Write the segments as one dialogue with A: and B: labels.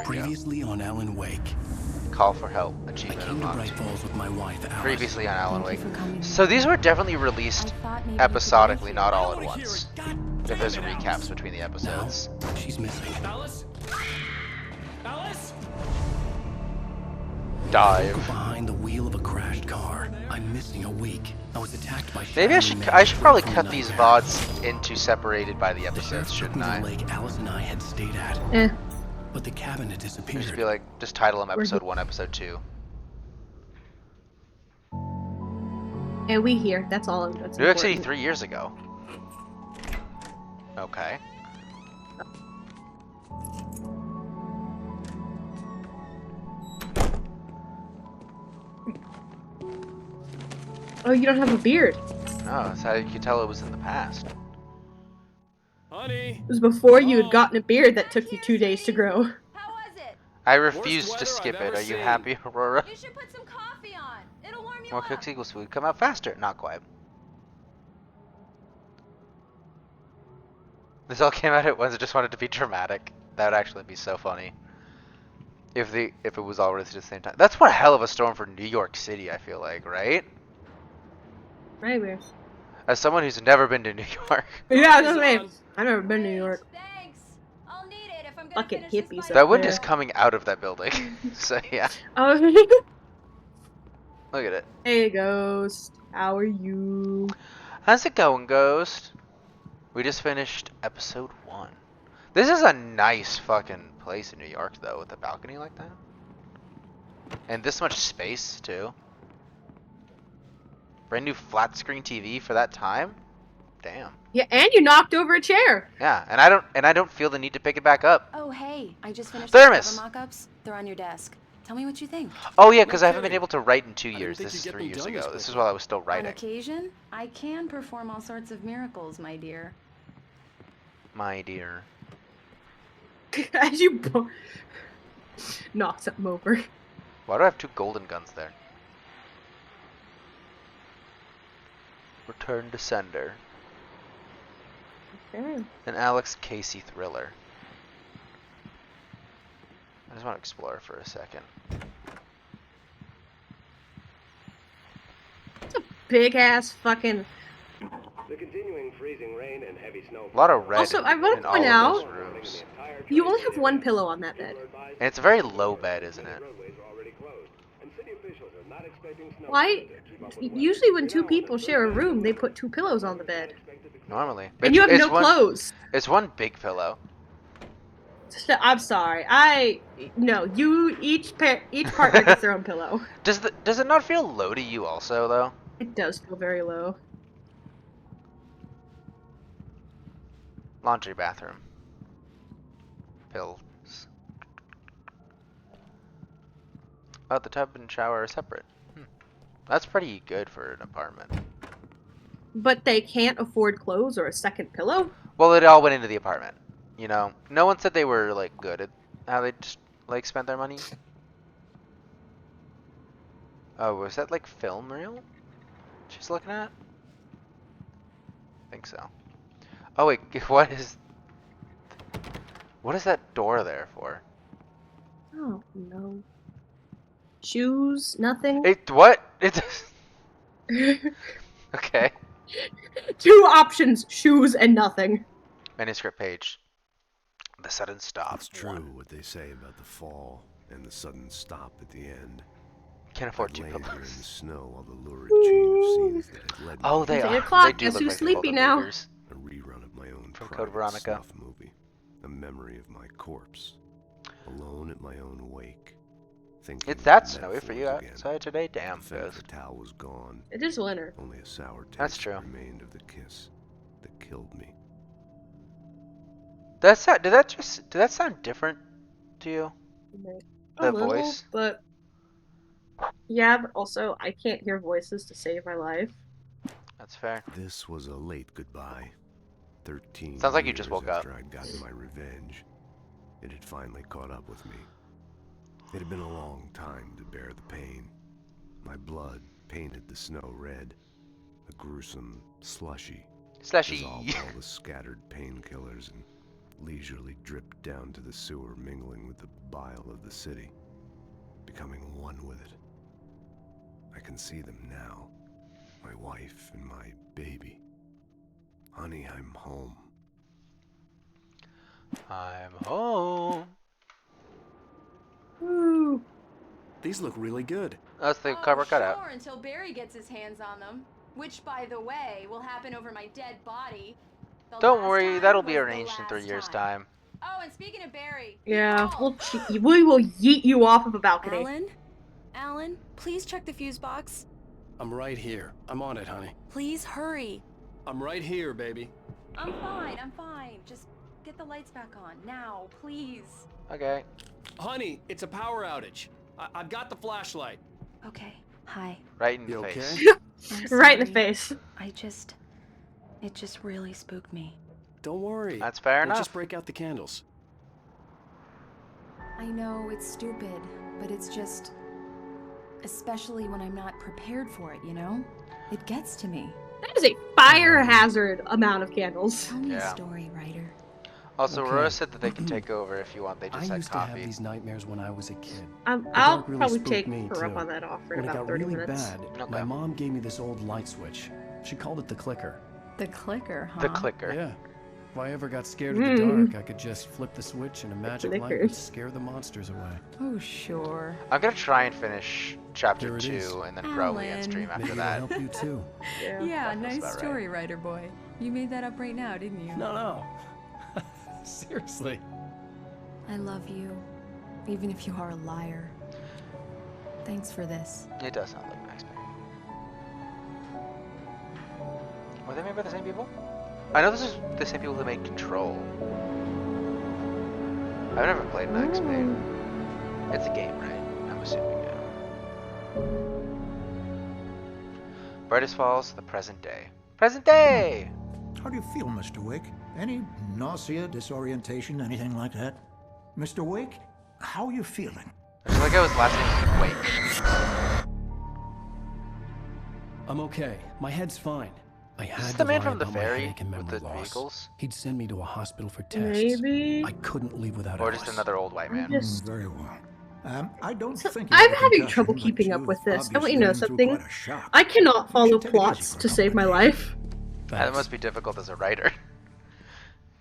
A: we go.
B: Previously on Alan Wake.
A: Call for help.
B: I
A: Achievement
B: came to
A: unlocked.
B: Bright Falls with my wife, Alice.
A: Previously on Alan Wake.
C: Thank you for coming.
A: So these were definitely released episodically, not all at
B: I don't wanna
A: once.
B: hear it. God
A: If there's
B: damn it,
A: recaps
B: Alice.
A: between the
B: Now,
A: episodes.
B: she's missing.
D: Alice? Alice?
A: Dive.
B: Behind the wheel of a crashed car. I'm missing a week. I was attacked by.
A: Maybe I
B: shadowy
A: should
B: men
A: probably
B: from
A: cut
B: the
A: these
B: nightmare.
A: VODs into separated by the
B: The sheriff
A: episodes,
B: took
A: shouldn't
B: me to
A: I?
B: the lake Alice and I had stayed at,
C: Eh.
B: but the cabin had disappeared.
A: Just be like, just title them
C: Where's
A: episode 1, episode 2.
C: And we here. That's all. That's
A: New York City
C: important.
A: 3 years ago. Okay.
C: Oh, you don't have a beard.
A: Oh, that's how you could tell it was in the past.
D: Honey?
C: It was before you had gotten a beard that took you 2 days to grow.
E: How was it?
A: I refuse to
D: weather
A: skip
D: I've
A: it.
D: ever
A: Are you
D: seen.
A: happy, Aurora?
E: You should put some coffee on. It'll warm you
A: More
E: up.
A: cooks equals food. Come out faster. Not quite. This all came out at once. I just wanted to be dramatic. That would actually be so funny. If it was all released at the same time. That's one hell of a storm for New York City, I feel like, right?
C: Right, weird.
A: As someone who's never been to New York.
C: Yeah, that's me. I've never been to New York.
E: Thanks. I'll need it if I'm gonna
C: Fucking
E: finish this
C: hippies
E: by
C: up
A: That wind
C: there.
A: is coming out of that building. So yeah.
C: Oh,
A: Look at it.
C: hey, Ghost. How are you?
A: How's it going, Ghost? We just finished episode 1. This is a nice fucking place in New York, though, with a balcony like that. And this much space, too. Brand new flat screen TV for that time? Damn.
C: Yeah, and you knocked over a chair.
A: Yeah, and I don't feel the need to pick it back up.
E: Oh, hey. I just finished
A: Thermos!
E: the cover mock-ups. They're on your desk. Tell me what you think.
A: Oh yeah, because I haven't been
D: kidding.
A: able to write in 2
D: didn't
A: years.
D: think
A: This is
D: you'd get
A: 3
D: them
A: years
D: done
A: ago.
D: this
A: This is
D: quickly.
A: while I was still
E: On
A: writing.
E: occasion, I can perform all sorts of miracles, my dear.
A: My dear.
C: As you knock something over.
A: Why do I have 2 golden guns there? Return to sender.
C: Okay.
A: An Alex Casey thriller. I just want to explore for a second.
C: Big ass fucking.
F: The continuing freezing rain and heavy snow.
A: A lot of red
C: Also, I wanna
A: in all
C: point
A: of those
C: out-
A: rooms.
C: You only have one pillow on that bed.
A: And it's a very low bed, isn't it?
C: Why? Usually, when 2 people share a room, they put 2 pillows on the bed.
A: Normally.
C: And you have
A: It's
C: no
A: one-
C: clothes.
A: It's one big pillow.
C: I'm sorry. No. Each partner gets their own pillow.
A: Does it not feel low to you also though?
C: It does feel very low.
A: Laundry bathroom. Pills. Oh, the tub and shower are separate. That's pretty good for an apartment.
C: But they can't afford clothes or a second pillow?
A: Well, it all went into the apartment. You know, no one said they were like good at how they just like spent their money. Oh, was that like film reel? She's looking at? I think so. Oh wait, what is that door there for?
C: Oh, no. Shoes? Nothing?
A: It what? It's okay.
C: 2 options. Shoes and nothing.
A: Manuscript page. The sudden stop.
G: It's true what they say about the fall and the sudden stop at the end.
A: Can't afford
G: I'd
A: 2
G: landed here in the
A: pillows.
G: snow while the lurid chain of scenes that had led
A: Oh,
G: me
A: they
C: It's
A: are.
C: 8 o'clock.
A: They do
C: Guess
A: look
C: who's
A: like the
C: sleepy
A: Golden
C: now?
A: Reapers.
G: a rerun of my own
A: From
G: private
A: Code Veronica.
G: snuff movie, a memory of my corpse, alone at my own wake. Thinking
A: It's that
G: of
A: snowy for
G: metaphors
A: you
G: again.
A: outside today? Damn,
G: The fat
A: Ghost.
G: fatale was gone.
C: It is winter.
G: Only a sour taste
A: That's true.
G: remained of the kiss that killed me.
A: Did that sound different to you?
C: A
A: That
C: little,
A: voice?
C: but... Yeah, but also, I can't hear voices to save my life.
A: That's fair.
G: This was a late goodbye. 13
A: Sounds like you just
G: years
A: woke up.
G: after I'd gotten my revenge. It had finally caught up with me. It had been a long time to bear the pain. My blood painted the snow red, a gruesome slushy.
A: Slushy.
G: Dissolved all the scattered painkillers and leisurely dripped down to the sewer, mingling with the bile of the city, becoming one with it. I can see them now. My wife and my baby. Honey, I'm home.
A: I'm home.
C: Woo.
B: These look really good.
A: That's the cover cutout.
E: Sure, until Barry gets his hands on them. Which, by the way, will happen over my dead body. The
A: Don't
E: last
A: worry,
E: time
A: that'll
E: was
A: be
E: the
A: arranged in 3
E: last
A: years'
E: time.
A: time.
E: Oh, and speaking of Barry,
C: Yeah,
E: Nicole.
C: we will yeet you off of a balcony.
E: Alan, please check the fuse box.
B: I'm right here. I'm on it, honey.
E: Please hurry.
B: I'm right here, baby.
E: I'm fine. Just get the lights back on now, please.
A: Okay.
B: Honey, it's a power outage. I've got the flashlight.
E: Okay. Hi.
A: Right in the
B: You
A: face.
B: okay?
E: I'm
C: Right in the
E: sorry.
C: face.
E: It just really spooked me.
B: Don't worry.
A: That's fair
B: We'll
A: enough.
B: just break out the candles.
E: I know it's stupid, but it's just... Especially when I'm not prepared for it, you know? It gets to me.
C: That is a fire hazard amount of candles.
E: Tell me
A: Yeah.
E: a story, writer.
A: Also,
B: Okay.
A: Aurora said that they can take over if you want. They
B: I
A: just had
B: used to have
A: coffee.
B: these nightmares when I was a kid.
C: I'll
B: dark really
C: probably
B: spooked
C: take
B: me,
C: her up
B: too.
C: on that offer in
B: When it
C: about
B: got
C: 30
B: really
C: minutes.
B: bad,
A: Okay.
B: my mom gave me this old light switch. She called it the clicker.
E: The clicker, huh?
A: The clicker.
B: Yeah. If I ever got scared of the dark, I could just flip the switch and a magic light would
C: clickers.
B: scare the monsters away.
E: Oh, sure.
A: I'm gonna try and finish chapter
B: Here it
A: 2
B: is.
A: and then probably end
E: Alan.
A: stream after
B: Maybe it'll
A: that.
B: help you too.
C: Yeah.
E: Yeah,
A: That's
E: nice
A: about right.
E: story, writer boy. You made that up right now, didn't you?
B: No. Seriously.
E: I love you, even if you are a liar. Thanks for this.
A: It does sound like Max Payne. Were they made by the same people? I know this is the same people who made Control. I've never played Max Payne. It's a game, right? I'm assuming, yeah. Brightest Falls, the present day. Present day!
H: How do you feel, Mr. Wake? Any nausea, disorientation, anything like that? Mr. Wake, how are you feeling?
A: I feel like I was last name Wake.
B: I'm okay. My head's fine. I
A: Is
B: had
A: this
B: to
A: the man
B: lie
A: from the
B: about my
A: ferry
B: headache and
A: with
B: memory
A: the
B: loss.
A: vehicles?
B: He'd send me to a hospital for tests.
C: Maybe.
B: I couldn't leave without
A: Or
B: Alice.
A: just another old white man?
C: Just-
H: Very well. I don't think
C: I'm
H: you have a
C: having
H: concussion,
C: trouble
H: but
C: keeping up
H: you've
C: with this. I want
H: obviously
C: you to know
H: been through
C: something.
H: quite a shock.
C: I cannot
H: You
C: follow
H: should take it easy
C: plots
H: for a
C: to save my
H: couple of days.
C: life.
A: That
B: Thanks.
A: must be difficult as a writer.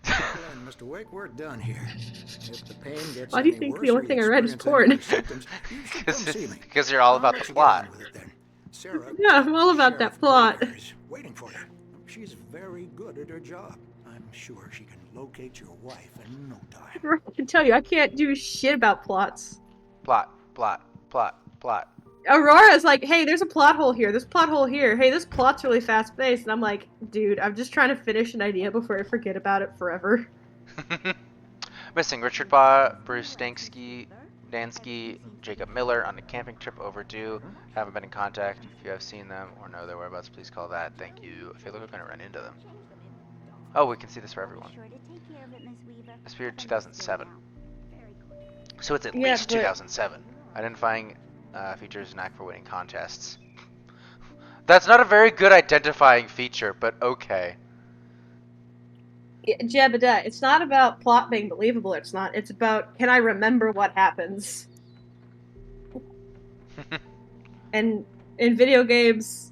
H: And Mr. Wake, we're done here. If the pain gets
C: Why do you
H: any
C: think
H: worse
C: the only
H: or
C: thing
H: you
C: I read is
H: experience any
C: porn?
H: other symptoms, you should come see me.
A: Because you're all
H: I'll
A: about
H: let
A: the
H: you get
A: plot.
H: on with it then. Sarah,
C: Yeah, I'm all about that
H: Sheriff
C: plot.
H: Baker is waiting for you. She's very good at her job. I'm sure she can locate your wife in no time.
C: I can tell you, I can't do shit about plots.
A: Plot.
C: Aurora's like, hey, there's a plot hole here. There's a plot hole here. Hey, this plot's really fast paced. And I'm like, dude, I'm just trying to finish an idea before I forget about it forever.
A: Missing Richard Bruce Dansky, Jacob Miller on a camping trip overdue. Haven't been in contact. If you have seen them or know their whereabouts, please call that. Thank you. I feel like we're going to run into them. Oh, we can see this for everyone. This appeared 2007. So it's at
C: Yeah,
A: least
C: but-
A: 2007. Identifying features knack for winning contests. That's not a very good identifying feature, but okay.
C: Yeah, BIDØ. It's not about plot being believable. It's not. It's about, can I remember what happens? And in video games,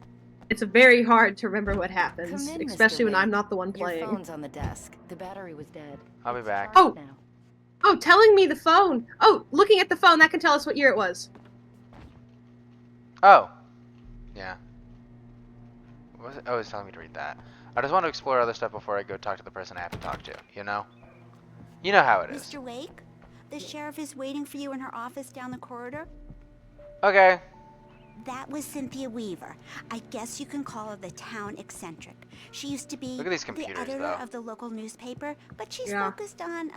C: it's very hard to remember what happens,
E: Come in, Mr.
C: especially when
E: Wake.
C: I'm not the one
E: Your
C: playing.
E: phone's on the desk. The battery was dead.
A: I'll be back.
C: Oh.
E: Now.
C: Oh, telling me the phone. Oh, looking at the phone, that can tell us what year it was.
A: Oh. Yeah. What was it? Oh, it's telling me to read that. I just want to explore other stuff before I go talk to the person I have to talk to, you know? You know how it is.
I: Mr. Wake, the sheriff is waiting for you in her office down the corridor.
A: Okay.
I: That was Cynthia Weaver. I guess you can call her the town eccentric. She used to be
A: Look at these
I: the
A: computers,
I: editor
A: though.
I: of the local newspaper, but she's
C: Yeah.
I: focused on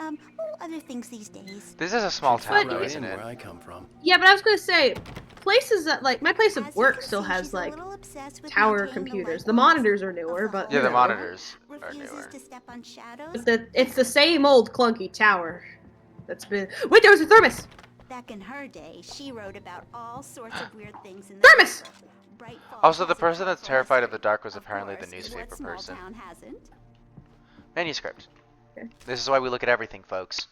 I: other things these days.
A: This is a small town,
C: But-
A: though,
B: Right
A: isn't
B: in
A: it?
B: where I come from.
C: Yeah, but I was gonna say, places that, like, my place
I: As
C: of
I: you
C: work
I: can
C: still
I: see,
C: has,
I: she's a
C: like,
I: little obsessed with
C: tower
I: maintaining the
C: computers.
I: light
C: The
I: bulbs
C: monitors are
I: of
C: newer,
I: the
C: but
A: Yeah,
C: you
A: the
C: know.
A: monitors are
I: Refuses
A: newer.
I: to step on shadows.
C: But it's the same old clunky tower. That's been. Wait, there was a thermos.
I: Back in her day, she wrote about all sorts of weird things in the
C: Thermos!
I: paper. Bright Falls
A: Also, the
I: has a
A: person that's
I: colorful
A: terrified of
I: history.
A: the dark was
I: Of
A: apparently the
I: course,
A: newspaper
I: what small
A: person.
I: town hasn't?
A: Manuscript.
C: Okay.
A: This is why we look at everything, folks.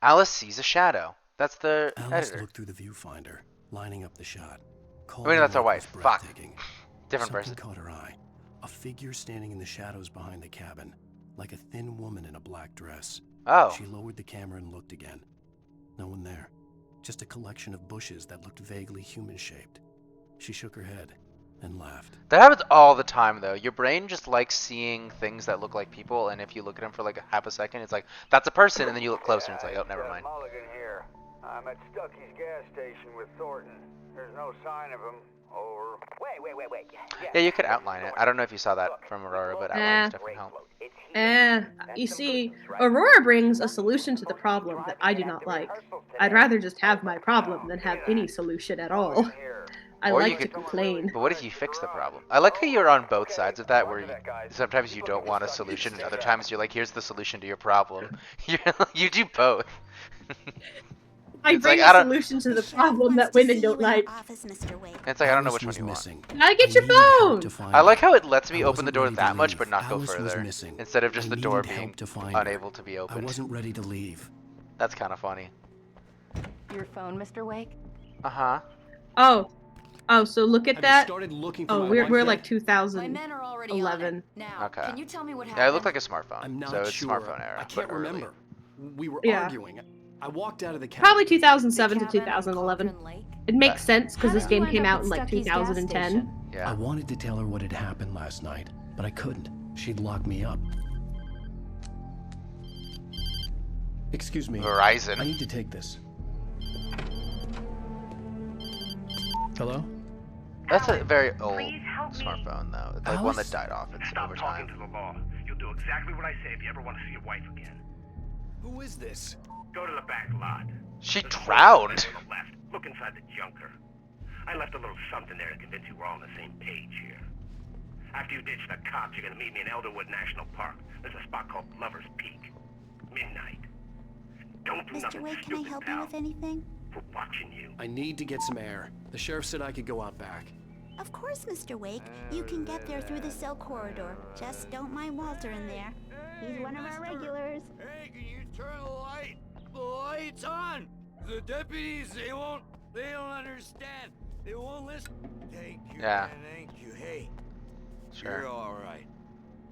A: Alice sees a shadow. That's the
B: Alice
A: editor.
B: looked through the viewfinder, lining up the shot.
A: I mean, that's our wife. Fuck.
B: Breathtaking.
A: Different
B: Something
A: person.
B: caught her eye. A figure standing in the shadows behind the cabin, like a thin woman in a black dress.
A: Oh.
B: She lowered the camera and looked again. No one there. Just a collection of bushes that looked vaguely human-shaped. She shook her head and laughed.
A: That happens all the time, though. Your brain just likes seeing things that look like people, and if you look at them for like half a second, it's like, that's a person, and then you look closer, and it's like, oh, never mind.
J: Mulligan here. I'm at Stucky's gas station with Thornton. There's no sign of him. Over. Wait.
A: Yeah, you could outline it. I don't know if you saw that from Aurora, but outlines definitely help.
C: You see, Aurora brings a solution to the problem that I do not like. I'd rather just have my problem than have any solution at all. I
A: Or you
C: like to
A: could-
C: complain.
A: But what if you fix the problem? I like how you're on both sides of that, where sometimes you don't want a solution, and other times you're like, here's the solution to your problem. You do both.
C: I
A: It's
C: bring
A: like, I
C: a
A: don't-
C: solution to the problem that women don't like.
I: Office, Mr. Wake.
A: It's like, I don't know
B: Alice
A: which one
B: was
A: you want.
B: missing.
C: Now get your
B: I needed help
C: phone!
B: to find
A: I like
B: her.
A: how it lets me
B: I
A: open the
B: wasn't
A: door
B: ready to
A: that much,
B: leave.
A: but not go
B: Alice was
A: further.
B: missing.
A: Instead of just
B: I
A: the door
B: needed
A: being
B: help to find her.
A: unable to be
B: I
A: opened.
B: wasn't ready to leave.
A: That's kind of funny.
E: Your phone, Mr. Wake?
A: Uh-huh.
C: Oh, so look at that.
D: Started looking for
C: Oh,
D: my
C: we're
D: wife
C: like
D: yet?
E: My
C: 2011.
E: men are already on it. Now,
A: Okay.
E: can you tell me what happened?
A: Yeah, it looked like a smartphone.
B: I'm not
A: so it's
B: sure.
A: smartphone era.
D: I can't
A: but early.
D: remember. We were
C: Yeah.
D: arguing. I walked out of the cabin.
C: Probably 2007
E: The
C: to
E: cabin on
C: 2011.
E: Cauldron Lake?
C: It makes sense because
E: How
C: this
E: did you
C: game
E: end
C: came
E: up
C: out
E: at
C: in like
E: Stucky's gas
C: 2010.
E: station?
B: I
A: Yeah.
B: wanted to tell her what had happened last night, but I couldn't. She'd lock me up. Excuse me. I
A: Verizon.
B: need to take this. Hello?
A: That's a very old smartphone, though. It's like one that
B: Alice?
A: died off in
F: Stop
A: over
F: talking
A: time.
F: to the law. You'll do exactly what I say if you ever want to see your wife again.
D: Who is this?
F: Go to the back lot.
A: She
F: There's a
A: drowned.
F: place on the left. Look inside the junker. I left a little something there to convince you we're all on the same page here. After you ditch the cops, you're gonna meet me in Elderwood National Park. There's a spot called Lover's Peak. Midnight. Don't do
I: Mr.
F: nothing
I: Wake, can I
F: stupid,
I: help
F: pal.
I: you with anything?
F: We're watching you.
D: I need to get some air. The sheriff said I could go out back.
I: Of course, Mr. Wake. You can get there through the cell corridor. Just don't mind Walter in there. He's one of our regulars.
J: Hey, can you turn the light? The light's on. The deputies, they don't understand. They won't listen. Thank you,
A: Yeah.
J: man, thank you. Hey,
A: Sure.
J: you're all right.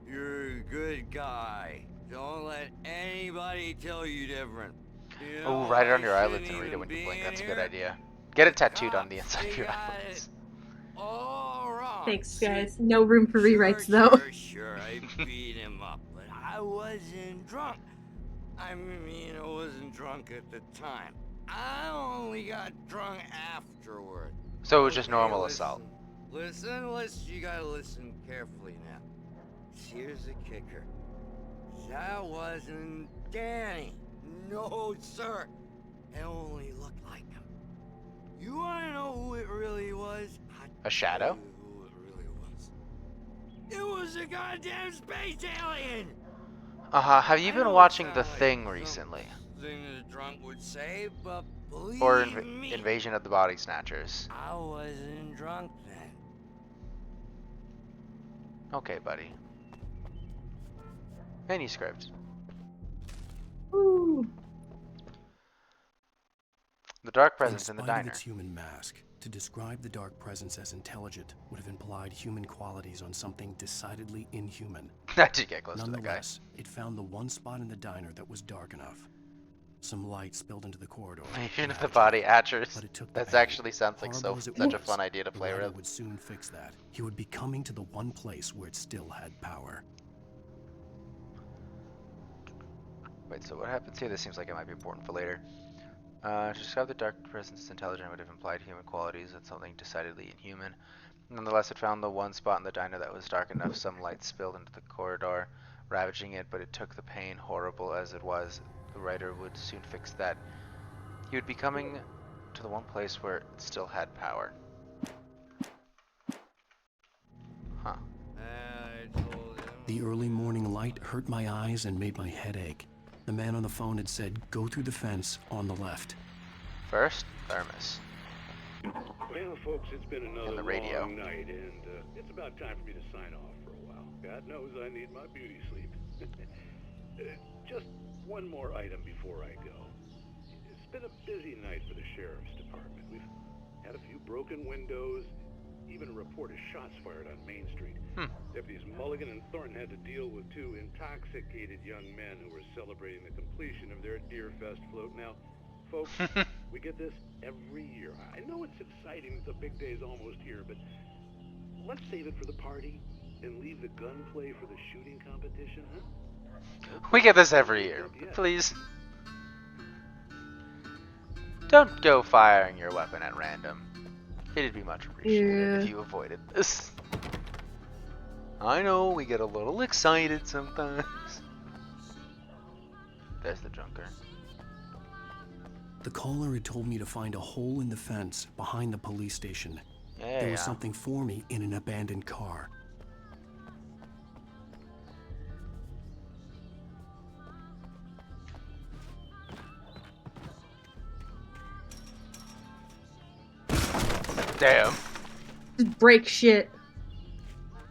J: You're a good guy. Don't let anybody tell you different. You
A: Oh,
J: know,
A: write it on
J: I
A: your eyelids
J: shouldn't
A: and read it
J: even
A: when you
J: be
A: blink.
J: in
A: That's a good
J: here.
A: idea. Get it tattooed on the
J: Cops,
A: inside of
J: they
A: your
J: got
A: eyelids.
J: it all wrong.
C: Thanks,
J: See?
C: guys. No room for rewrites, though.
J: Sure, I beat him up, but I wasn't drunk. I mean, I wasn't drunk at the time. I only got drunk afterward.
A: So it was just
J: Okay,
A: normal
J: listen.
A: assault.
J: Listen, you gotta listen carefully now. Here's the kicker. That wasn't Danny. No, sir. It only looked like him. You wanna know who it really was? I'll
A: A shadow?
J: tell you who it really was. It was a goddamn space alien!
A: Uh-huh. Have you
J: I
A: been
J: know it
A: watching The
J: sounds like
A: Thing
J: some
A: recently?
J: Thing that a drunk would say, but believe
A: Or
J: me,
A: Invasion of the Body Snatchers?
J: I wasn't drunk then.
A: Okay, buddy. Manuscript.
C: Ooh.
A: The dark presence in the
B: spite of
A: diner.
B: its human mask, to describe the dark presence as intelligent would have implied human qualities on something decidedly inhuman.
A: I did get close to that guy.
B: Nonetheless, it found the one spot in the diner that was dark enough. Some light spilled into the corridor.
A: Invasion of the Body Snatchers.
B: But it took the
A: That
B: pain.
A: actually sounds like
B: Horrible as it
A: such a
B: was,
A: fun idea to
B: the
A: play
B: writer
A: with.
B: would soon fix that. He would be coming to the one place where it still had power.
A: Wait, so what happens here? This seems like it might be important for later. To describe the dark presence as intelligent would have implied human qualities and something decidedly inhuman. Nonetheless, it found the one spot in the diner that was dark enough. Some light spilled into the corridor, ravaging it, but it took the pain, horrible as it was. The writer would soon fix that. He would be coming to the one place where it still had power. Huh.
J: I told him.
B: The early morning light hurt my eyes and made my head ache. The man on the phone had said, "Go through the fence on the left."
A: First, thermos.
F: Well, folks, it's been another
A: the radio.
F: long night, and it's about time for me to sign off for a while. God knows I need my beauty sleep.
K: Just one more item before I go. It's been a busy night for the sheriff's department. We've had a few broken windows, even a report of shots fired on Main Street. Deputies Mulligan and Thornton had to deal with two intoxicated young men who were celebrating the completion of their Deer Fest float. Now, folks, we get this every year. I know it's exciting, the big day's almost here, but let's save it for the party and leave the gunplay for the shooting competition, huh?
A: We get this every year. Please. Don't go firing your weapon at random. It'd be much appreciated if you avoided this. I know, we get a little excited sometimes. There's the junker.
B: The caller had told me to find a hole in the fence behind the police station. There was something for me in an abandoned car.
A: Damn.
C: Just break shit.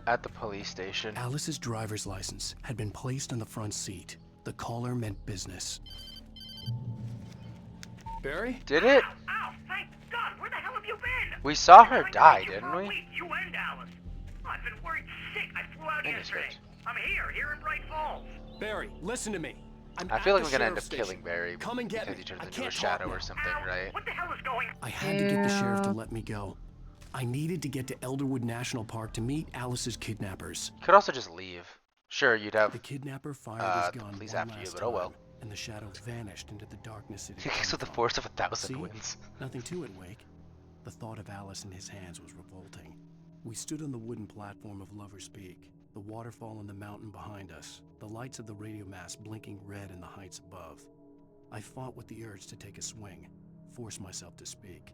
A: At the police station.
B: Alice's driver's license had been placed on the front seat. The caller meant business.
D: Barry?
A: Did it?
F: Ow, thank God! Where the hell have you been?
A: We saw her die, didn't we?
F: You and Alice. Oh, I've been worried sick. I flew out yesterday. I'm here in Bright Falls.
D: Barry, listen to me.
A: I feel like we're gonna end up killing Barry because he turns into a shadow or something, right?
F: What the hell is going on?
B: I had to get the sheriff to let me go. I needed to get to Elderwood National Park to meet Alice's kidnappers.
A: Could also just leave. Sure, you'd have
B: the kidnapper fired his gun
A: police
B: one
A: after you,
B: last
A: but oh well.
B: time, and the shadow vanished into the darkness.
A: He kicks with the force of 1,000 winds.
B: Nothing to it, Wake. The thought of Alice in his hands was revolting. We stood on the wooden platform of Lover's Peak, the waterfall on the mountain behind us, the lights of the radio mast blinking red in the heights above. I fought with the urge to take a swing, force myself to speak.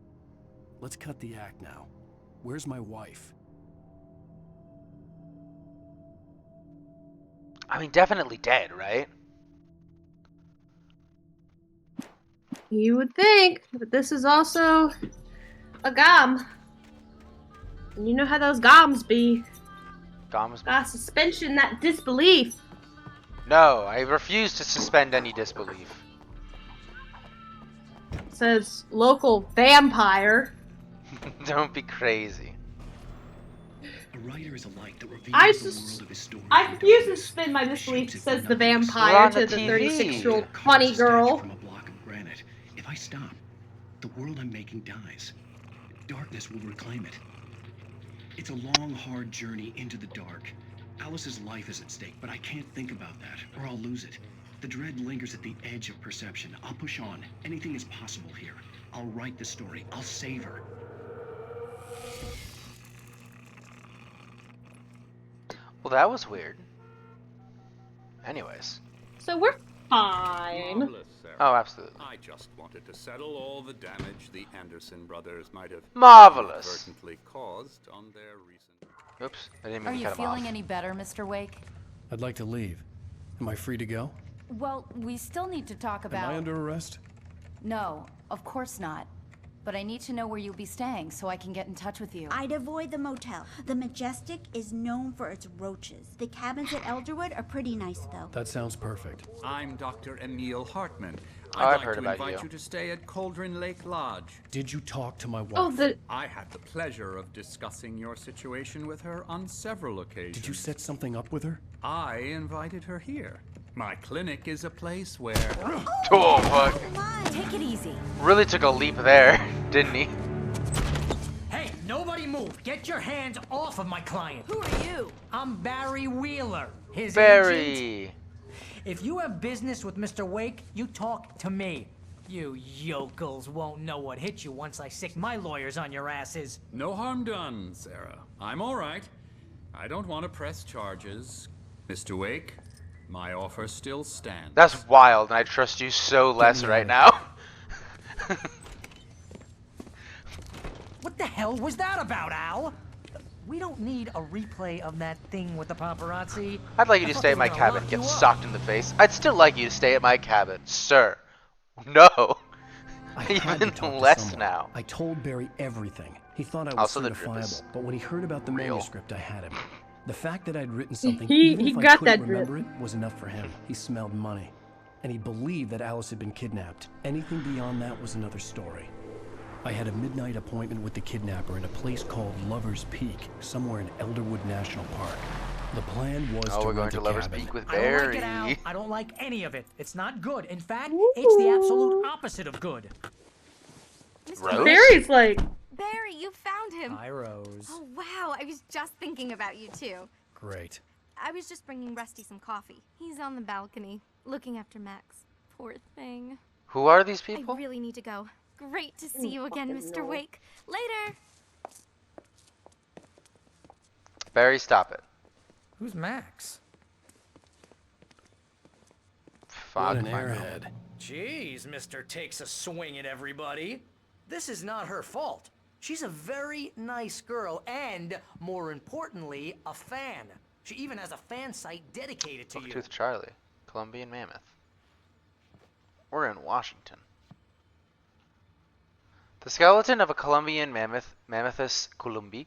B: Let's cut the act now. Where's my wife?
A: I mean, definitely dead, right?
C: You would think, but this is also a gom. And you know how those goms be.
A: Goms?
C: Suspension, that disbelief.
A: No, I refuse to suspend any disbelief.
C: It says local vampire.
A: Don't be crazy.
B: A writer is a light that reveals
C: the world of his story. I refuse to suspend my disbelief, says the vampire to the 36-year-old funny girl.
B: From a block of granite. If I stop, the world I'm making dies. Darkness will reclaim it. It's a long, hard journey into the dark. Alice's life is at stake, but I can't think about that, or I'll lose it. The dread lingers at the edge of perception. I'll push on. Anything is possible here. I'll write the story. I'll save her.
A: Well, that was weird. Anyways.
C: So we're fine.
L: Marvelous, Sarah.
A: Oh, absolutely.
L: I just wanted to settle all the damage the Anderson brothers might have
A: marvelous
L: inadvertently caused on their recent.
A: Oops, I didn't mean
E: Are
A: to
E: you
A: cut him
E: feeling
A: off.
E: any better, Mr. Wake?
B: I'd like to leave. Am I free to go?
E: Well, we still need to talk about...
B: Am I under arrest?
E: No, of course not. But I need to know where you'll be staying so I can get in touch with you.
I: I'd avoid the motel. The Majestic is known for its roaches. The cabins at Elderwood are pretty nice, though.
B: That sounds perfect.
L: I'm Dr. Emil Hartman.
A: I've
L: I'd like
A: heard
L: to
A: about
L: invite
A: you.
L: you to stay at Cauldron Lake Lodge.
B: Did you talk to my wife?
C: Oh,
L: I had the pleasure of discussing your situation with her on several occasions.
B: Did you set something up with her?
L: I invited her here. My clinic is a place where...
A: Oh, fuck.
E: Take it easy.
A: Really took a leap there, didn't he?
M: Hey, nobody move. Get your hands off of my client.
E: Who are you?
M: I'm Barry Wheeler, his agent.
A: Barry.
M: If you have business with Mr. Wake, you talk to me. You yokels won't know what hit you once I sick my lawyers on your asses.
L: No harm done, Sarah. I'm all right. I don't want to press charges. Mr. Wake, my offer still stands.
A: That's wild, and I trust you so less right now.
M: What the hell was that about, Al? We don't need a replay of that thing with the paparazzi.
A: I'd like you to stay at my cabin and get socked in the face. I'd still like you to stay at my cabin, sir. No. Even less now.
B: I told Barry everything. He thought I was
A: Also, the drip
B: certifiable,
A: is
B: but when he heard about the
A: real.
B: manuscript, I had him.
N: The fact that I'd written something,
C: He
N: even if I
C: got
N: couldn't
C: that drip.
N: remember it, was enough for him. He smelled money. And he believed that Alice had been kidnapped. Anything beyond that was another story. I had a midnight appointment with the kidnapper in a place called Lover's Peak, somewhere in Elderwood National Park. The plan was to
A: we're going
N: rent
A: to
N: a
A: Lover's
N: cabin.
A: Peak with
M: I don't like
A: Barry.
M: it, Al. I don't like any of it. It's not good. In fact, it's the absolute opposite of good.
A: Rose?
C: Barry's like,
O: Barry, you found him.
N: Hi, Rose.
O: Oh, wow. I was just thinking about you, too.
N: Great.
O: I was just bringing Rusty some coffee. He's on the balcony, looking after Max. Poor thing.
A: Who are these people?
O: I really need to go. Great to see you again, Mr. Wake. Later.
A: Barry, stop it.
M: Who's Max?
N: What an
A: Fuck.
N: airhead.
M: Jeez, Mr. Takes a swing at everybody. This is not her fault. She's a very nice girl and, more importantly, a fan. She even has a fan site dedicated to you.
A: Bucktooth Charlie, Colombian Mammoth. We're in Washington. The skeleton of a Colombian mammoth, Mammothus columbi.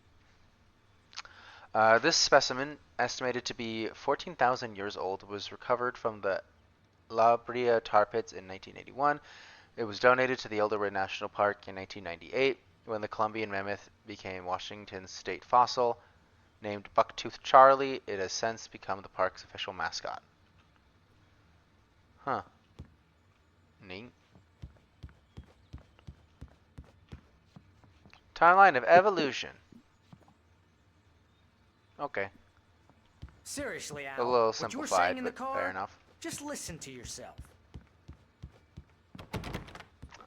A: This specimen, estimated to be 14,000 years old, was recovered from the La Brea tar pits in 1981. It was donated to the Elderwood National Park in 1998 when the Colombian mammoth became Washington's state fossil. Named Bucktooth Charlie, it has since become the park's official mascot. Huh. Neat. Timeline of evolution. Okay.
M: Seriously, Al.
A: A little
M: what you were
A: simplified,
M: saying in the
A: but
M: car,
A: fair enough.
M: just listen to yourself.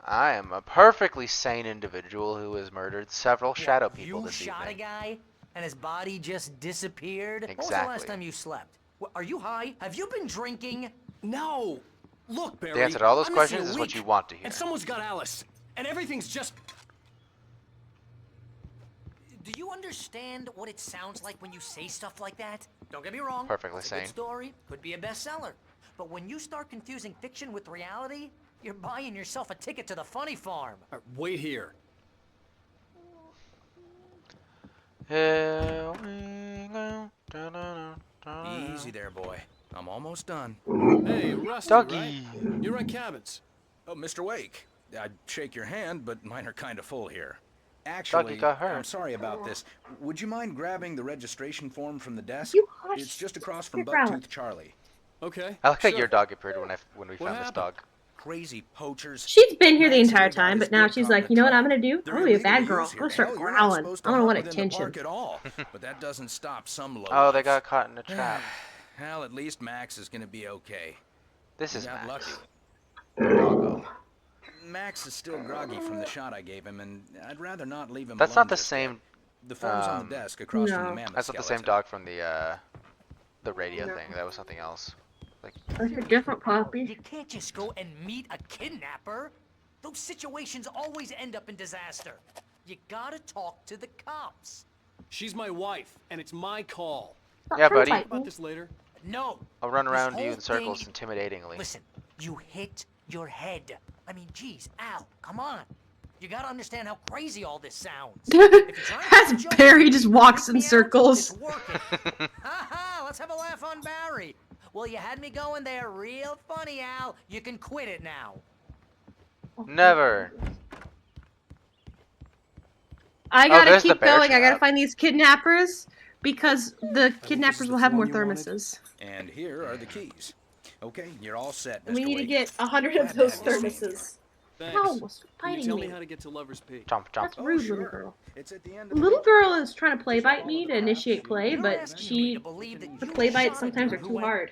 A: I am a perfectly sane individual who has murdered several shadow people
M: You
A: this
M: shot
A: evening.
M: a guy and his body just disappeared? When was the
A: Exactly.
M: last time you slept? Are you high? Have you been drinking?
D: No. Look, Barry.
A: The answer to all those
D: I'm
A: questions
D: missing
A: is
D: a
A: what
D: week,
A: you want to hear.
D: And someone's got Alice. And everything's just...
M: Do you understand what it sounds like when you say stuff like that? Don't get me wrong.
A: Perfectly
M: it's a
A: sane.
M: good story, could be a bestseller. But when you start confusing fiction with reality, you're buying yourself a ticket to the funny farm.
D: Wait here.
A: Here we go. Da-da-da-da-da.
L: Easy there, boy. I'm almost done.
D: Hey, Rusty,
A: Doggy.
D: right? You run cabins.
L: Oh, Mr. Wake. I'd shake your hand, but mine are kind of full here. Actually,
A: got hurt.
L: I'm sorry about this. Would you mind grabbing the registration form from the desk?
C: You hush.
L: It's just across from
C: You're growling.
L: Bucktooth Charlie.
D: Okay.
A: I like how
D: sure.
A: your dog appeared when we
D: What
A: found this
D: happened?
A: dog.
L: Crazy poachers.
C: she's been here the
L: Max
C: entire
L: and the
C: time,
L: guys
C: but now
L: get
C: she's
L: caught
C: like,
L: in
C: you know
L: a
C: what I'm
L: trap.
C: gonna do?
L: They're
C: I'm gonna be a
L: illegal
C: bad
L: to
C: girl.
L: use
C: I'm
L: here.
C: gonna start
L: Hell, you're not
C: growling.
L: supposed
C: I'm
L: to
C: gonna want
L: hunt within the
C: attention.
L: park at all. But that doesn't stop some low.
A: Oh, they got caught in a trap.
L: Well, at least Max is gonna be okay.
A: This is
L: He got
A: Max.
L: lucky.
A: Doggo.
L: Max is still groggy from the shot I gave him, and I'd rather not leave him
A: That's
L: alone
A: not the
L: just
A: same.
L: yet. The form's on the desk across from the
C: No.
L: mammoth
A: That's not the same
L: skeleton.
A: dog from the radio thing. That was something else. Like,
C: That's a different puppy.
M: You can't just go and meet a kidnapper. Those situations always end up in disaster. You gotta talk to the cops.
D: She's my wife, and it's my call.
A: yeah, buddy.
D: Talk about this later.
M: No.
A: I'll run
M: This
A: around you
M: whole
A: in circles
M: thing-
A: intimidatingly.
M: Listen, you hit your head. I mean, geez, Al, come on. You gotta understand how crazy all this sounds. If you're trying to
C: As
M: make a joke,
C: Barry just walks
M: take
C: in
M: me out,
C: circles.
M: It's working. Ha, let's have a laugh on Barry. Well, you had me going there real funny, Al. You can quit it now.
A: Never.
C: I gotta
A: there's the
C: keep
A: bear
C: going. I gotta
A: trap.
C: find these kidnappers because the
N: this
C: kidnappers
N: is
C: will
N: the
C: have
N: form
C: more
N: you wanted?
C: thermoses.
L: And here are the keys. Okay, you're all set, Mr.
C: And we need to
L: Wake.
C: get 100 of
L: Glad to
C: those
L: have you staying
C: thermoses.
D: Thanks.
C: Ow,
D: Can you
C: fighting
D: tell
C: me.
D: me how to get to Lover's Peak?
A: Chomp, chomp.
C: That's rude, little
L: sure.
C: girl.
L: It's at the end
C: The
L: of
C: little girl is trying to play bite me to initiate play,
M: You're
C: but
M: asking me to believe that
C: the
M: you
C: play bites
M: shot a
C: sometimes are
M: dude who
C: too
M: went
C: hard.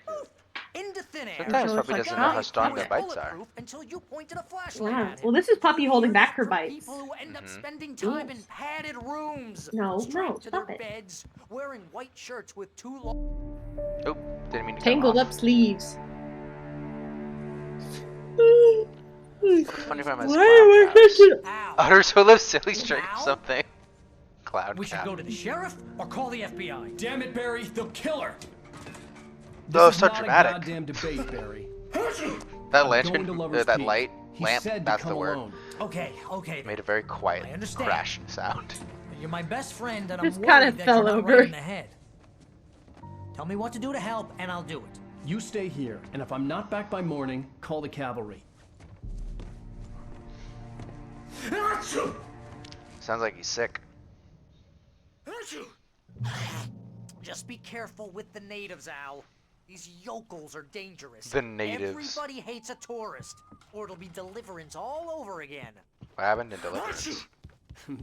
M: into thin air.
A: Sometimes
C: Until
A: puppy
C: it's
A: doesn't
C: like,
A: know how
C: oh,
A: strong
M: He
A: their
M: was
A: bites are.
M: bulletproof until you pointed a flashlight
C: Yeah.
M: at him.
C: Well, this is Puppy holding back her
M: For
C: bites.
M: People who end up
A: Mhm.
M: spending time in padded rooms,
C: No,
M: strapped
C: no,
M: to
C: stop
M: their
C: it.
M: beds, wearing white shirts with too long.
A: Oop, didn't mean to cut
C: Tangled
A: off.
C: up sleeves.
A: Funny if I miss
C: Why am I
A: Cloud Cows.
M: Ow.
A: Utters who live silly string or
M: Now?
A: something. Cloud
M: We should
A: Cow.
M: go to the sheriff or call the FBI.
D: Damn it, Barry, they'll kill her.
A: Oh,
N: This is
A: so
N: not
A: dramatic.
N: a goddamn debate, Barry.
A: That
N: I'm
A: lantern,
N: going to Lover's
A: that
N: Peak.
A: light,
N: He
A: lamp,
N: said to
A: that's
N: come
A: the word.
N: alone.
M: Okay,
A: Made a very quiet
M: I understand.
A: crash sound.
M: You're my best friend, and
C: Just
M: I'm
C: kinda
M: worried that
C: fell
M: you're not
C: over.
M: right in the head.
P: Tell me what to do to help, and I'll do it.
N: You stay here, and if I'm not back by morning, call the cavalry.
A: Sounds like he's sick.
M: Just be careful with the natives, Al. These yokels are dangerous.
A: The natives.
M: Everybody hates a tourist, or it'll be Deliverance all over again.
A: What happened to Deliverance?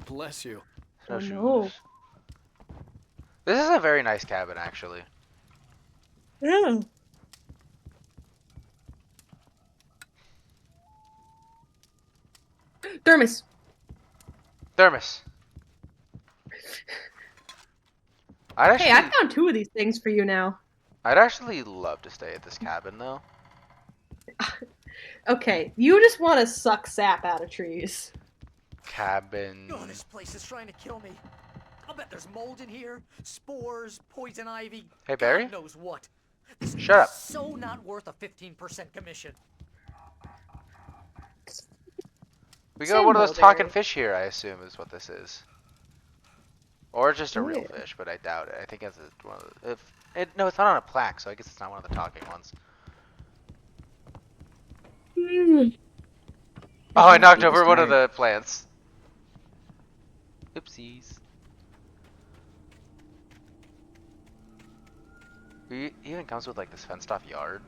D: Bless you.
A: No
C: Oh,
A: shoes.
C: no.
A: This is a very nice cabin, actually.
C: Yeah. Thermos.
A: Thermos.
C: Hey, I found 2 of these things for you now.
A: I'd actually love to stay at this cabin, though.
C: Okay, you just want to suck sap out of trees.
A: Cabin.
M: Oh, this place is trying to kill me. I'll bet there's mold in here, spores, poison ivy.
A: Hey, Barry?
M: God knows what. This
A: Shut up.
M: is so not worth a 15% commission.
A: We got one of those talking fish here, I assume, is what this is. Or just a real fish, but I doubt it. I think it's one of the... no, it's not on a plaque, so I guess it's not one of the talking ones. Oh, I knocked over one of the plants. Oopsies. He even comes with like this fenced off yard.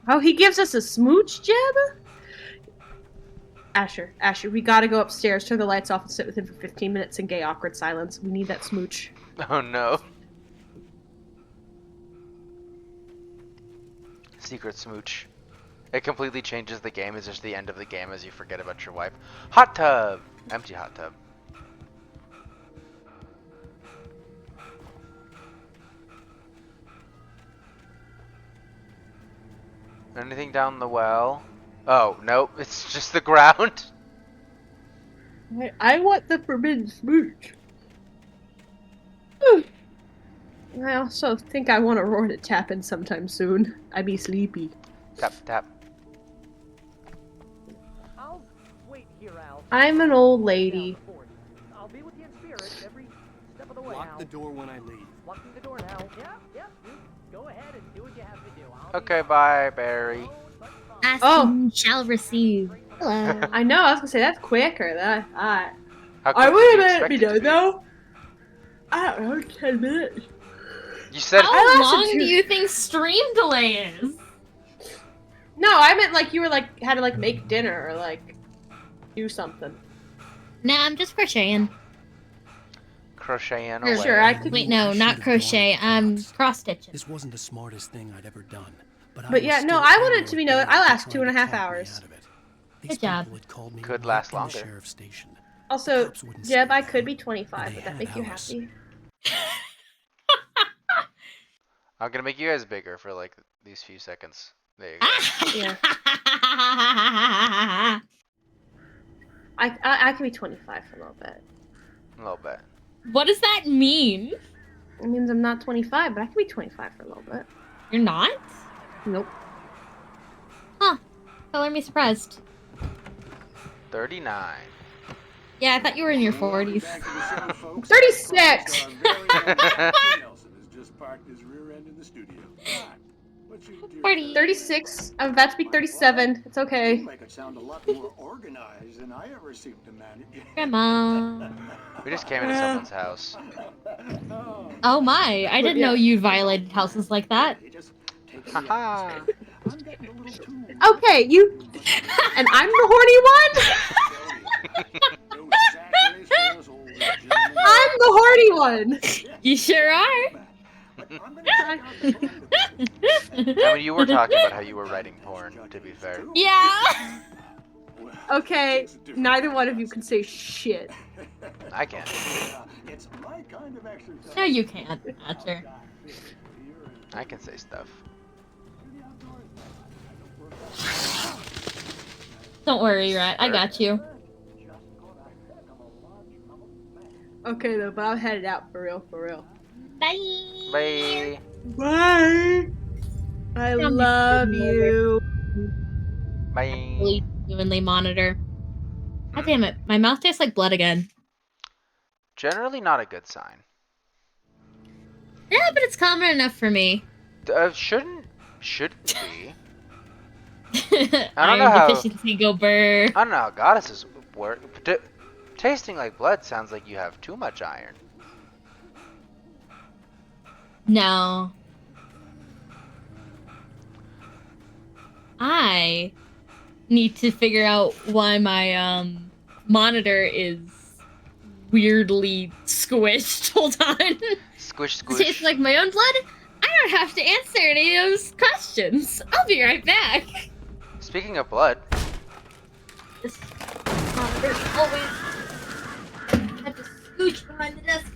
C: Oh, he gives us a smooch, Jeb? Asher, we gotta go upstairs, turn the lights off, and sit with him for 15 minutes in gay, awkward silence. We need that smooch.
A: Oh no. Secret smooch. It completely changes the game. It's just the end of the game as you forget about your wife. Hot tub! Empty hot tub. Anything down the well? Oh, nope. It's just the ground.
C: I want the forbidden smooch. I also think I want a roar to tap in sometime soon. I be sleepy.
A: Tap, tap.
M: I'll wait here, Al.
C: I'm an old lady.
M: I'll be with you in spirit every step of the way.
D: Lock the door when I leave.
M: Locking the door now. Yeah. You go ahead and do what you have to do.
A: Okay, bye, Barry.
Q: Asking shall receive. Hello.
C: I know, I was gonna say that's quicker.
A: How
C: I
A: quick
C: would
A: did you
C: have
A: expect
C: been
A: it to
C: done
A: be?
C: though. I don't know, 10 minutes.
A: You said
Q: How long do you think stream delay is?
C: No, I meant like you were like had to like make dinner or like do something.
Q: Nah, I'm just crocheting.
A: Crocheting
Q: Or-
A: away.
C: Sure, I could.
Q: Wait, no, not crochet. I'm cross stitching.
N: This wasn't the smartest thing I'd ever done.
C: But yeah, no, I want it to be known. I last 2.5 hours.
Q: Good job.
A: Could last longer.
C: Also, Jeb, I could be 25. Would that make you happy?
A: I'm gonna make you guys bigger for like these few seconds. There you go.
C: Yeah. I could be 25 for a little bit.
A: A little bit.
Q: What does that mean?
C: It means I'm not 25, but I could be 25 for a little bit.
Q: You're not?
C: Nope.
Q: Huh. Color me surprised.
A: 39.
Q: Yeah, I thought you were in your 40s.
C: 36!
K: Nelson has just parked his rear end in the studio.
C: 36. I'm about to be 37. It's okay.
H: You make it sound a lot more organized than I ever seem to manage.
Q: Grandma.
A: We just came into someone's house.
Q: Oh my, I didn't know you violated houses like that.
A: Haha.
C: Okay, you. And I'm the horny one? I'm the horny one!
Q: You sure are.
A: I mean, you were talking about how you were writing porn, to be fair.
Q: Yeah.
C: Okay, neither one of you can say shit.
A: I can.
Q: No, you can't, Acer.
A: I can say stuff.
Q: Don't worry, Rat. I got you.
C: Okay, though, but I'm headed out for real, for real.
Q: Bye.
A: Bye.
C: Bye. I love you.
A: Bye.
Q: Humanly monitor. God damn it. My mouth tastes like blood again.
A: Generally not a good sign.
Q: Yeah, but it's common enough for me.
A: Shouldn't be. I don't know
Q: Iron
A: how.
Q: deficiency go burr.
A: I don't know how goddesses work. Tasting like blood sounds like you have too much iron.
Q: No. I need to figure out why my monitor is weirdly squished. Hold on.
A: Squish,
Q: Does it taste like my own blood? I don't have to answer any of those questions. I'll be right back.
A: Speaking of blood.
Q: This monitor always had to scooch behind the desk.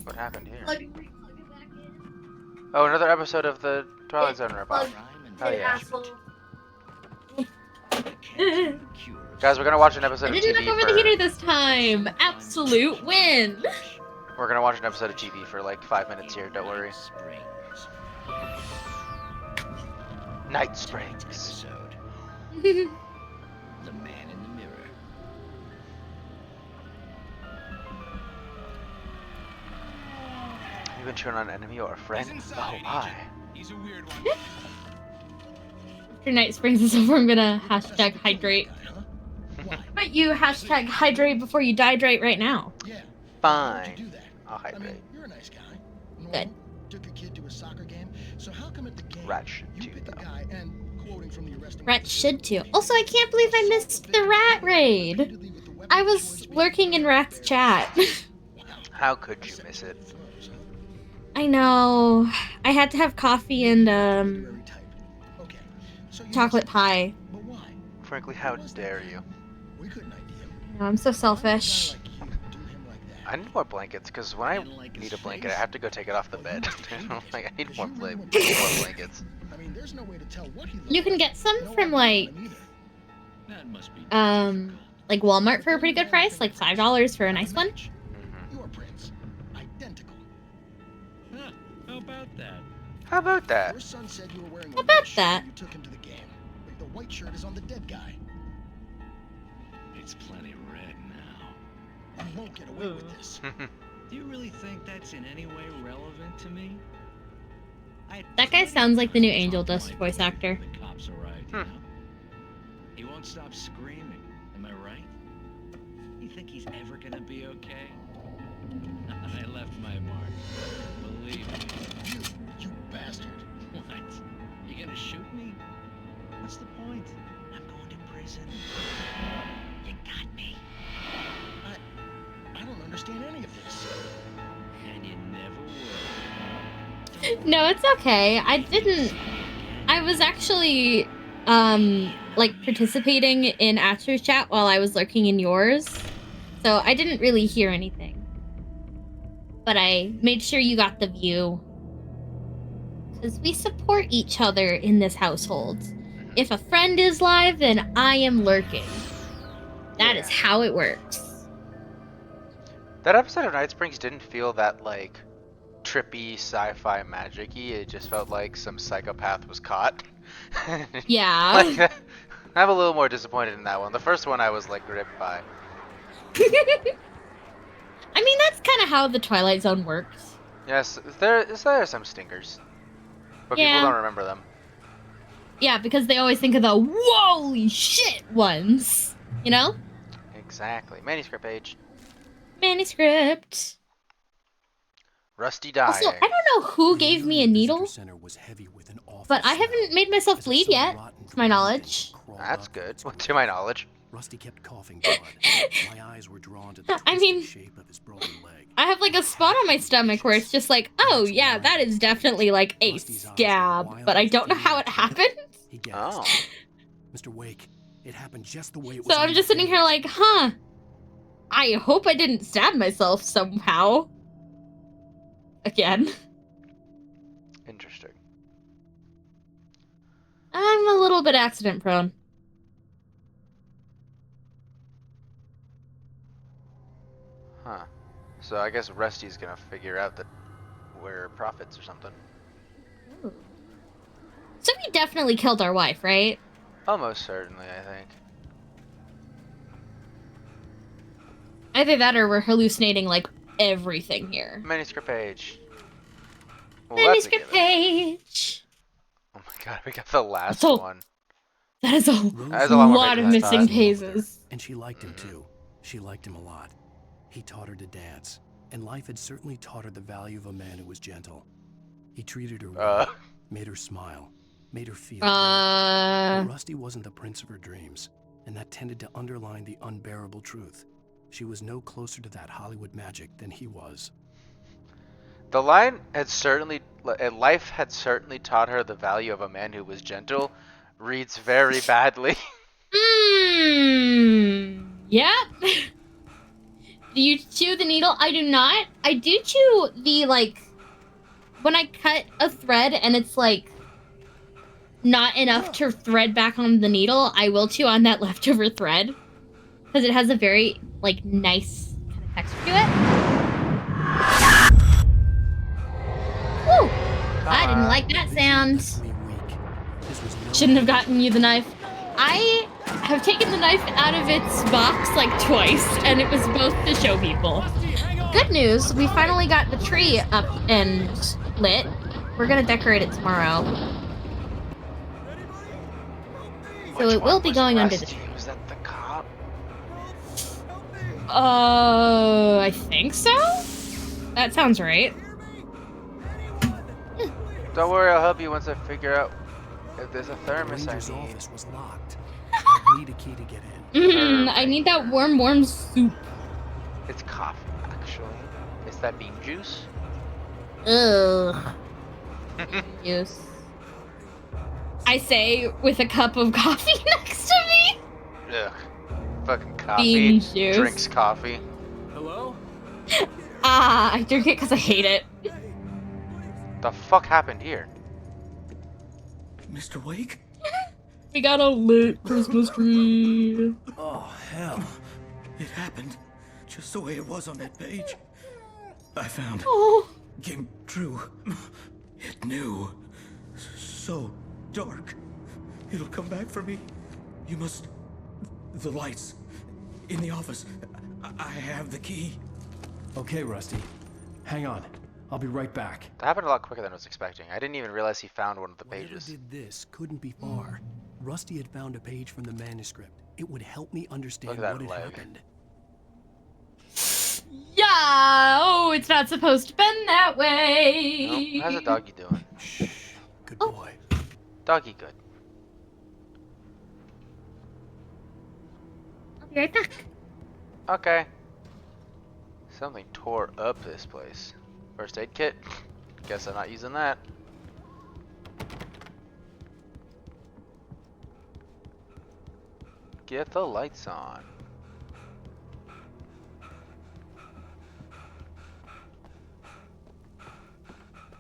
A: What happened here?
Q: Plug and re-plug it back in.
A: Oh, another episode of the Twilight Zone ripoff. Oh yeah.
Q: Asshole.
A: Guys, we're gonna watch an episode
Q: I
A: of
Q: didn't
A: TV
Q: knock over
A: for...
Q: the heater this time. Absolute win.
A: We're gonna watch an episode of TV for like 5 minutes here, don't worry. Night Springs.
B: The Man in the Mirror.
A: You've been turned on an enemy or a friend? Oh my.
B: He's a weird one.
Q: After Night Springs is over, I'm gonna hashtag hydrate. How about you hashtag hydrate before you dihydrate right now?
A: Fine. I'll hydrate.
R: You're a nice guy.
Q: Good.
R: Took a kid to a soccer game. So how come at the game
A: Rat should
R: you picked a guy and quoting from the arresting
Q: Rat should too. Also, I can't believe I missed the rat raid. I was lurking in Rat's chat.
A: How could you miss it?
Q: I know. I had to have coffee and chocolate pie.
A: Frankly, how dare you?
Q: I'm so selfish.
A: I need more blankets, because when I need a blanket, I have to go take it off the bed. Like, I need more blankets.
Q: You can get some from like Walmart for a pretty good price, like $5 for a nice one.
B: How about that?
A: How about that?
R: Your son said you were wearing
Q: How about that?
R: You took him to the game. The white shirt is on the dead guy.
B: It's plenty red now.
R: You won't get away with this.
B: Do you really think that's in any way relevant to me?
Q: That guy sounds like the new Angel Dust voice actor.
B: The cops arrived, you know? He won't stop screaming. Am I right? You think he's ever gonna be okay? I left my mark. Believe me.
R: You bastard.
B: What? You gonna shoot me? What's the point? I'm going to prison. You got me.
R: I don't understand any of this.
B: And you never will.
Q: No, it's okay. I was actually like participating in Acer's chat while I was lurking in yours. So I didn't really hear anything. But I made sure you got the view. Because we support each other in this household. If a friend is live, then I am lurking. That is how it works.
A: That episode of Night Springs didn't feel that, like, trippy sci-fi magic-y. It just felt like some psychopath was caught.
Q: Yeah.
A: Like, I'm a little more disappointed in that one. The first one I was, like, gripped by.
Q: I mean, that's kind of how the Twilight Zone works.
A: Yes, there are some stinkers. But people don't remember them.
Q: Yeah, because they always think of the holy shit ones. You know?
A: Exactly. Manuscript page.
Q: Manuscript.
A: Rusty dying.
Q: Also, I don't know who gave me a needle, but I haven't made myself bleed yet, to my knowledge.
A: That's good. To my knowledge.
N: Rusty kept coughing blood. My eyes were drawn to the
Q: I mean,
N: shape of his broken leg.
Q: I have like a spot on my stomach where it's just like, oh yeah, that is definitely like a scab, but I don't know how it happened.
A: Oh.
N: Mr. Wake, it happened just the way it was.
Q: So I'm just sitting here like, huh. I hope I didn't stab myself somehow. Again.
A: Interesting.
Q: I'm a little bit accident prone.
A: Huh. So I guess Rusty's gonna figure out that we're prophets or something.
Q: Ooh. So we definitely killed our wife, right?
A: Almost certainly, I think.
Q: Either that or we're hallucinating like everything here.
A: Manuscript page. Well, that's a
Q: Manuscript
A: given.
Q: page.
A: Oh my god, we got the last
Q: So-
A: one.
Q: That is a
A: That is a lot more
Q: lot of
A: pages than I
Q: missing
A: thought.
Q: pages.
N: And she liked him too. She liked him a lot. He taught her to dance, and life had certainly taught her the value of a man who was gentle. He treated her well, made her smile, made her feel good. But Rusty wasn't the prince of her dreams, and that tended to underline the unbearable truth. She was no closer to that Hollywood magic than he was.
A: The line had certainly, life had certainly taught her the value of a man who was gentle, reads very badly.
Q: Yep. Do you chew the needle? I do not. I do chew the, like, when I cut a thread and it's, like, not enough to thread back on the needle, I will chew on that leftover thread. Because it has a very, like, nice kind of texture to it. Woo! I didn't like that sound. Shouldn't have gotten you the knife. I have taken the knife out of its box like twice, and it was both to show people. Good news, we finally got the tree up and lit. We're gonna decorate it tomorrow. So it will be going under the tree.
A: Was that the cop?
Q: I think so? That sounds right.
A: Don't worry, I'll help you once I figure out if there's a thermos I
N: Ranger's
A: need.
N: office was locked. I need a key to get in.
Q: I need that warm soup.
A: It's coffee, actually. Is that bean juice?
Q: Ugh. Juice. I say with a cup of coffee next to me.
A: Ugh. Fucking coffee.
Q: Bean juice.
A: Drinks coffee.
D: Hello?
Q: I drink it because I hate it.
A: The fuck happened here?
H: Mr. Wake?
Q: We got a lit Christmas tree.
H: Oh, hell. It happened just the way it was on that page. I found. Came true. It knew. So dark. It'll come back for me. You must. The lights. In the office. I have the key.
N: Okay, Rusty. Hang on. I'll be right back.
A: That happened a lot quicker than I was expecting. I didn't even realize he found one of the
N: Whoever
A: pages.
N: did this couldn't be far. Rusty had found a page from the manuscript. It would help me understand
A: Look at
N: what
A: that
N: had
A: leg.
N: happened.
Q: Yeah. Oh, it's not supposed to been that way.
A: Nope. How's the doggy doing?
N: Good boy.
A: Doggy good.
Q: I'll be right back.
A: Okay. Something tore up this place. First aid kit. Guess I'm not using that. Get the lights on.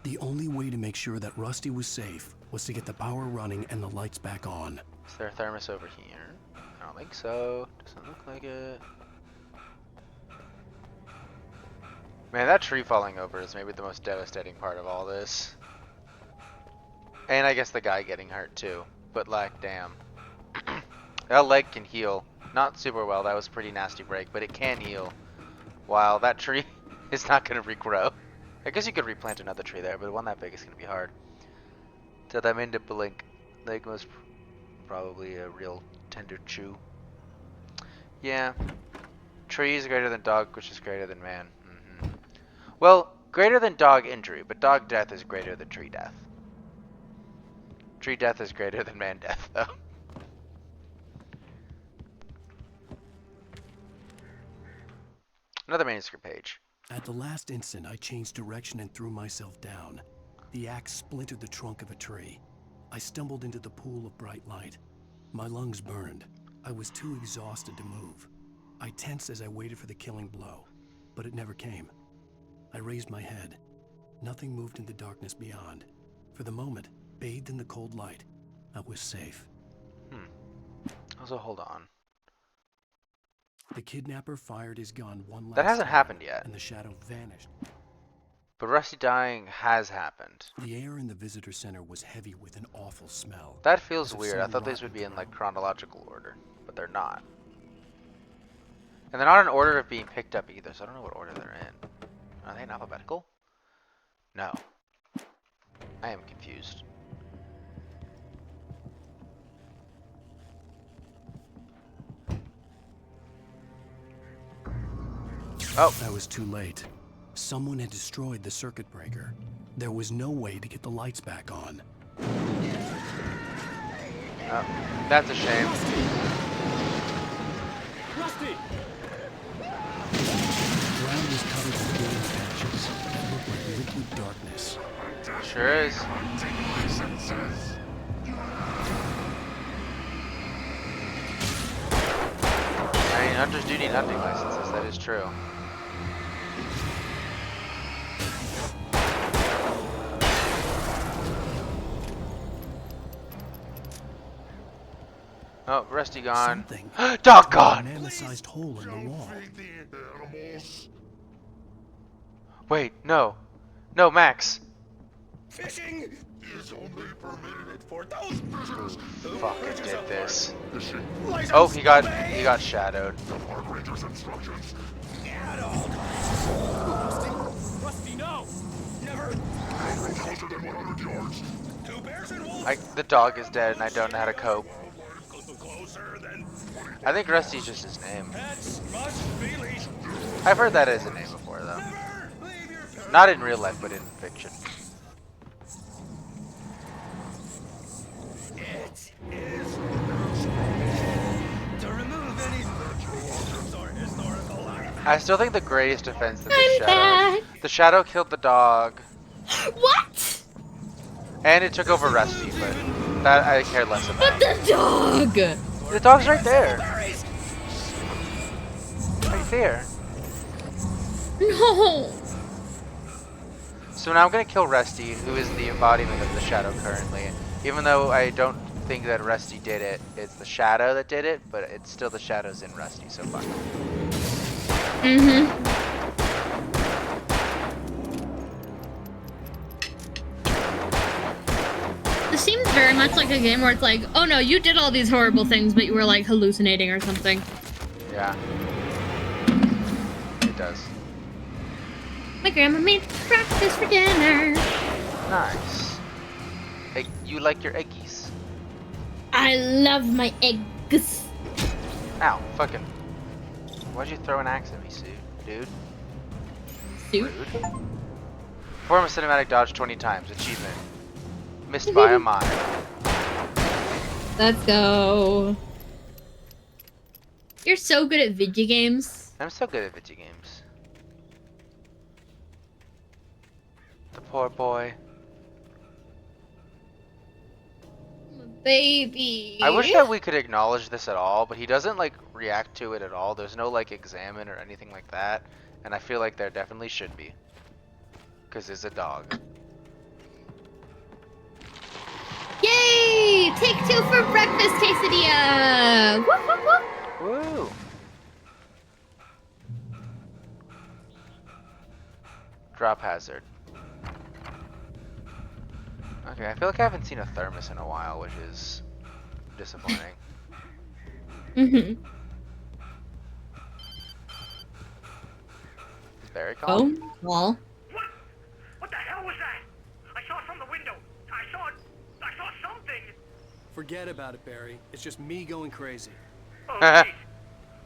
N: The only way to make sure that Rusty was safe was to get the power running and the lights back on.
A: Is there a thermos over here? I don't think so. Doesn't look like it. Man, that tree falling over is maybe the most devastating part of all this. And I guess the guy getting hurt too. But like, damn. That leg can heal. Not super well, that was a pretty nasty break, but it can heal. While that tree is not going to regrow. I guess you could replant another tree there, but one that big is going to be hard. So that made it blink. Leg was probably a real tender chew. Yeah. Tree is greater than dog, which is greater than man. Well, greater than dog injury, but dog death is greater than tree death. Tree death is greater than man death, though. Another manuscript page.
N: At the last instant, I changed direction and threw myself down. The axe splintered the trunk of a tree. I stumbled into the pool of bright light. My lungs burned. I was too exhausted to move. I tensed as I waited for the killing blow, but it never came. I raised my head. Nothing moved in the darkness beyond. For the moment, bathed in the cold light, I was safe.
A: Also, hold on.
N: The kidnapper fired his gun one last
A: That hasn't
N: time,
A: happened yet.
N: and the shadow vanished.
A: But Rusty dying has happened.
N: The air in the visitor center was heavy with an awful smell.
A: That feels
N: as if
A: weird. I
N: some
A: thought these
N: rotten
A: would be in like chronological order, but they're not. And they're not in order of being picked up either, so I don't know what order they're in. Are they in alphabetical? No. I am confused. Oh.
N: I was too late. Someone had destroyed the circuit breaker. There was no way to get the lights back on.
A: Oh, that's a shame.
N: Rusty! The ground was covered with green patches. It looked like liquid darkness.
A: Sure is. I mean, hunters do need hunting licenses, that is true. Oh, Rusty gone. Doggone!
N: A mammoth-sized hole in the wall.
A: Wait, no. No, Max.
H: Fishing is only permitted for those prisoners who
A: Fucking did this.
H: License
A: Oh, he got shadowed.
H: Rusty, no! Never! Closer than 100 yards. Two bears and wolves.
A: The dog is dead and I don't know how to cope. I think Rusty's just his name. I've heard that as a name before though. Not in real life, but in fiction.
H: It is to remove any or historical artifacts.
A: I still think the greatest offense that the shadow killed the dog.
Q: What?
A: And it took over Rusty, but that I care less about.
Q: But the dog!
A: The dog's right there. Right there.
Q: No.
A: So now I'm gonna kill Rusty, who is the embodiment of the shadow currently. Even though I don't think that Rusty did it, it's the shadow that did it, but it's still the shadows in Rusty, so fuck him.
Q: This seems very much like a game where it's like, oh no, you did all these horrible things, but you were like hallucinating or something.
A: Yeah. It does.
Q: My grandma made breakfast for dinner.
A: Nice. Hey, you like your eggies?
Q: I love my eggs.
A: Ow, fucking. Why'd you throw an axe at me, dude?
Q: Suit?
A: Perform a cinematic dodge 20 times. Achievement. Missed by a mile.
Q: Let's go. You're so good at video games.
A: I'm so good at video games. The poor boy.
Q: Baby.
A: I wish that we could acknowledge this at all, but he doesn't like react to it at all. There's no like examine or anything like that, and I feel like there definitely should be, because it's a dog.
Q: Yay! Take two for breakfast, quesadilla! Woo, woo, woo.
A: Woo! Drop hazard. Okay, I feel like I haven't seen a thermos in a while, which is disappointing. Very calm.
Q: Oh, well.
F: What the hell was that? I saw it from the window. I saw something.
D: Forget about it, Barry. It's just me going crazy.
F: Oh, jeez.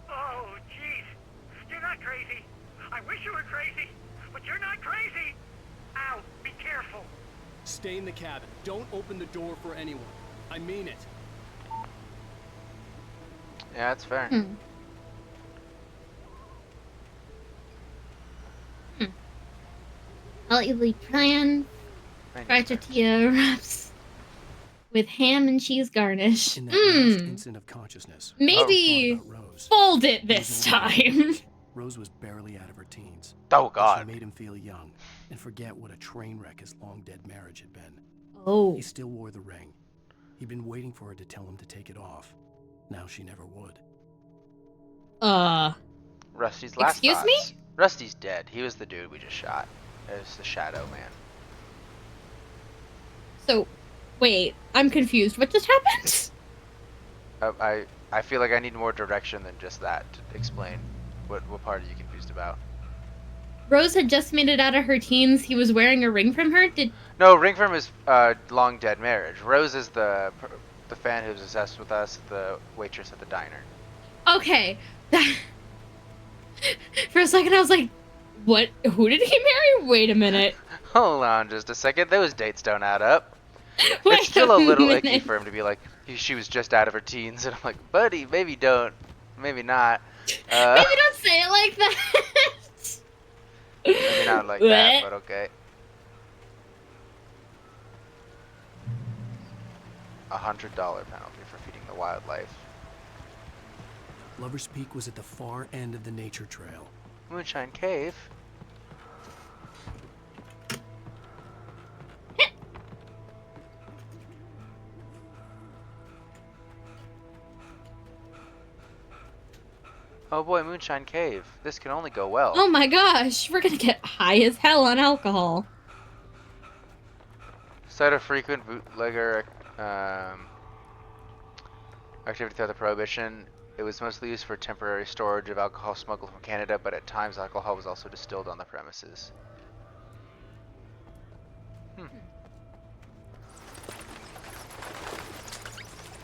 F: Oh, jeez. You're not crazy. I wish you were crazy, but you're not crazy. Ow, be careful.
D: Stay in the cabin. Don't open the door for anyone. I mean it.
A: Yeah, that's fair.
Q: I'll eat plan fried tortilla wraps with ham and cheese garnish.
N: In that last instant of consciousness,
Q: maybe fold it this time.
N: Rose was barely out of her teens.
A: Oh God!
N: She made him feel young and forget what a train wreck his long-dead marriage had been.
Q: Oh.
N: He still wore the ring. He'd been waiting for her to tell him to take it off. Now she never would.
A: Rusty's last
Q: Excuse
A: thoughts.
Q: me?
A: Rusty's dead. He was the dude we just shot. It was the Shadow Man.
Q: So, wait, I'm confused. What just happened?
A: I feel like I need more direction than just that to explain. What part are you confused about?
Q: Rose had just made it out of her teens. He was wearing a ring from her.
A: No, ring from his long dead marriage. Rose is the fan who's obsessed with us, the waitress at the diner.
Q: Okay. For a second, I was like, what? Who did he marry? Wait a minute.
A: Hold on just a second. Those dates don't add up. It's still a little icky for him to be like, she was just out of her teens. And I'm like, buddy, maybe don't. Maybe not.
Q: Maybe don't say it like that.
A: Maybe not like that, but okay. $100 penalty for feeding the wildlife.
N: Lover's Peak was at the far end of the nature trail.
A: Moonshine Cave? Oh boy, Moonshine Cave. This can only go well.
Q: Oh my gosh, we're gonna get high as hell on alcohol.
A: Site of frequent bootlegger activity throughout the Prohibition. It was mostly used for temporary storage of alcohol smuggled from Canada, but at times alcohol was also distilled on the premises.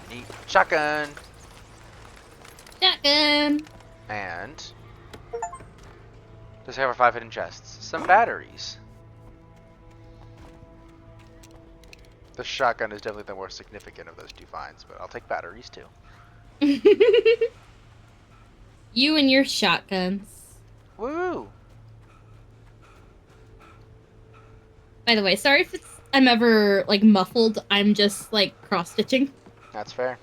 A: Neat. Shotgun!
Q: Shotgun!
A: And discover 5 hidden chests. Some batteries. The shotgun is definitely the more significant of those two finds, but I'll take batteries too.
Q: You and your shotguns.
A: Woo!
Q: By the way, sorry if I'm ever like muffled. I'm just like cross stitching.
A: That's fair.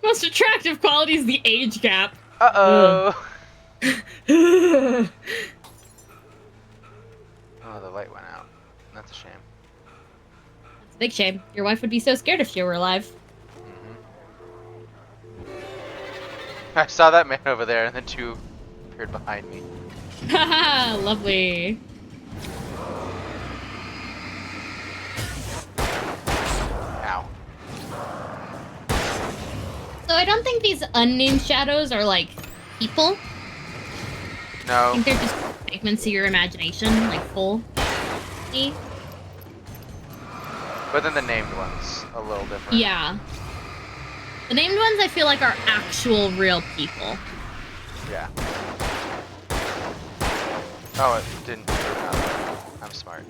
Q: Most attractive quality is the age gap.
A: Uh-oh. Oh, the light went out. That's a shame.
Q: It's a big shame. Your wife would be so scared if she were alive.
A: I saw that man over there, and then 2 appeared behind me.
Q: Haha, lovely.
A: Ow.
Q: So I don't think these unnamed shadows are like people.
A: No.
Q: I think they're just segments of your imagination, like full. See?
A: But then the named one's a little different.
Q: Yeah. The named ones I feel like are actual real people.
A: Yeah. Oh, it didn't. I'm smart.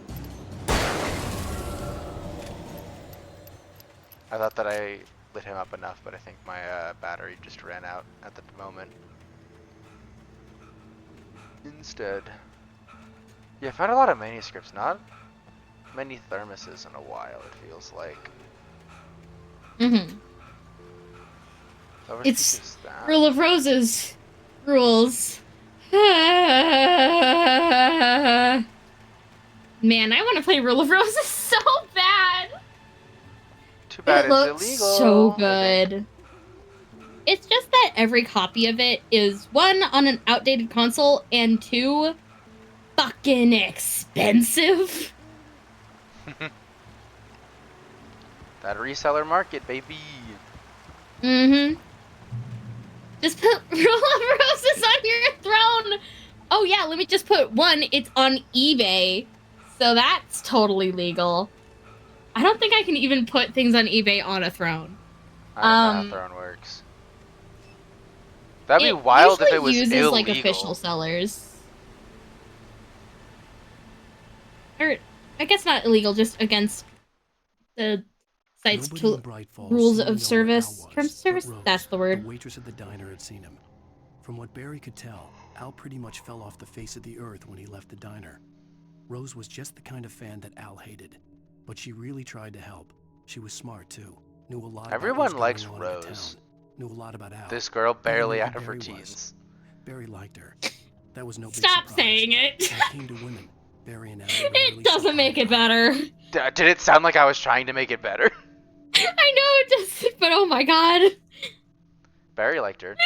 A: I thought that I lit him up enough, but I think my battery just ran out at the moment. Instead. Yeah, I found a lot of manuscripts, not many thermoses in a while, it feels like.
Q: Mm-hmm. It's Rule of Roses. Rules. Man, I want to play Rule of Roses so bad.
A: Too bad
Q: it
A: it's
Q: looks
A: illegal.
Q: So good. It's just that every copy of it is 1, on an outdated console, and 2, fucking expensive.
A: That reseller market, baby.
Q: Mm-hmm. Just put Rule of Roses on your throne. Oh yeah, let me just put 1. It's on eBay, so that's totally legal. I don't think I can even put things on eBay on a throne.
A: I don't know how throne works. That'd be wild if it was
Q: usually
A: illegal.
Q: uses like official sellers. Or I guess not illegal, just against the site's rules of service. Terms of service? That's the word.
N: The waitress at the diner had seen him. From what Barry could tell, Al pretty much fell off the face of the earth when he left the diner. Rose was just the kind of fan that Al hated, but she really tried to help. She was smart too. Knew a lot.
A: Everyone likes Rose.
N: Knew a lot about Al.
A: This girl barely out of her teens.
N: Barry liked her. That was no big
Q: Stop
N: surprise.
Q: saying it.
N: When it came to women, Barry and Al were
Q: It doesn't make it better.
A: Did it sound like I was trying to make it better?
Q: I know it does, but oh my god.
A: Barry liked her.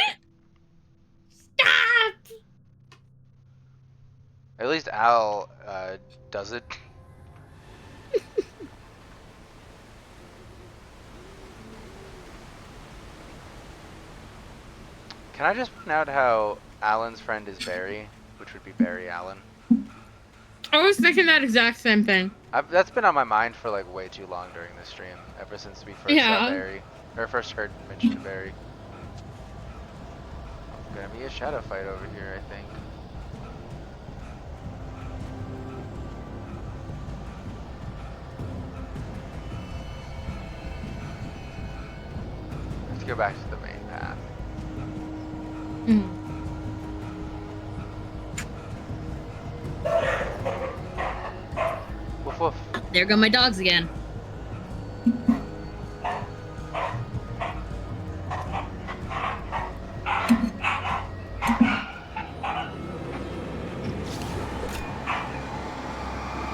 Q: Stop!
A: At least Al does it. Can I just point out how Alan's friend is Barry? which would be berry Allen.
Q: I was thinking that exact same thing.
A: That's been on my mind for like way too long during this stream, ever since we first saw Barry, or first heard mention of Barry. Gonna be a shadow fight over here, I think. Let's go back to the main path. Woof woof.
Q: There go my dogs again.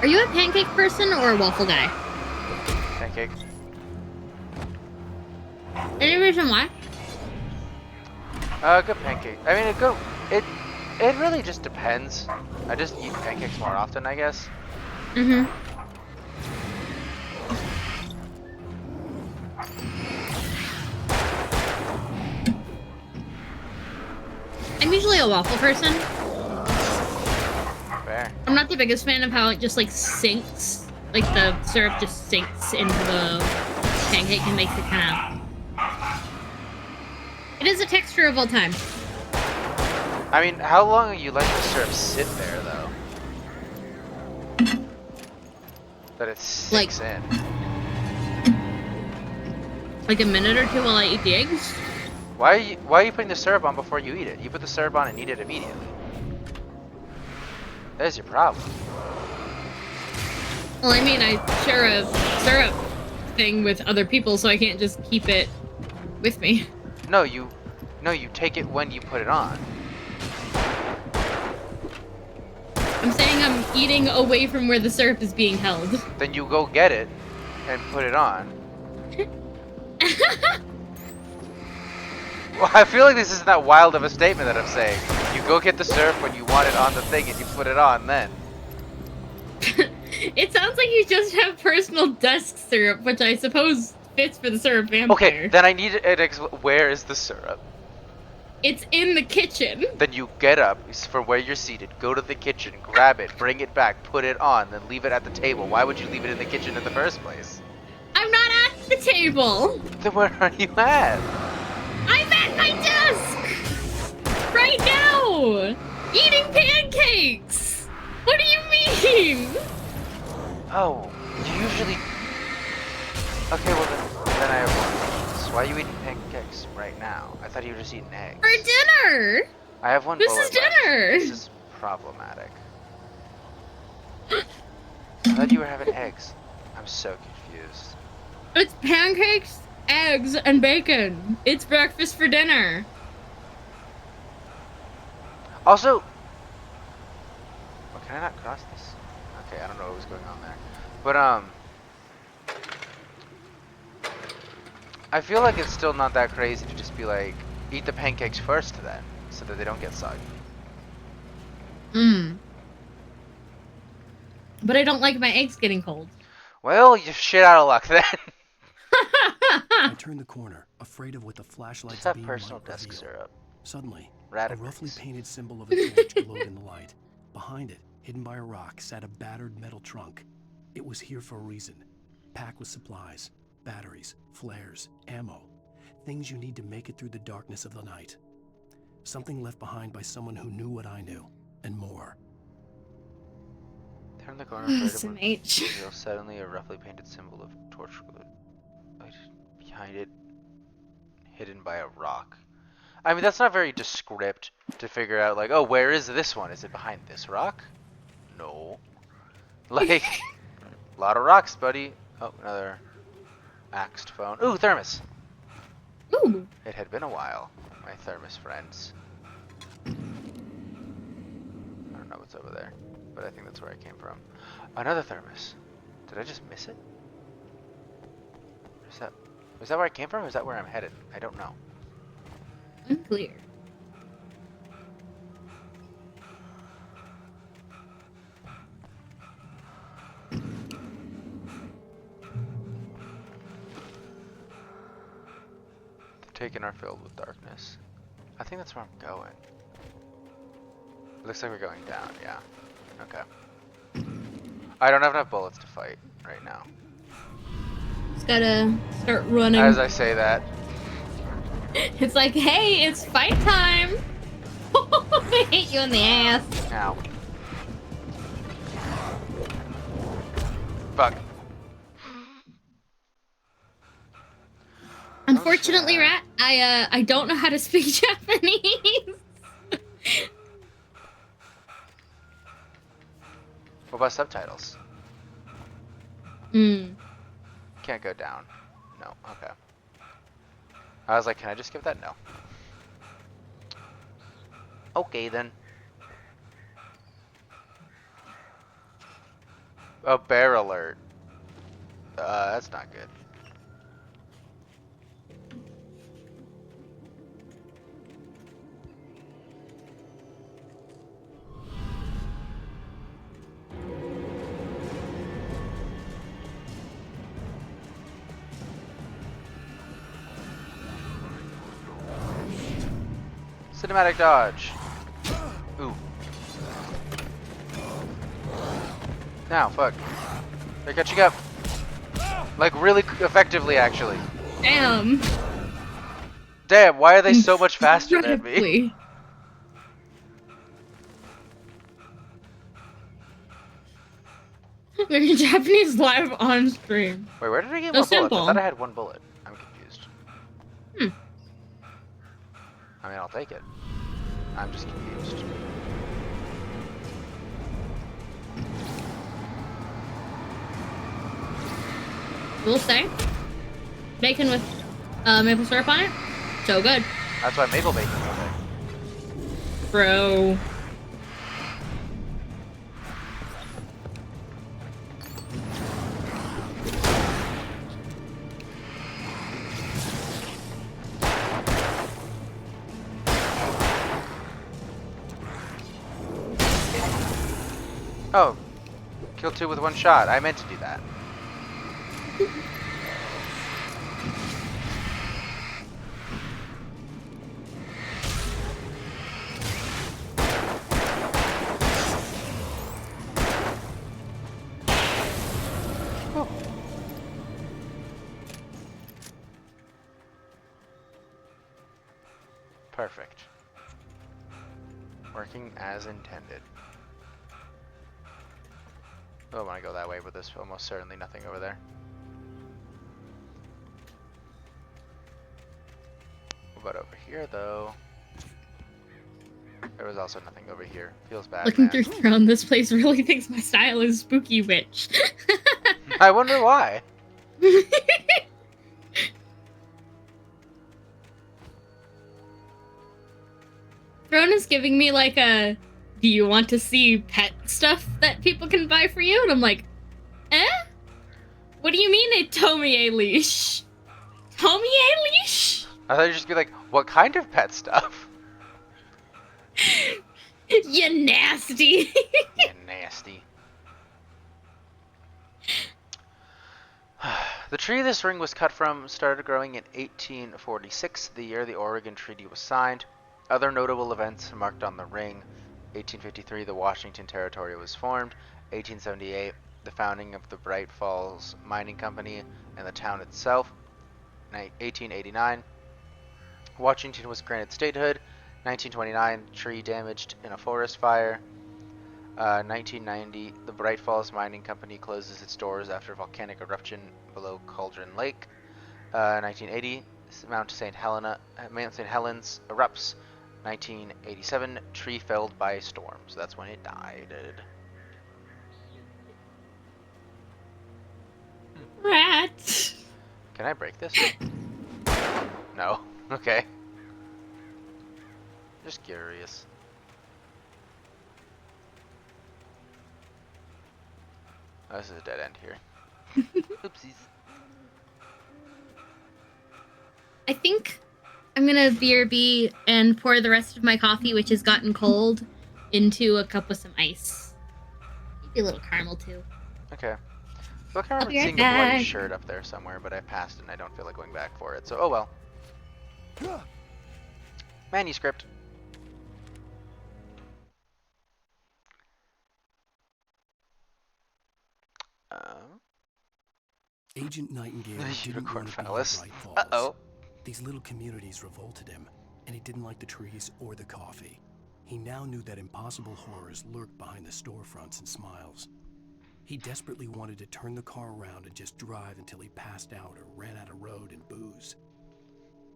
Q: Are you a pancake person or a waffle guy?
A: Pancake.
Q: Any reason why?
A: Good pancake. I mean, it really just depends. I just eat pancakes more often, I guess.
Q: Mm-hmm. I'm usually a waffle person.
A: Fair.
Q: I'm not the biggest fan of how it just like sinks, like the syrup just sinks into the pancake and makes it kind of. It is a texture of all time.
A: I mean, how long are you letting the syrup sit there, though? That it sinks in.
Q: Like a minute or two while I eat the eggs?
A: Why are you putting the syrup on before you eat it? You put the syrup on and eat it immediately. There's your problem.
Q: Well, I mean, I share a syrup thing with other people, so I can't just keep it with me.
A: No, you take it when you put it on.
Q: I'm saying I'm eating away from where the syrup is being held.
A: Then you go get it and put it on. Well, I feel like this isn't that wild of a statement that I'm saying. You go get the syrup when you want it on the thing and you put it on then.
Q: It sounds like you just have personal desk syrup, which I suppose fits for the syrup vampire.
A: Okay, then I need an where is the syrup?
Q: It's in the kitchen.
A: Then you get up from where you're seated, go to the kitchen, grab it, bring it back, put it on, then leave it at the table. Why would you leave it in the kitchen in the first place?
Q: I'm not at the table.
A: Then where are you at?
Q: I'm at my desk! Right now! Eating pancakes! What do you mean?
A: Oh, you usually... Okay, well then I have one. So why are you eating pancakes right now? I thought you were just eating eggs.
Q: For dinner!
A: I have one
Q: This
A: bullet
Q: is dinner!
A: left. This is problematic. I thought you were having eggs. I'm so confused.
Q: It's pancakes, eggs, and bacon. It's breakfast for dinner.
A: Also... Well, can I not cross this? Okay, I don't know what was going on there. But, I feel like it's still not that crazy to just be like, eat the pancakes first then, so that they don't get soggy.
Q: But I don't like my eggs getting cold.
A: Well, you're shit out of luck then.
N: I turned the corner, afraid of what the flashlight's
A: Just have
N: beam
A: personal
N: might
A: desk
N: reveal.
A: syrup.
N: Suddenly,
A: Rat
N: a
A: of
N: roughly
A: bricks.
N: painted symbol of a torch glowed in the light. Behind it, hidden by a rock, sat a battered metal trunk. It was here for a reason. Packed with supplies, batteries, flares, ammo. Things you need to make it through the darkness of the night. Something left behind by someone who knew what I knew, and more.
A: Turn the corner afraid of
Q: Some
A: what
Q: H.
A: reveals suddenly a roughly painted symbol of torch glowed. Behind it, hidden by a rock. I mean, that's not very descript to figure out, like, oh, where is this one? Is it behind this rock? No. Like, a lot of rocks, buddy. Oh, another axed phone. Ooh, thermos.
Q: Ooh.
A: It had been a while, my thermos friends. I don't know what's over there, but I think that's where I came from. Another thermos. Did I just miss it? Is that where I came from, or is that where I'm headed? I don't know.
Q: Unclear.
A: The taken are filled with darkness. I think that's where I'm going. Looks like we're going down, yeah. Okay. I don't have enough bullets to fight right now.
Q: Just gotta start running.
A: As I say that.
Q: It's like, hey, it's fight time! I hate you in the ass.
A: Ow. Fuck.
Q: Unfortunately, Rat, I don't know how to speak Japanese.
A: What about subtitles?
Q: Hmm.
A: Can't go down. No, okay. I was like, can I just skip that? No. Okay then. Oh, bear alert. That's not good. Cinematic dodge. Ooh. Now, fuck. They're catching up. Like, really effectively, actually.
Q: Damn.
A: Damn, why are they so much faster than me?
Q: They're Japanese live on stream.
A: Wait, where did I get
Q: So
A: more bullets?
Q: simple.
A: I thought I had one bullet. I'm confused.
Q: Hmm.
A: I mean, I'll take it. I'm just confused.
Q: We'll say. Bacon with maple syrup on it. So good.
A: That's why maple bacon's okay.
Q: Bro.
A: Oh. Kill two with one shot. I meant to do that. Perfect. Working as intended. I don't want to go that way, but there's almost certainly nothing over there. What about over here, though? There was also nothing over here. Feels bad,
Q: Looking
A: man.
Q: through Throne, this place really thinks my style is Spooky Witch.
A: I wonder why.
Q: Throne is giving me like a, do you want to see pet stuff that people can buy for you? And I'm like, eh? What do you mean a Tomie leash? Tomie leash?
A: I thought you'd just be like, what kind of pet stuff?
Q: You nasty.
A: You nasty. The tree this ring was cut from started growing in 1846, the year the Oregon Treaty was signed. Other notable events marked on the ring: 1853, the Washington Territory was formed. 1878, the founding of the Bright Falls Mining Company and the town itself. 1889, Washington was granted statehood. 1929, tree damaged in a forest fire. 1990, the Bright Falls Mining Company closes its doors after volcanic eruption below Cauldron Lake. 1980, Mount St. Helens erupts. 1987, tree felled by storm. So that's when it died.
Q: Rat.
A: Can I break this? No. Okay. Just curious. Oh, this is a dead end here. Oopsies.
Q: I think I'm gonna BRB and pour the rest of my coffee, which has gotten cold, into a cup with some ice. Maybe a little caramel too.
A: Okay. I feel like I remember
Q: be right
A: seeing a bloody
Q: back.
A: shirt up there somewhere, but I passed and I don't feel like going back for it. So, oh well. Manuscript.
N: Agent Nightingale didn't
A: Unicorn
N: want to be in
A: phallus.
N: Bright Falls.
A: Uh-oh.
N: These little communities revolted him, and he didn't like the trees or the coffee. He now knew that impossible horrors lurked behind the storefronts and smiles. He desperately wanted to turn the car around and just drive until he passed out or ran out of road and booze.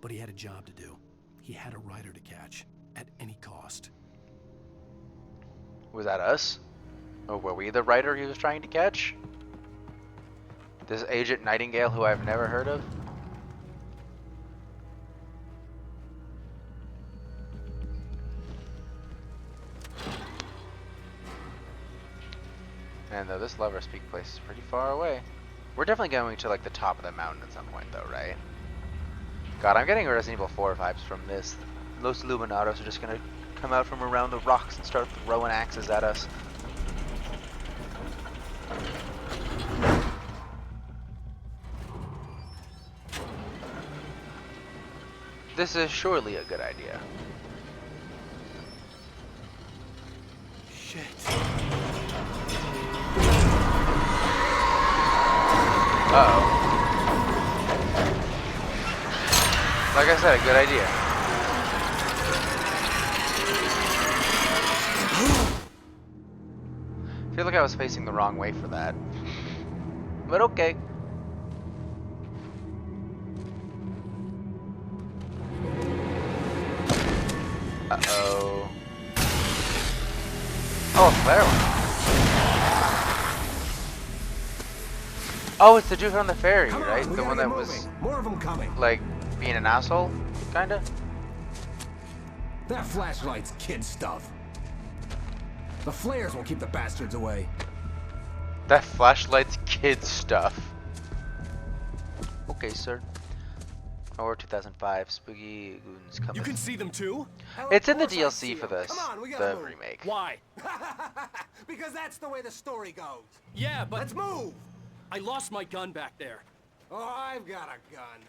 N: But he had a job to do. He had a rider to catch, at any cost.
A: Was that us? Or were we the writer he was trying to catch? This Agent Nightingale who I've never heard of? And though this Lover's Peak place is pretty far away. We're definitely going to like the top of the mountain at some point though, right? God, I'm getting Resident Evil 4 vibes from this. Los Illuminados are just gonna come out from around the rocks and start throwing axes at us. This is surely a good idea.
B: Shit.
A: Uh-oh. Like I said, a good idea. I feel like I was facing the wrong way for that. But okay. Uh-oh. Oh, flare one. Oh, it's the dude on the ferry, right? The one that was
B: more of them coming.
A: like being an asshole, kinda.
B: That flashlight's kid stuff. The flares will keep the bastards away.
A: That flashlight's kid stuff. Okay, sir. Or 2005 Spooky Goons coming.
D: You can see them too?
A: It's in the DLC for this, the
B: move.
A: remake.
D: Why?
B: Because that's the way the story goes.
D: Yeah, but
B: Let's move.
D: I lost my gun back there.
B: Oh, I've got a gun.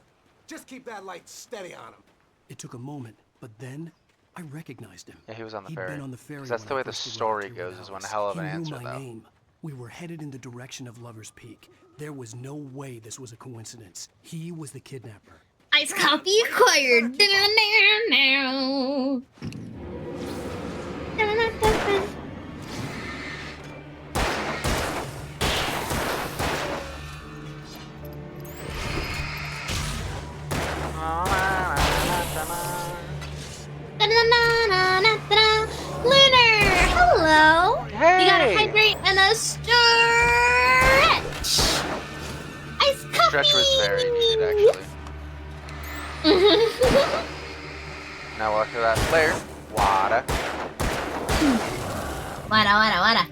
B: Just keep that light steady on him.
N: It took a moment, but then I recognized him.
A: Yeah, he was on the
N: He'd
A: ferry.
N: been on the ferry
A: 'Cause that's
N: when
A: the
N: I
A: way the
N: first arrived
A: story
N: here
A: goes,
N: with
A: is one
N: Alice.
A: hell of an
N: He knew
A: answer,
N: my
A: though.
N: name. We were headed in the direction of Lover's Peak. There was no way this was a coincidence. He was the kidnapper.
Q: Iced coffee acquired. Now. Lunar, hello.
A: Hey.
Q: You gotta hydrate and a stretch. Iced coffee.
A: Stretch was very needed, actually. Now look at that flare. Water.
Q: Wada.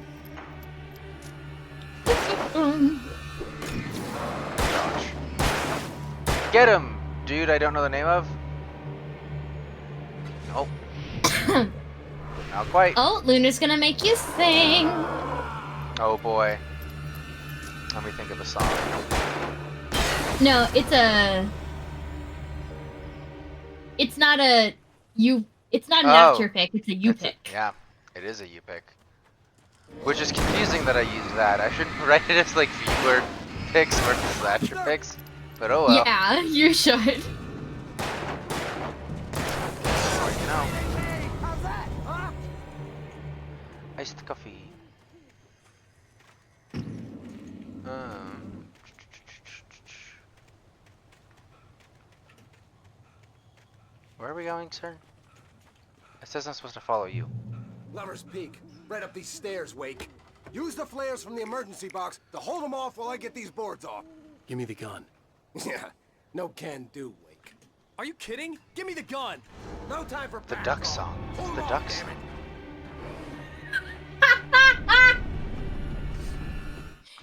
A: Get him, dude. I don't know the name of. Nope. Not quite.
Q: Oh, Lunar's gonna make you sing.
A: Oh boy. Let me think of a song.
Q: No, it's not a you. It's not an actor pick. It's a you pick.
A: Yeah, it is a you pick. Which is confusing that I use that. I shouldn't write it as like viewer picks versus actor picks. But oh well.
Q: Yeah, you should.
A: You know.
B: How's that, huh?
A: Iced coffee. Where are we going, sir? It says I'm supposed to follow you.
B: Lover's Peak. Right up these stairs, Wake. Use the flares from the emergency box to hold them off while I get these boards off.
N: Give me the gun.
B: Yeah, no can do, Wake.
D: Are you kidding? Give me the gun.
B: No time for
A: The duck song. It's the duck song.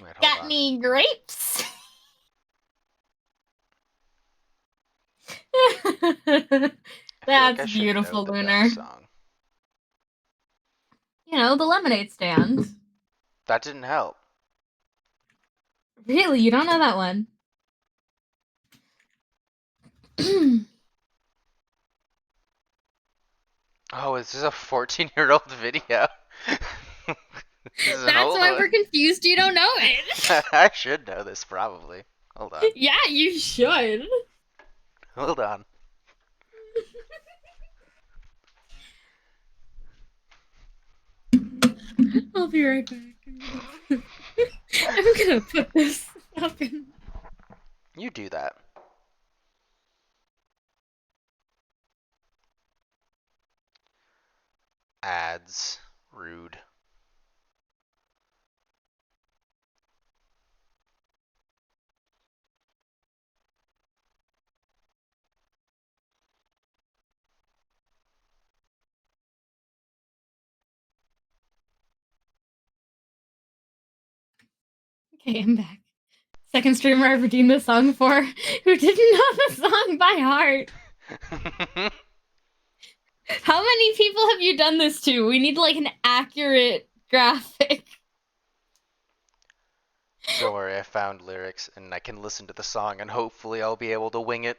A: Wait, hold
Q: Got
A: on.
Q: me grapes. That's beautiful, Lunar. You know, the lemonade stand.
A: That didn't help.
Q: Really? You don't know that one?
A: Oh, this is a 14-year-old video. This is an
Q: That's
A: old
Q: why
A: one.
Q: we're confused you don't know it.
A: I should know this probably. Hold on.
Q: Yeah, you should.
A: Hold on.
Q: I'll be right back. I'm gonna put this up in.
A: You do that. Ads. Rude.
Q: Okay, I'm back. Second streamer I've redeemed this song for who didn't know the song by heart. How many people have you done this to? We need like an accurate graphic.
A: Don't worry, I found lyrics and I can listen to the song and hopefully I'll be able to wing it.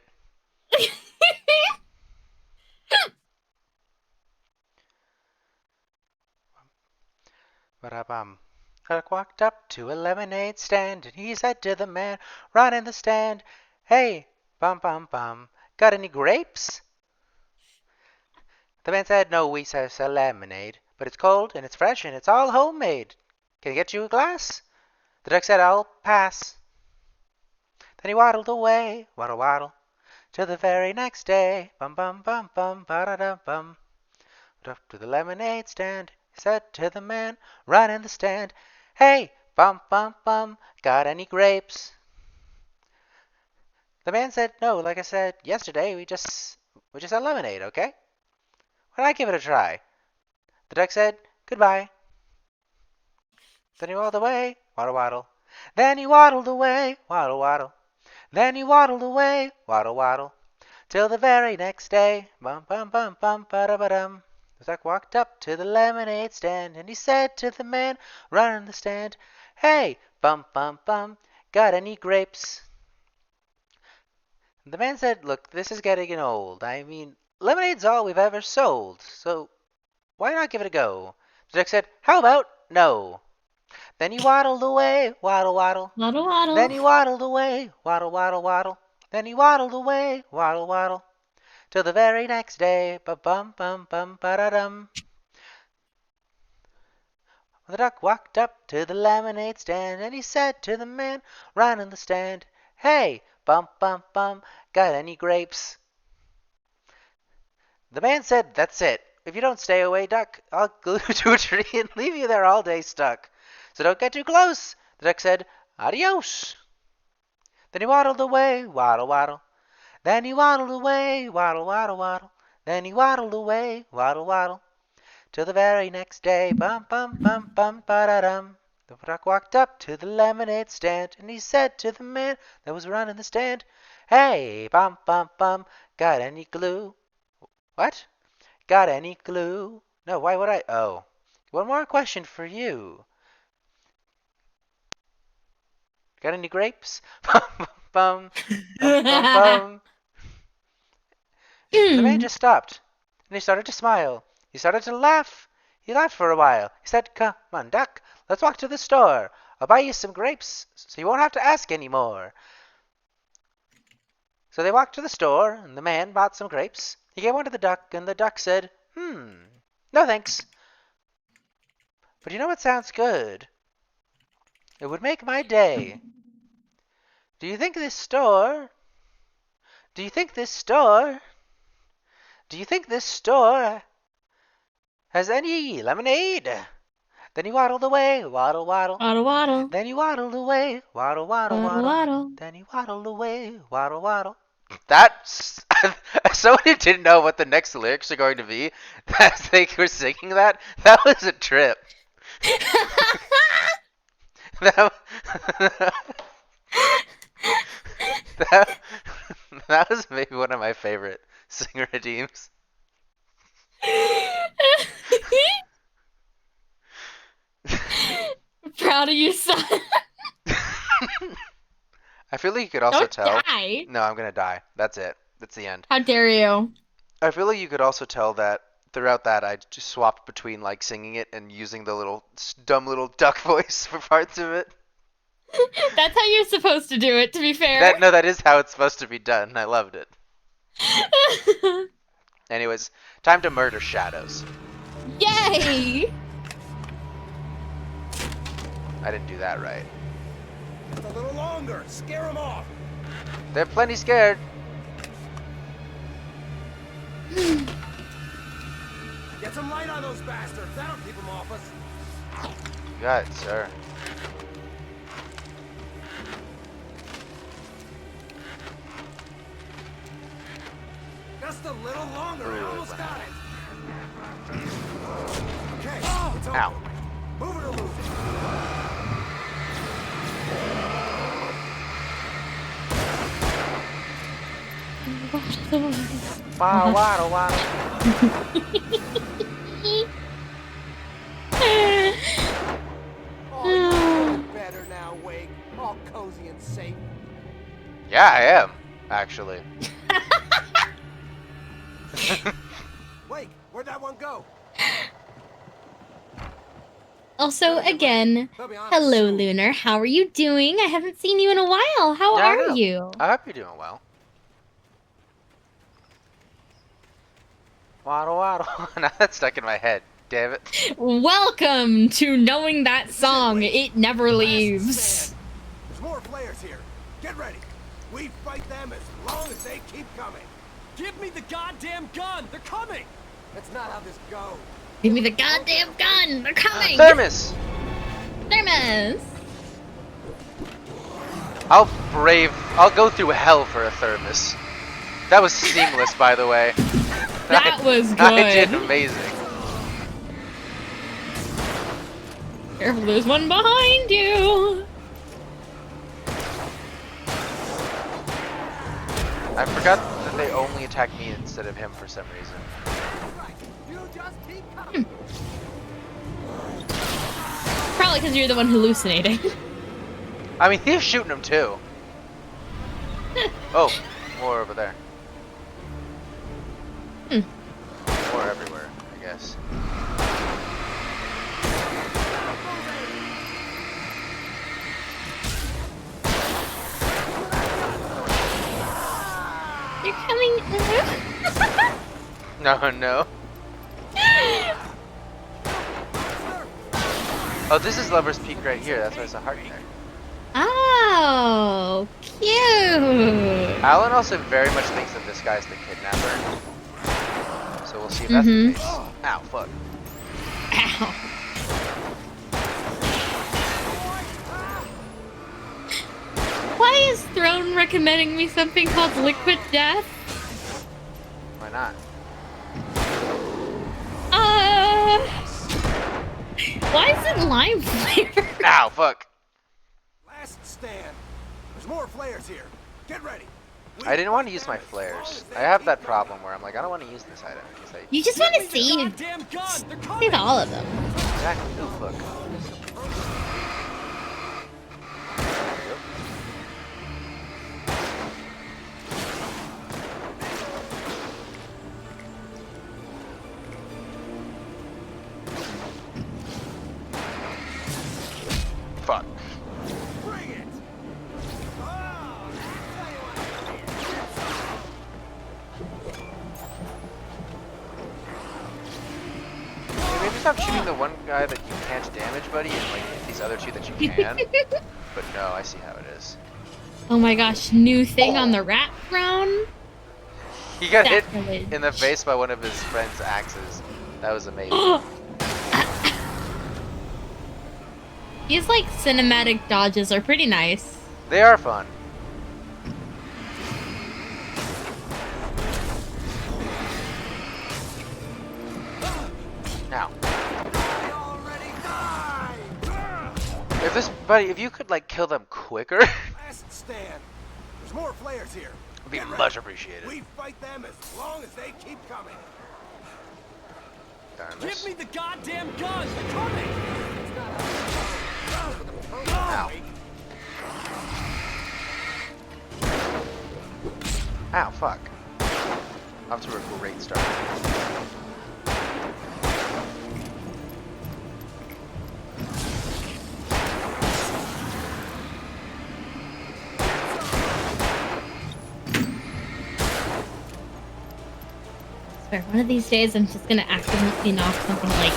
A: Ba-da-bum. Kirk walked up to a lemonade stand and he said to the man running the stand, "Hey, bum bum bum, got any grapes?" The man said, "No, we sell lemonade, but it's cold and it's fresh and it's all homemade. Can I get you a glass?" The duck said, "I'll pass." Then he waddled away, waddle waddle, till the very next day. Bum bum bum bum, ba-da-dum bum. Up to the lemonade stand, he said to the man running the stand, "Hey, bum bum bum, got any grapes?" The man said, "No, like I said yesterday, we just had lemonade, okay? Why don't I give it a try?" The duck said, "Goodbye." Then he waddled away, waddle waddle. Then he waddled away, waddle waddle. Then he waddled away, waddle waddle, till the very next day. Bum bum bum bum, ba-da-ba-dum. The duck walked up to the lemonade stand and he said to the man running the stand, "Hey, bum bum bum, got any grapes?" The man said, "Look, this is getting old. I mean, lemonade's all we've ever sold, so why not give it a go?" The duck said, "How about no?" Then he waddled away, waddle waddle.
Q: Waddle waddle.
A: Then he waddled away, waddle waddle waddle. Then he waddled away, waddle waddle, till the very next day. Ba bum bum bum, ba-da-dum. The duck walked up to the lemonade stand and he said to the man running the stand, "Hey, bum bum bum, got any grapes?" The man said, "That's it. If you don't stay away, duck, I'll glue you to a tree and leave you there all day stuck. So don't get too close." The duck said, "Adios." Then he waddled away, waddle waddle. Then he waddled away, waddle waddle waddle. Then he waddled away, waddle waddle, till the very next day. Bum bum bum bum, ba-da-dum. The duck walked up to the lemonade stand and he said to the man that was running the stand, "Hey, bum bum bum, got any glue?" What? Got any glue? No, why would I? Oh. One more question for you. Got any grapes? Bum bum bum bum bum. The man just stopped and he started to smile. He started to laugh. He laughed for a while. He said, "Come on, duck, let's walk to the store. I'll buy you some grapes so you won't have to ask anymore." So they walked to the store and the man bought some grapes. He gave one to the duck and the duck said, "No thanks. But you know what sounds good? It would make my day. Do you think this store Do you think this store has any lemonade?" Then he waddled away, waddle waddle.
Q: Waddle waddle.
A: Then he waddled away, waddle waddle
Q: Waddle
A: waddle.
Q: waddle.
A: Then he waddled away, waddle waddle. That's as someone who didn't know what the next lyrics are going to be as they were singing that. That was a trip. that, that, that was maybe one of my favorite singer redeems.
Q: Proud of you, son.
A: I feel like you could also
Q: Don't
A: tell.
Q: die.
A: No, I'm gonna die. That's it. That's the end.
Q: How dare you?
A: I feel like you could also tell that throughout that, I just swapped between like singing it and using the little dumb little duck voice for parts of it.
Q: That's how you're supposed to do it, to be fair.
A: That is how it's supposed to be done. I loved it. Anyways, time to murder shadows.
Q: Yay!
A: I didn't do that right.
F: Just a little longer. Scare them off.
A: They're plenty scared.
F: Get some light on those bastards. That'll keep them off us.
A: You got it, sir.
F: Just a little longer. I almost got it. Okay, it's over.
A: Ow.
F: Move it or lose it.
A: Wow, wow, wow.
F: Oh, you're better now, Wake. All cozy and safe.
A: Yeah, I am, actually.
F: Wake, where'd that one go?
Q: Also, again, hello, Lunar. How are you doing? I haven't seen you in a while. How
A: Yeah, I
Q: are
A: know.
Q: you?
A: I hope you're doing well. Waddle, waddle. Now that's stuck in my head. Damn it.
Q: Welcome to knowing that song. It never leaves.
F: There's more players here. Get ready. We fight them as long as they keep coming.
D: Give me the goddamn gun! They're coming!
F: That's not how this goes.
Q: Give me the goddamn gun. They're coming.
A: Thermos!
Q: Thermos.
A: I'll go through hell for a thermos. That was seamless, by the way.
Q: That was good.
A: I did amazing.
Q: Careful, there's one behind you.
A: I forgot that they only attack me instead of him for some reason.
Q: Probably because you're the one hallucinating.
A: I mean, he's shooting him too. Oh, more over there. More everywhere, I guess.
Q: They're coming.
A: No, no. Oh, this is Lover's Peak right here. That's why there's a heart there.
Q: Oh, cute.
A: Alan also very much thinks that this guy's the kidnapper. So we'll see if that's the case. Ow, fuck.
Q: Ow. Why is Throne recommending me something called Liquid Death?
A: Why not?
Q: Why is it lime flavor?
A: Ow, fuck.
F: Last stand. There's more flares here. Get ready.
A: I didn't want to use my flares. I have that problem where I'm like, I don't want to use this item.
Q: You just want to save all of them.
A: Exactly. Oh, fuck. Fuck.
F: Bring it.
A: Maybe stop shooting the one guy that you can't damage, buddy, and like hit these other two that you can. But no, I see how it is.
Q: Oh my gosh, new thing on the rat throne?
A: He got
Q: Sacrilege.
A: hit in the face by one of his friend's axes. That was amazing.
Q: These like cinematic dodges are pretty nice.
A: They are fun. Now, if this buddy, if you could like kill them quicker,
F: Last stand. There's more flares here.
A: would be
F: Get ready.
A: much appreciated.
F: We fight them as long as they keep coming.
A: Darn
D: Give
A: this.
D: me the goddamn gun! They're coming!
A: Ow. Ow, fuck. Off to a great start.
Q: But one of these days, I'm just gonna accidentally knock something like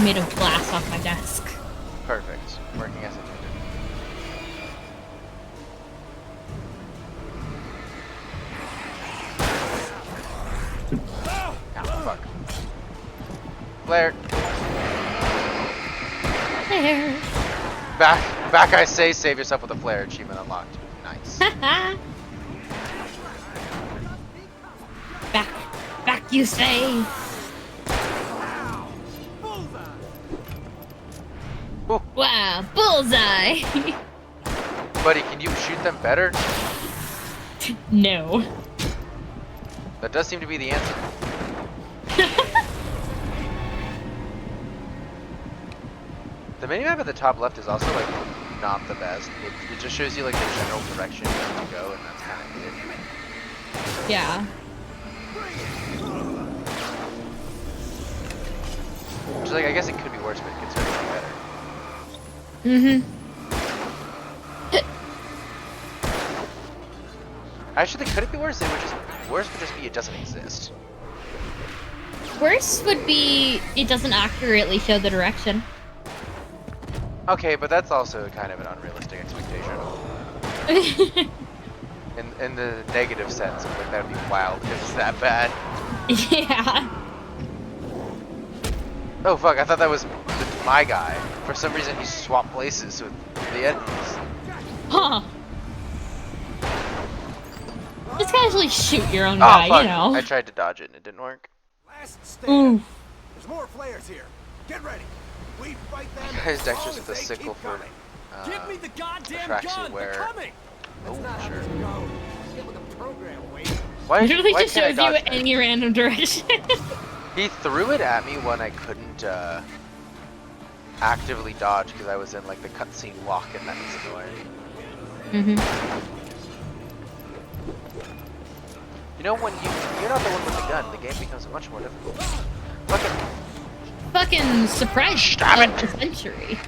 Q: made of glass off my desk.
A: Perfect. Working as intended. Oh, fuck. Flare.
Q: Flare.
A: Back I say, save yourself with a flare achievement unlocked. Nice.
Q: Back you say. Wow, bullseye.
A: Buddy, can you shoot them better?
Q: No.
A: That does seem to be the answer. The minimap at the top left is also like not the best. It just shows you like the general direction you need to go, and that's kind of it.
Q: Yeah.
A: Which is like, I guess it could be worse, but it could certainly be better. Actually, could it be worse? Worse would just be it doesn't exist.
Q: Worse would be it doesn't accurately show the direction.
A: Okay, but that's also kind of an unrealistic expectation. in the negative sense, like that would be wild if it's that bad.
Q: Yeah.
A: Oh fuck! I thought that was my guy. For some reason, he swapped places with the enemies.
Q: Huh. Just casually shoot your own guy,
A: fuck.
Q: you know.
A: I tried to dodge it and it didn't work.
F: Last stand. There's more flares here. Get ready. We fight them.
A: Guys, Dexter's with a sickle for
D: Give me the goddamn
A: tracksuit
D: gun.
A: wear.
D: They're coming.
A: Oh, sure.
F: Get with the program, wait.
A: Why
Q: Literally
A: why
Q: just
A: can't I
Q: shows you
A: dodge that?
Q: any random direction.
A: He threw it at me when I couldn't actively dodge because I was in like the cutscene walk, and that was annoying. You know, when you're not the one with the gun, the game becomes much more difficult.
Q: Fucking surprise of the century.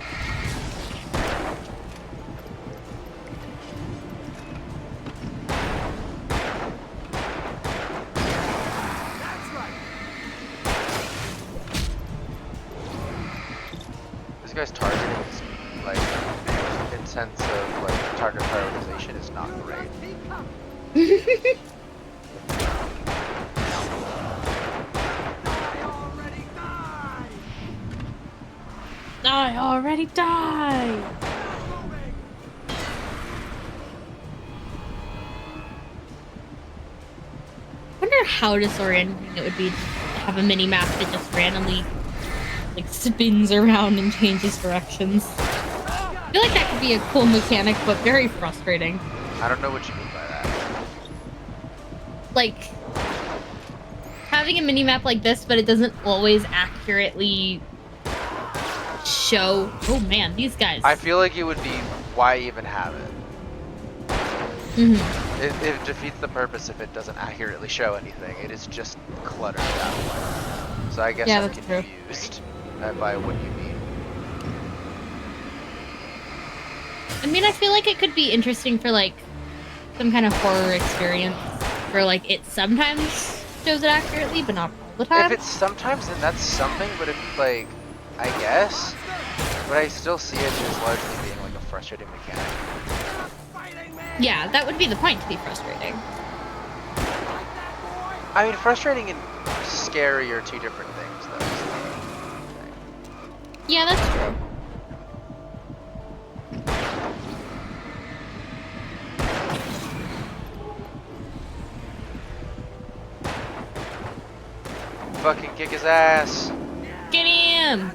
A: This guy's targeting is like in sense of like target prioritization is not great.
Q: I already died. I wonder how disorienting it would be to have a mini map that just randomly like spins around and changes directions. I feel like that could be a cool mechanic, but very frustrating.
A: I don't know what you mean by that.
Q: Like having a mini map like this, but it doesn't always accurately show. Oh man, these guys.
A: I feel like it would be why even have it. It defeats the purpose if it doesn't accurately show anything. It is just cluttered that way. So I guess I'm confused by what you mean.
Q: I mean, I feel like it could be interesting for like some kind of horror experience where like it sometimes shows it accurately, but not all the time.
A: If it's sometimes, then that's something. But if like, I guess, but I still see it as largely being like a frustrating mechanic.
Q: Yeah, that would be the point, to be frustrating.
A: I mean, frustrating and scary are two different things, though.
Q: Yeah, that's true.
A: Fucking kick his ass.
Q: Get him!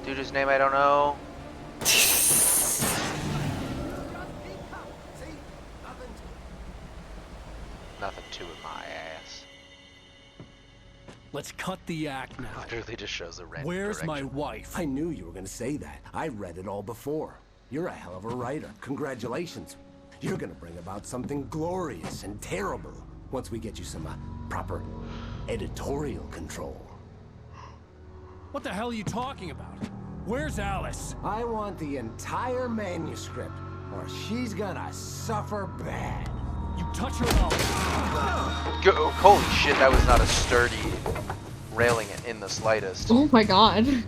A: Dude whose name I don't know. Nothing to in my ass.
L: Let's cut the act now.
A: Literally just shows a random
L: Where's my
A: direction.
L: wife?
S: I knew you were gonna say that. I read it all before. You're a hell of a writer. Congratulations. You're gonna bring about something glorious and terrible once we get you some proper editorial control.
L: What the hell are you talking about? Where's Alice?
S: I want the entire manuscript, or she's gonna suffer bad.
L: You touch her at all.
A: Holy shit, that was not a sturdy railing in the slightest.
Q: Oh my god.
D: You're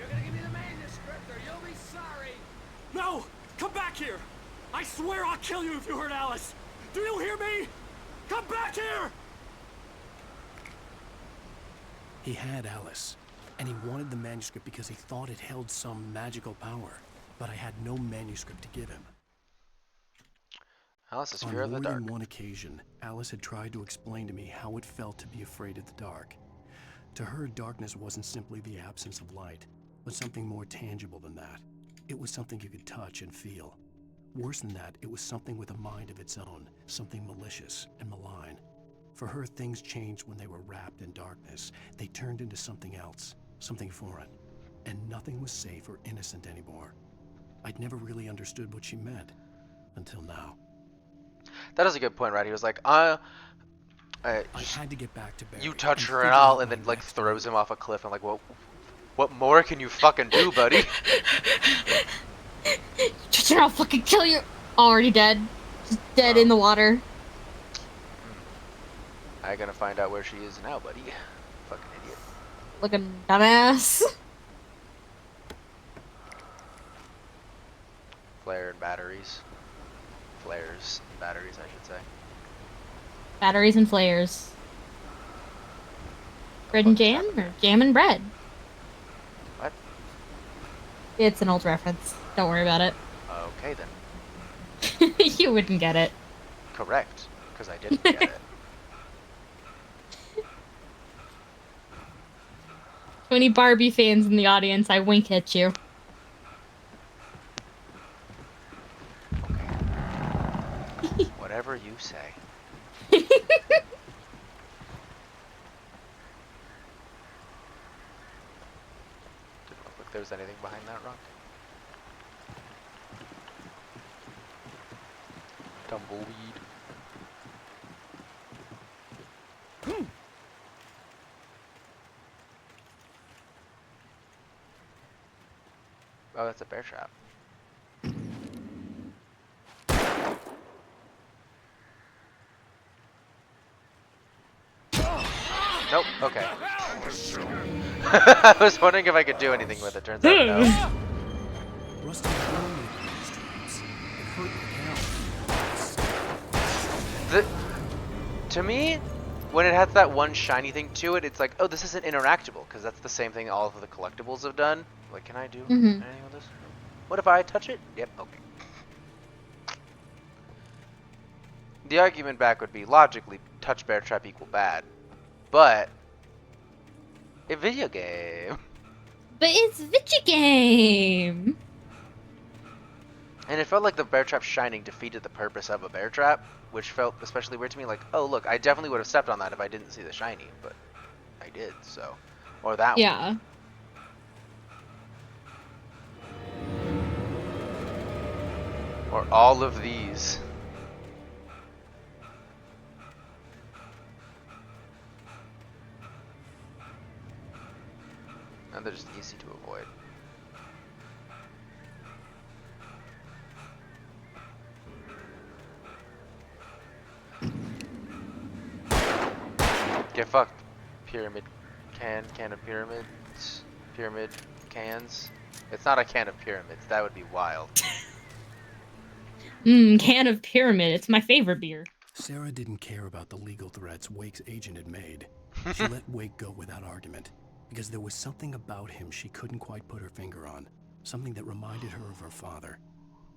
D: gonna give me the manuscript or you'll be sorry. No! Come back here! I swear I'll kill you if you hurt Alice! Do you hear me? Come back here!
N: He had Alice, and he wanted the manuscript because he thought it held some magical power. But I had no manuscript to give him.
A: Alice is
N: On
A: fear of the
N: more
A: dark.
N: than one occasion, Alice had tried to explain to me how it felt to be afraid of the dark. To her, darkness wasn't simply the absence of light, but something more tangible than that. It was something you could touch and feel. Worse than that, it was something with a mind of its own, something malicious and malign. For her, things changed when they were wrapped in darkness. They turned into something else, something foreign. And nothing was safe or innocent anymore. I'd never really understood what she meant, until now.
A: That is a good point, right? He was like, I
N: had to get back to Barry.
A: You touch her and all, and then like throws him off a cliff. I'm like, well, what more can you fucking do, buddy?
Q: Touch her, I'll fucking kill you. Already dead. Just dead in the water.
A: I gotta find out where she is now, buddy. Fucking idiot.
Q: Looking dumbass.
A: Flare and batteries. Flares and batteries, I should say.
Q: Batteries and flares. Bread and jam? Or jam and bread?
A: What?
Q: It's an old reference. Don't worry about it.
A: Okay then.
Q: You wouldn't get it.
A: Correct. Because I didn't get it.
Q: 20 Barbie fans in the audience, I wink at you.
A: Whatever you say. Didn't look like there was anything behind that rock. Tumbleweed. Oh, that's a bear trap. Nope, okay. I was wondering if I could do anything with it, turns out no. To me, when it has that one shiny thing to it, it's like, oh, this isn't interactable, because that's the same thing all of the collectibles have done. Like, can I do anything with this? What if I touch it? Yep, okay. The argument back would be, logically, touch bear trap equal bad. But, a video game.
Q: But it's a video game.
A: And it felt like the bear trap shining defeated the purpose of a bear trap, which felt especially weird to me. Like, oh look, I definitely would have stepped on that if I didn't see the shiny, but I did, so. Or that
Q: yeah.
A: one. Or all of these. And they're just easy to avoid. Get fucked. Pyramid can of pyramids. Pyramid cans. It's not a can of pyramids. That would be wild.
Q: Can of pyramid. It's my favorite beer.
N: Sarah didn't care about the legal threats Wake's agent had made. She let Wake go without argument, because there was something about him she couldn't quite put her finger on. Something that reminded her of her father.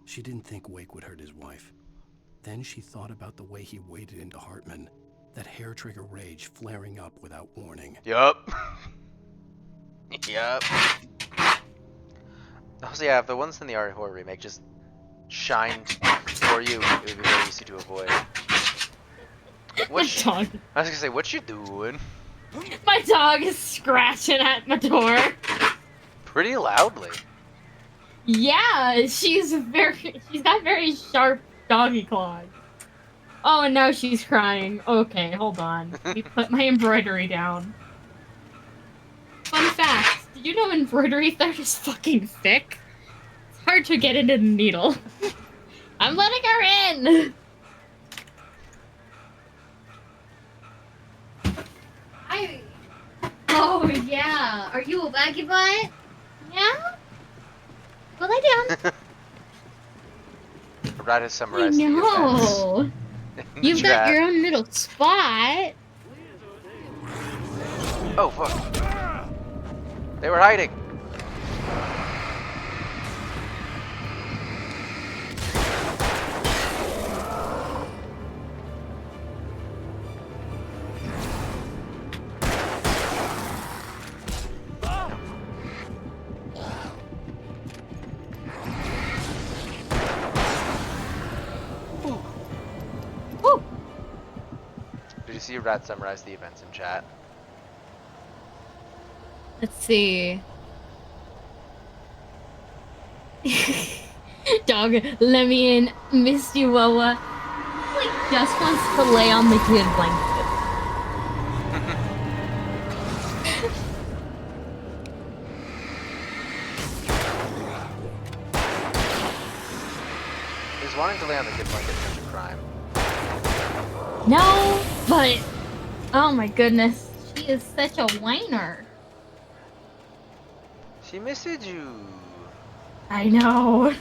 N: She didn't think Wake would hurt his wife. Then she thought about the way he waded into Hartman. That hair-trigger rage flaring up without warning.
A: Yup. Yup. Oh, so yeah, if the ones in the Art Horror remake just shined for you, it would be very easy to avoid.
Q: My dog.
A: I was gonna say, what you doing?
Q: My dog is scratching at my door.
A: Pretty loudly.
Q: Yeah, she's got very sharp doggy claws. Oh, and now she's crying. Okay, hold on. Let me put my embroidery down. Fun fact, did you know embroidery thread is fucking thick? It's hard to get into the needle. I'm letting her in! Oh, yeah. Are you a baggy butt? Yeah? Well, I down.
A: Rat has
Q: I
A: summarized the events.
Q: know.
A: in the
Q: You've got
A: chat.
Q: your own little spot.
A: Oh, fuck. They were hiding. Did you see Rat summarize the events in chat?
Q: Let's see. Dog, let me in, Miss Chihuahua. Like, just wants to lay on the kid blanket.
A: Is wanting to lay on the kid blanket such a crime?
Q: No, but oh my goodness, she is such a whiner.
A: She messaged you.
Q: I know.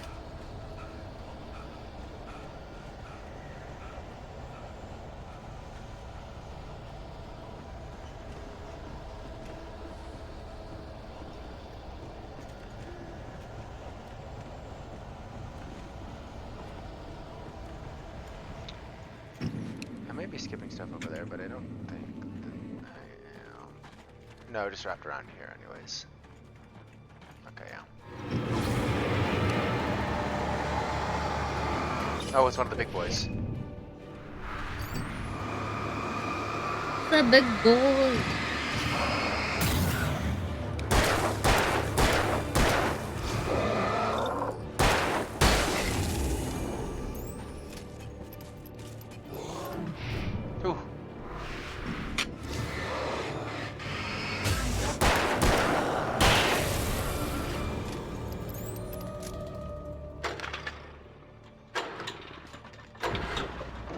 A: I may be skipping stuff over there, but I don't think that I am. No, just wrapped around here anyways. Okay, yeah. Oh, it's one of the big boys.
Q: The big boy.
A: Ooh.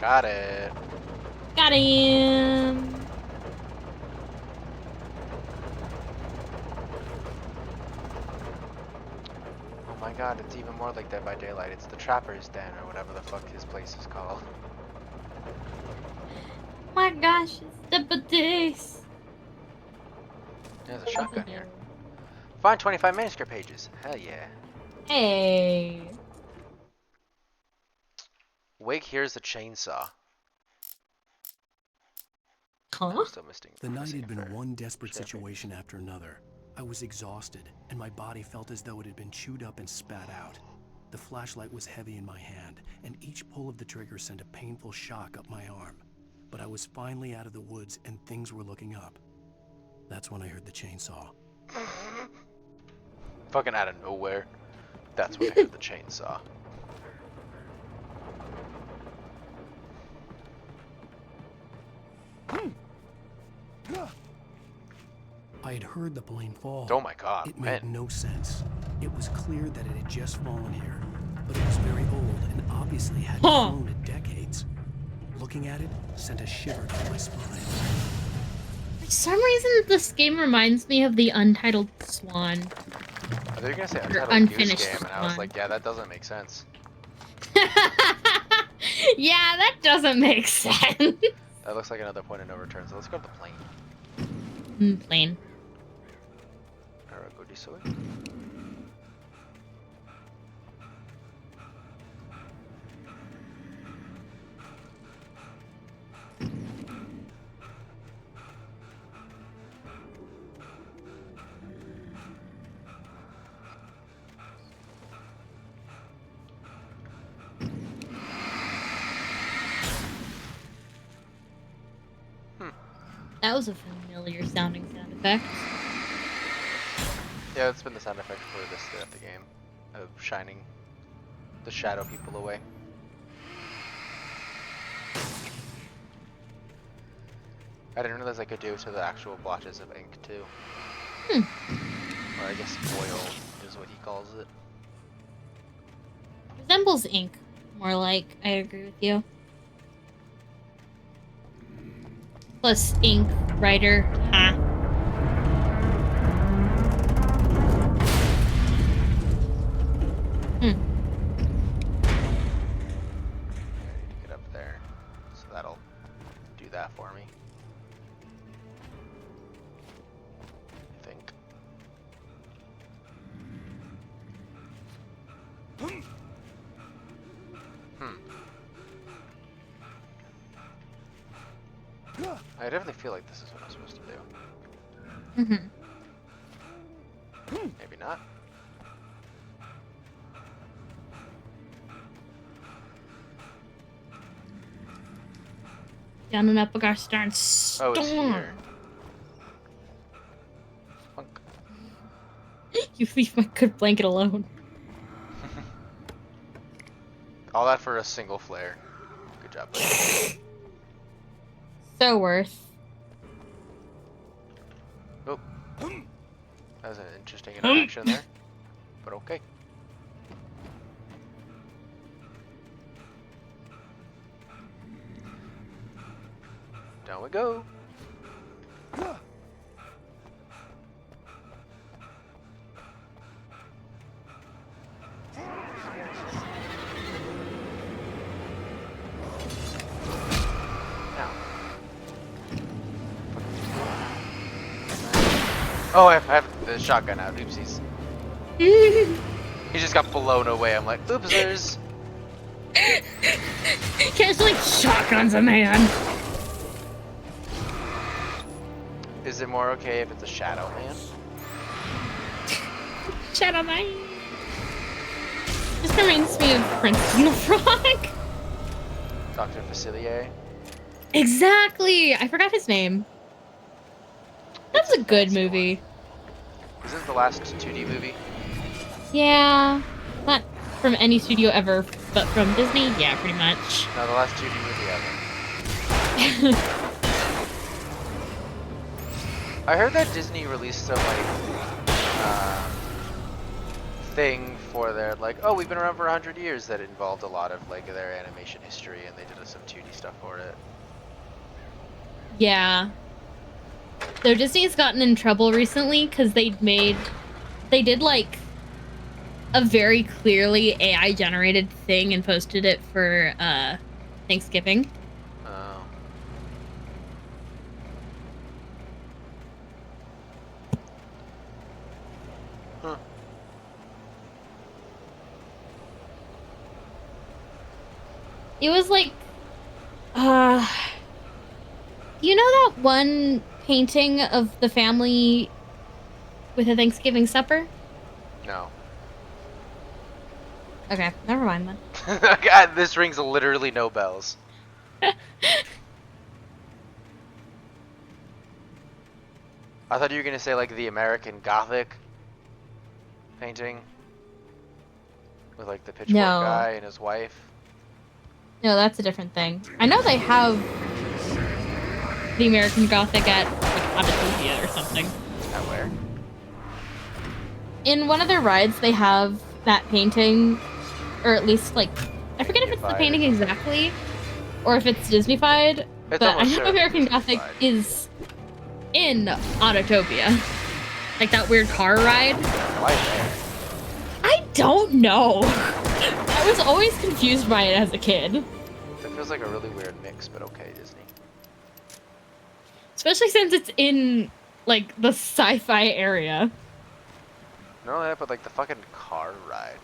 A: Got it.
Q: Got him.
A: Oh my god, it's even more like Dead by Daylight. It's the Trapper's Den, or whatever the fuck his place is called.
Q: My gosh, it's the Badis.
A: There's a shotgun here. Find 25 manuscript pages. Hell yeah.
Q: Hey.
A: Wake hears the chainsaw.
Q: Huh?
A: I'm still missing.
N: The night
A: missing
N: had
A: a
N: been
A: fair
N: one desperate
A: share of
N: situation after another. I was exhausted, and my body felt as though it had been chewed up and spat out. The flashlight was heavy in my hand, and each pull of the trigger sent a painful shock up my arm. But I was finally out of the woods, and things were looking up. That's when I heard the chainsaw.
A: Fucking out of nowhere. That's when I heard the chainsaw.
N: I had heard the plane fall.
A: Oh my god,
N: It made no sense. It was clear that it had just fallen here, but it was very old and obviously hadn't flown in decades. Looking at it sent a shiver down my spine.
Q: For some reason, this game reminds me of the Untitled Swan.
A: I thought you were gonna say
Q: Or
A: Untitled
Q: Unfinished
A: Goose Game, and I was
Q: Swan.
A: like, yeah, that doesn't make sense.
Q: Yeah, that doesn't make sense.
A: That looks like another point of no return, so let's go to the plane.
Q: Plane.
A: Alright, go this way.
Q: That was a familiar sounding sound effect.
A: Yeah, it's been the sound effect for this throughout the game, of shining the shadow people away. I didn't realize I could do it to the actual blotches of ink too. Or I guess foil is what he calls it.
Q: Resembles ink, more like. I agree with you. Plus ink, writer, ha.
A: Get up there, so that'll do that for me. I think. I definitely feel like this is what I'm supposed to do. Maybe not.
Q: Down and up a gosh darn storm.
A: Oh, it's here. Funk.
Q: You leave my good blanket alone.
A: All that for a single flare. Good job, buddy.
Q: So worth.
A: Oh. That was an interesting interaction there. But okay. Down we go. Oh, I have the shotgun out. Oopsies. He just got blown away. I'm like, oopsers.
Q: Can't like shotguns a man.
A: Is it more okay if it's a shadow man?
Q: Shadow man. This reminds me of Princess and the Frog.
A: Dr. Facilier.
Q: Exactly. I forgot his name. That was a good movie.
A: Is this the last 2D movie?
Q: Yeah. Not from any studio ever, but from Disney? Yeah, pretty much.
A: No, the last 2D movie ever. I heard that Disney released some, like, thing for their, like, oh, we've been around for 100 years that involved a lot of, like, their animation history, and they did some 2D stuff for it.
Q: Yeah. So Disney's gotten in trouble recently because they did like a very clearly AI generated thing and posted it for Thanksgiving.
A: Oh. Huh.
Q: It was like you know that one painting of the family with a Thanksgiving supper?
A: No.
Q: Okay, never mind then.
A: God, this rings literally no bells. I thought you were gonna say like the American Gothic painting with like the pitchfork guy and his wife.
Q: No, that's a different thing. I know they have the American Gothic at like Autotopia or something.
A: At where?
Q: In one of their rides, they have that painting, or at least like I forget if it's the painting exactly, or if it's Disneyfied. But I know American Gothic is in Autotopia, like that weird car ride.
A: Why there?
Q: I don't know. I was always confused by it as a kid.
A: That feels like a really weird mix, but okay, Disney.
Q: Especially since it's in, like, the sci-fi area.
A: Not only that, but like the fucking car ride.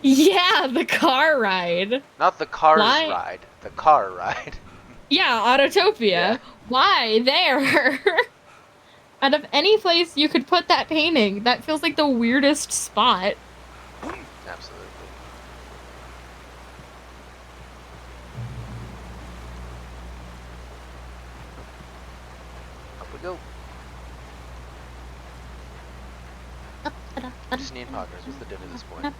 Q: Yeah, the car ride.
A: Not the cars ride, the car ride.
Q: Yeah, Autotopia. Yeah. Why there? Out of any place you could put that painting, that feels like the weirdest spot.
A: Absolutely. Up we go. Just need progress. What's the diff at this point? Up.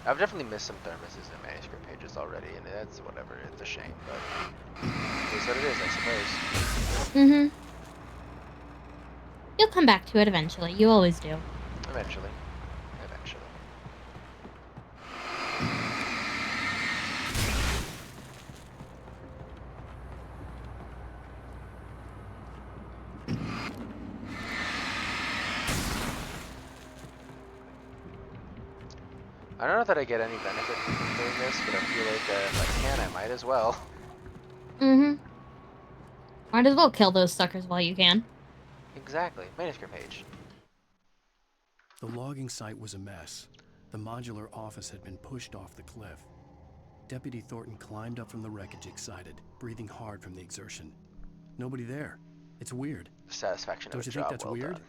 A: I've definitely missed some thermoses and manuscript pages already, and that's whatever. It's a shame, but it's what it is, I suppose.
Q: Mm-hmm. You'll come back to it eventually. You always do.
A: Eventually. Eventually. I don't know that I get any benefit from doing this, but I feel like if I can, I might as well.
Q: Mm-hmm. Might as well kill those suckers while you can.
A: Exactly. Manuscript page.
N: The logging site was a mess. The modular office had been pushed off the cliff. Deputy Thornton climbed up from the wreckage excited, breathing hard from the exertion. Nobody there. It's weird.
A: Satisfaction of
N: Don't
A: a
N: you think
A: job
N: that's
A: well
N: weird?
A: done.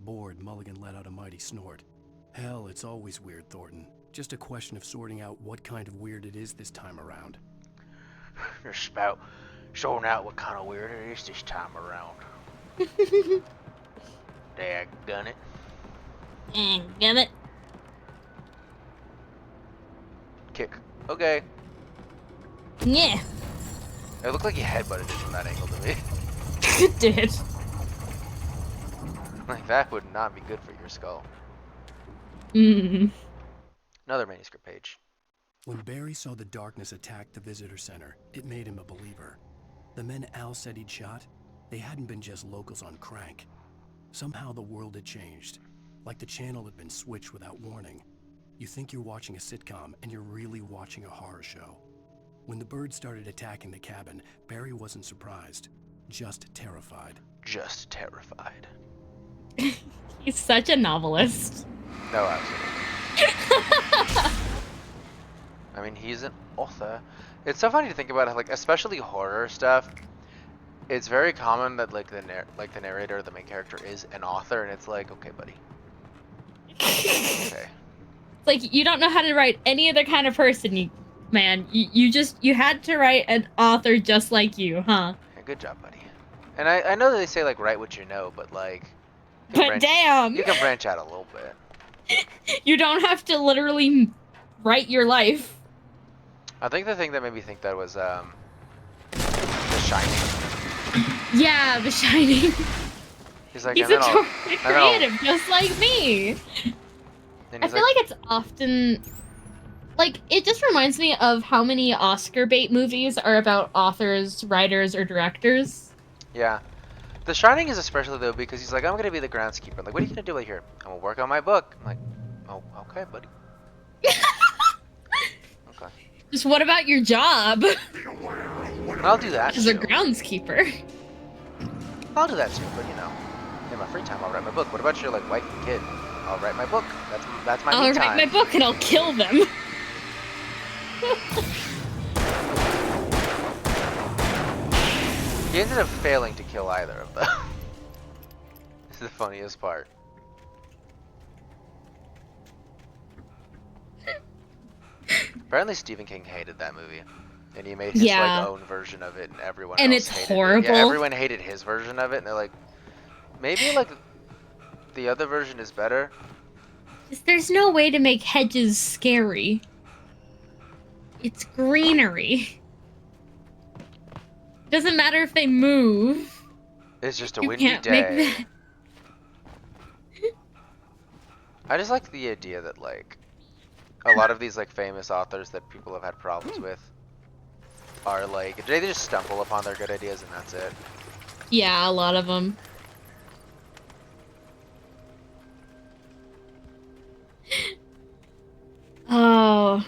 N: Bored, Mulligan let out a mighty snort. Hell, it's always weird, Thornton. Just a question of sorting out what kind of weird it is this time around.
A: Just about sorting out what kind of weird it is this time around. Daggone it.
Q: Damn it.
A: Kick. Okay.
Q: Yeah.
A: It looked like he headbutted it from that angle to me.
Q: It did.
A: Like, that would not be good for your skull.
Q: Mm.
A: Another manuscript page.
N: When Barry saw the darkness attack the visitor center, it made him a believer. The men Al said he'd shot, they hadn't been just locals on crank. Somehow the world had changed, like the channel had been switched without warning. You think you're watching a sitcom, and you're really watching a horror show. When the birds started attacking the cabin, Barry wasn't surprised, just terrified.
A: Just terrified.
Q: He's such a novelist.
A: No, absolutely. I mean, he's an author. It's so funny to think about it, like, especially horror stuff. It's very common that like the narrator or the main character is an author, and it's like, okay, buddy. Okay.
Q: It's like you don't know how to write any other kind of person, you had to write an author just like you, huh?
A: Yeah, good job, buddy. And I know that they say like write what you know, but like.
Q: But damn.
A: You can branch out a little bit.
Q: You don't have to literally write your life.
A: I think the thing that made me think that was The Shining.
Q: Yeah, The Shining.
A: He's like,
Q: he's a totally creative, just like me. I feel like it's often, like, it just reminds me of how many Oscar bait movies are about authors, writers, or directors.
A: Yeah. The Shining is especially though because he's like, I'm gonna be the groundskeeper. I'm like, what are you gonna do out here? I'm gonna work on my book. I'm like, oh, okay, buddy. Okay.
Q: Just what about your job?
A: I'll do that.
Q: As a groundskeeper.
A: I'll do that too, but you know, in my free time, I'll write my book. What about your like wife and kid? I'll write my book. That's my me
Q: I'll
A: time.
Q: write my book and I'll kill them.
A: He ended up failing to kill either of them. This is the funniest part. Apparently Stephen King hated that movie. And he made his like own version of it and everyone else hated
Q: horrible.
A: it. Yeah, everyone hated his version of it and they're like, maybe like the other version is better.
Q: There's no way to make hedges scary. It's greenery. Doesn't matter if they move.
A: It's just a
Q: You
A: windy
Q: can't
A: day.
Q: make that.
A: I just like the idea that like a lot of these like famous authors that people have had problems with are like they just stumble upon their good ideas and that's it.
Q: Yeah, a lot of them. Oh.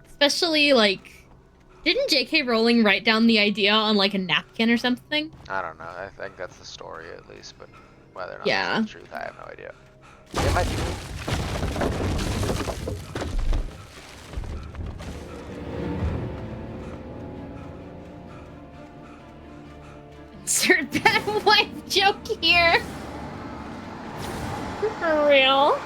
Q: Especially like, didn't J.K. Rowling write down the idea on like a napkin or something?
A: I don't know. I think that's the story at least, but whether or not
Q: Yeah.
A: that's the truth, I have no idea. It might be.
Q: Insert bad wife joke here. For real.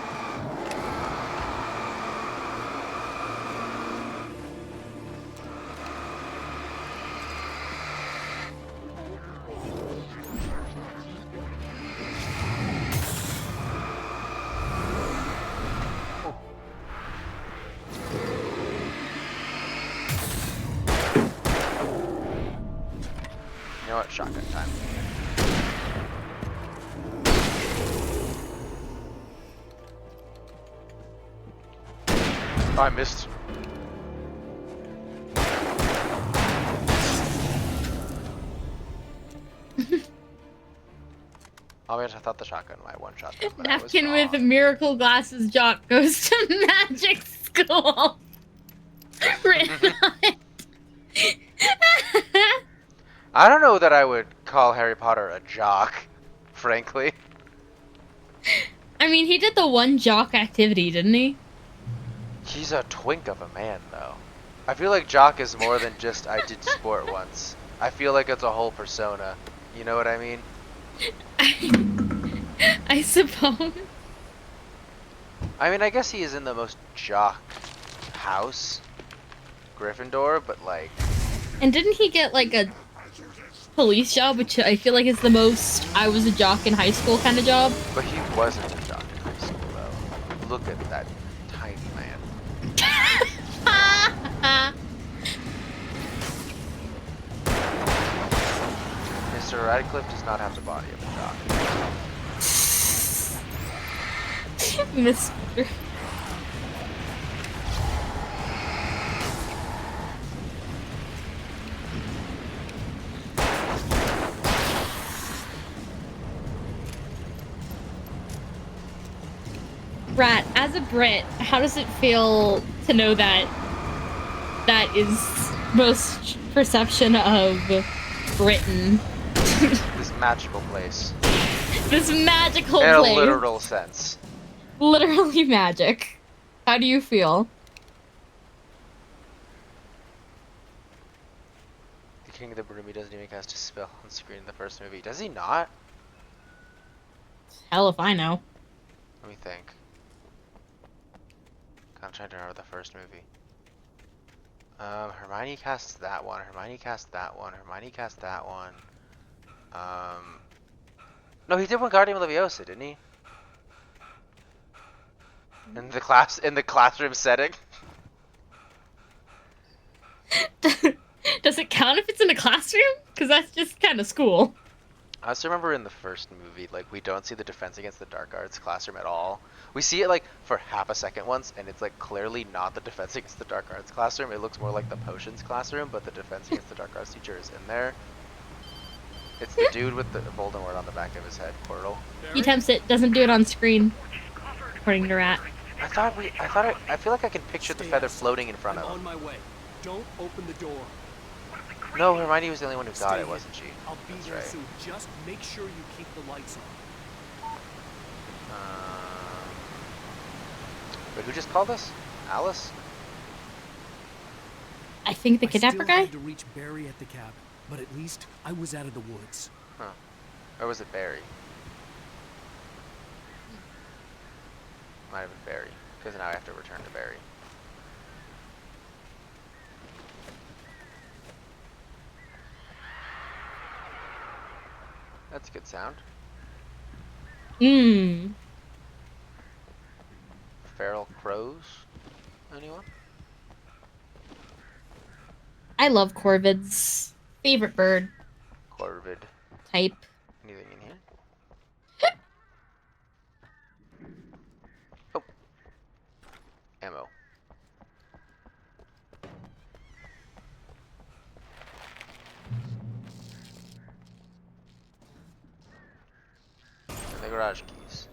A: know what? Shotgun time. Oh, I missed. Oh, I thought the shotgun might one-shot them, but I was
Q: Napkin
A: wrong.
Q: with miracle glasses jock goes to magic school. Written on it.
A: I don't know that I would call Harry Potter a jock, frankly.
Q: I mean, he did the one jock activity, didn't he?
A: He's a twink of a man, though. I feel like jock is more than just I did sport once. I feel like it's a whole persona. You know what I mean?
Q: I suppose.
A: I mean, I guess he is in the most jock house, Gryffindor, but like...
Q: And didn't he get like a police job, which I feel like is the most I was a jock in high school kind of job?
A: But he wasn't a jock in high school, though. Look at that tiny man. Mr. Radcliffe does not have the body of a jock.
Q: Mr. Rat, as a Brit, how does it feel to know that that is most perception of Britain?
A: This magical place.
Q: This magical
A: In
Q: place.
A: a literal sense.
Q: Literally magic. How do you feel?
A: The King of the Broomy doesn't even cast a spell on screen in the first movie. Does he not?
Q: Hell if I know.
A: Let me think. I'm trying to remember the first movie. Hermione casts that one. Hermione cast that one. Hermione cast that one. No, he did one Guardian Leviosa, didn't he? In the classroom setting.
Q: Does it count if it's in a classroom? Because that's just kind of school.
A: I also remember in the first movie, like, we don't see the Defense Against the Dark Arts classroom at all. We see it, like, for half a second once, and it's, like, clearly not the Defense Against the Dark Arts classroom. It looks more like the Potions classroom, but the Defense Against the Dark Arts teacher is in there. It's the dude with the Voldemort on the back of his head, Portal.
Q: He attempts it, doesn't do it on screen. According to Rat.
A: I feel like I can picture the feather floating in front of him.
D: On my way. Don't open the door.
A: No, Hermione was the only one who got it, wasn't she?
D: I'll be
A: That's
D: there
A: right.
D: soon. Just make sure you keep the lights on.
A: But who just called us? Alice?
Q: I think the kidnapper
B: I still
Q: guy?
B: had to reach Barry at the cabin, but at least I was out of the woods.
A: Huh. Or was it Barry? Might have been Barry, because now I have to return to Barry. That's a good sound.
Q: Mmm.
A: Feral crows? Anyone?
Q: I love corvids. Favorite bird
A: Corvid.
Q: type.
A: Anything in here? Oh. Ammo. And the garage keys.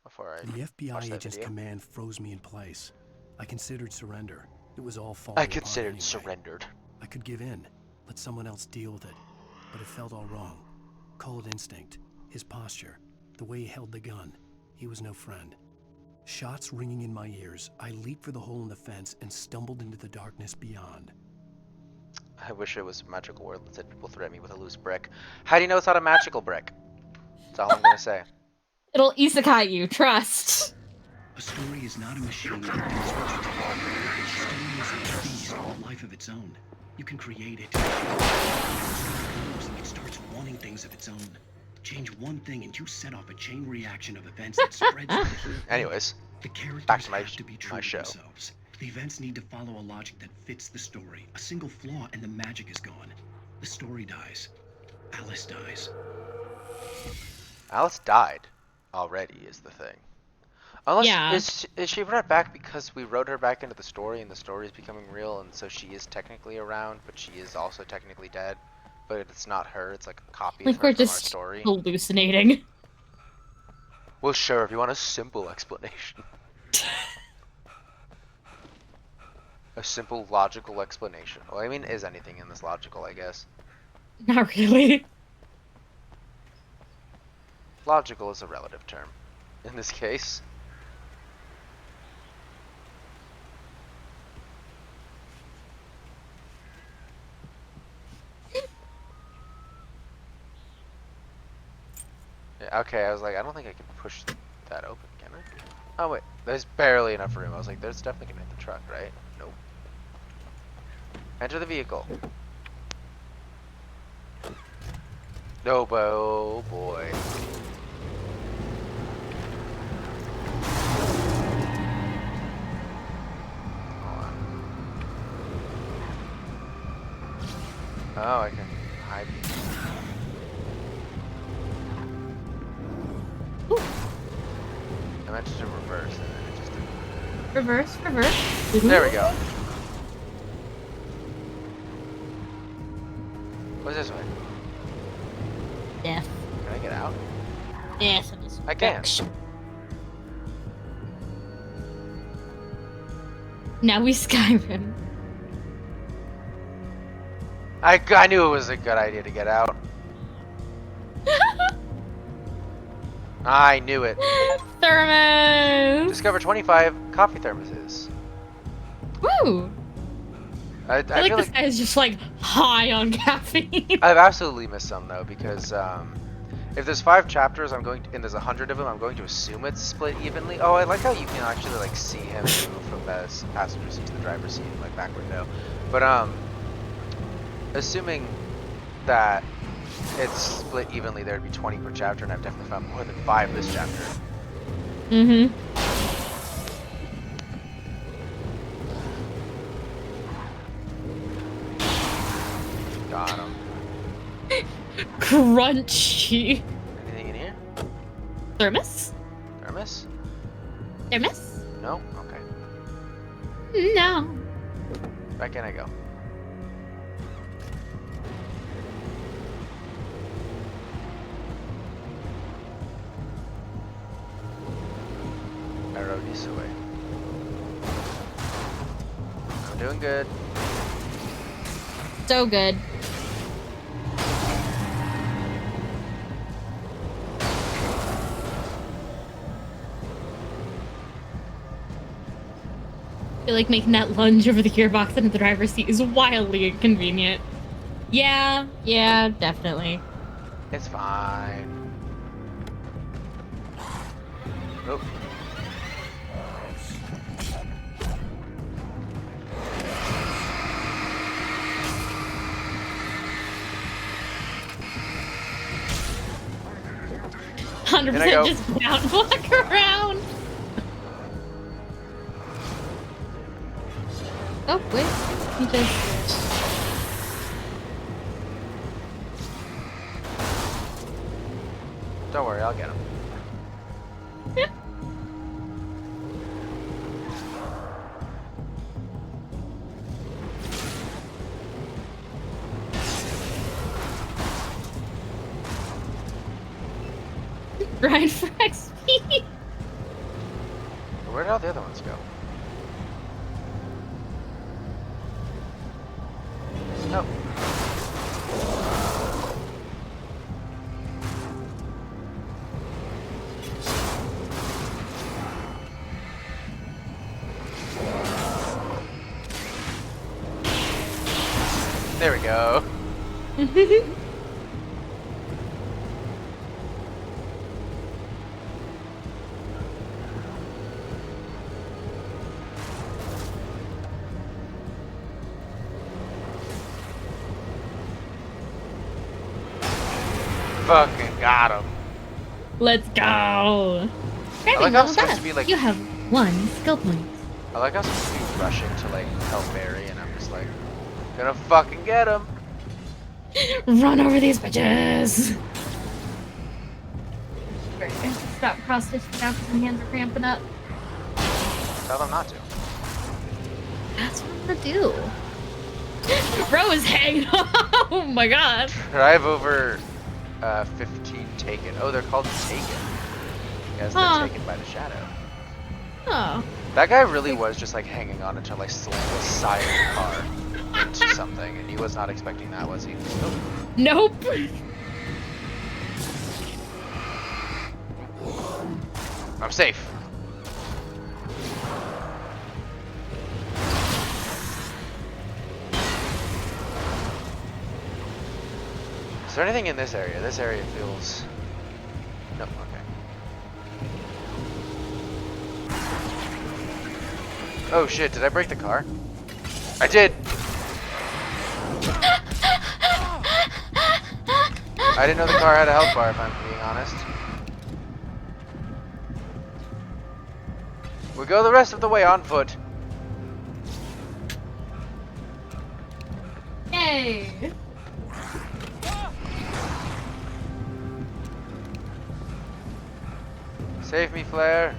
A: Before I
N: The FBI
A: watch that
N: agent's
A: video.
N: command froze me in place. I considered surrender. It was all falling
A: I
N: apart
A: considered
N: anyway.
A: surrendered.
N: I could give in, let someone else deal with it. But it felt all wrong. Call it instinct. His posture. The way he held the gun. He was no friend. Shots ringing in my ears, I leaped for the hole in the fence and stumbled into the darkness beyond.
A: I wish it was a magical world that said people threaten me with a loose brick. How do you know it's not a magical brick? That's all I'm gonna say.
Q: It'll isekai you, trust.
B: A story is not a machine that does what you tell it. A story is a beast with a life of its own. You can create it. It starts wanting things of its own. Change one thing and you set off a chain reaction of events that spreads to the
A: Anyways,
B: The characters
A: back to my
B: have to be true to
A: show.
B: themselves. The events need to follow a logic that fits the story. A single flaw and the magic is gone. The story dies. Alice dies.
A: Alice died already is the thing. Unless,
Q: Yeah.
A: is she brought back because we wrote her back into the story and the story is becoming real and so she is technically around, but she is also technically dead? But it's not her, it's like a copy of
Q: Like
A: her
Q: we're
A: from our
Q: just
A: story.
Q: hallucinating.
A: Well, sure, if you want a simple explanation. A simple, logical explanation. Well, I mean, is anything in this logical, I guess?
Q: Not really.
A: Logical is a relative term in this case. Yeah, okay, I was like, I don't think I can push that open, can I? Oh wait, there's barely enough room. I was like, there's definitely gonna hit the truck, right? Nope. Enter the vehicle. No, oh boy. Oh, I can hide. I meant to reverse and then it just didn't.
Q: Reverse.
A: There we go. What's this way?
Q: Death.
A: Can I get out?
Q: Death.
A: I can.
Q: Now we Skyrim.
A: I knew it was a good idea to get out. I knew it.
Q: Thermos.
A: Discover 25 coffee thermoses.
Q: Woo.
A: I
Q: I like
A: feel
Q: this
A: like
Q: guy is just like high on caffeine.
A: I've absolutely missed some though because if there's 5 chapters, and there's 100 of them, I'm going to assume it's split evenly. Oh, I like how you can actually like see him move from the passenger seat to the driver's seat, like back window. But assuming that it's split evenly, there'd be 20 per chapter, and I've definitely found more than 5 this chapter.
Q: Mm-hmm.
A: Got him.
Q: Crunchy.
A: Anything in here?
Q: Thermos?
A: Thermos?
Q: Thermos?
A: No? Okay.
Q: No.
A: Back in I go. I rode this away. I'm doing good.
Q: So good. I feel like making that lunge over the gearbox into the driver's seat is wildly inconvenient. Yeah, definitely.
A: It's fine. Oh.
Q: 100% just down block around. Oh, wait. He just...
A: Don't worry, I'll get him.
Q: Grind for XP.
A: Where did all the other ones go? Oh. There we go. Fucking got him.
Q: Let's go.
A: I like how I'm supposed to be like.
Q: You have 1 skill point.
A: I like how I'm supposed to be rushing to like help Barry, and I'm just like, gonna fucking get him.
Q: Run over these bitches! Right, I have to stop cross-stitching now because my hands are cramping up.
A: Tell them not to.
Q: That's what I'm gonna do. Bro is hanging. Oh my god.
A: I have over 15 taken. Oh, they're called taken. Yes, they're taken by the shadow.
Q: Oh.
A: That guy really was just like hanging on until I slammed the side of the car into something, and he was not expecting that, was he?
Q: Nope.
A: I'm safe. Is there anything in this area? This area feels... No, okay. Oh shit, did I break the car? I did! I didn't know the car had a health bar, if I'm being honest. We go the rest of the way on foot.
Q: Yay!
A: Save me, Flair.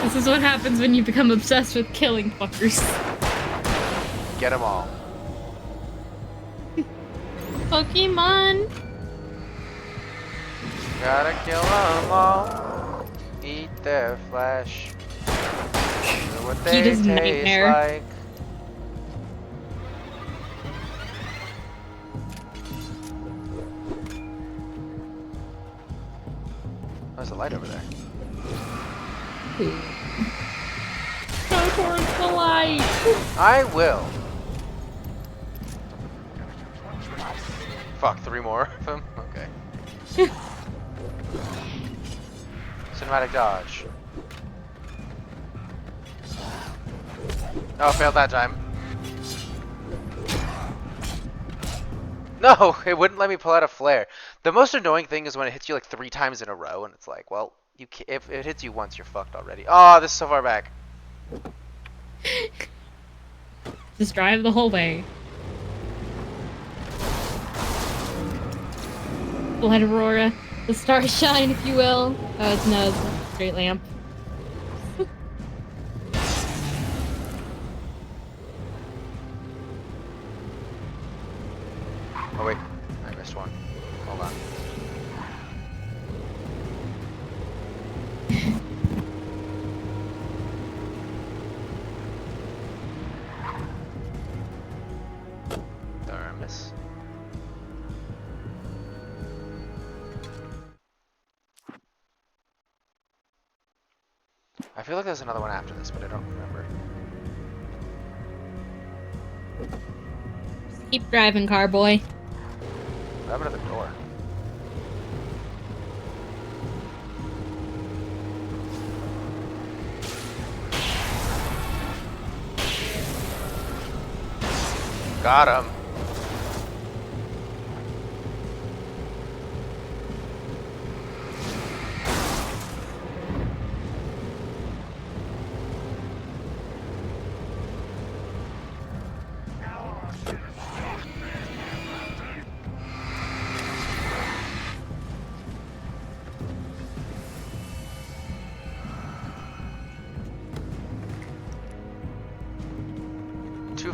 Q: This is what happens when you become obsessed with killing fuckers.
A: Get them all.
Q: Pokemon!
A: Gotta kill them all. Eat their flesh. Know what they
Q: Peter's
A: taste
Q: nightmare.
A: like. There's a light over there.
Q: Go towards the light!
A: I will. Fuck, 3 more of them? Okay. Cinematic dodge. Oh, failed that time. No, it wouldn't let me pull out a flare. The most annoying thing is when it hits you like 3 times in a row, and it's like, well, if it hits you once, you're fucked already. Oh, this is so far back.
Q: Just drive the whole way. Blood Aurora. The stars shine, if you will. Oh, it's no, it's a straight lamp.
A: Oh wait, I missed one. Hold on. Thermos. I feel like there's another one after this, but I don't remember.
Q: Keep driving, car boy.
A: What happened to the door? Got him.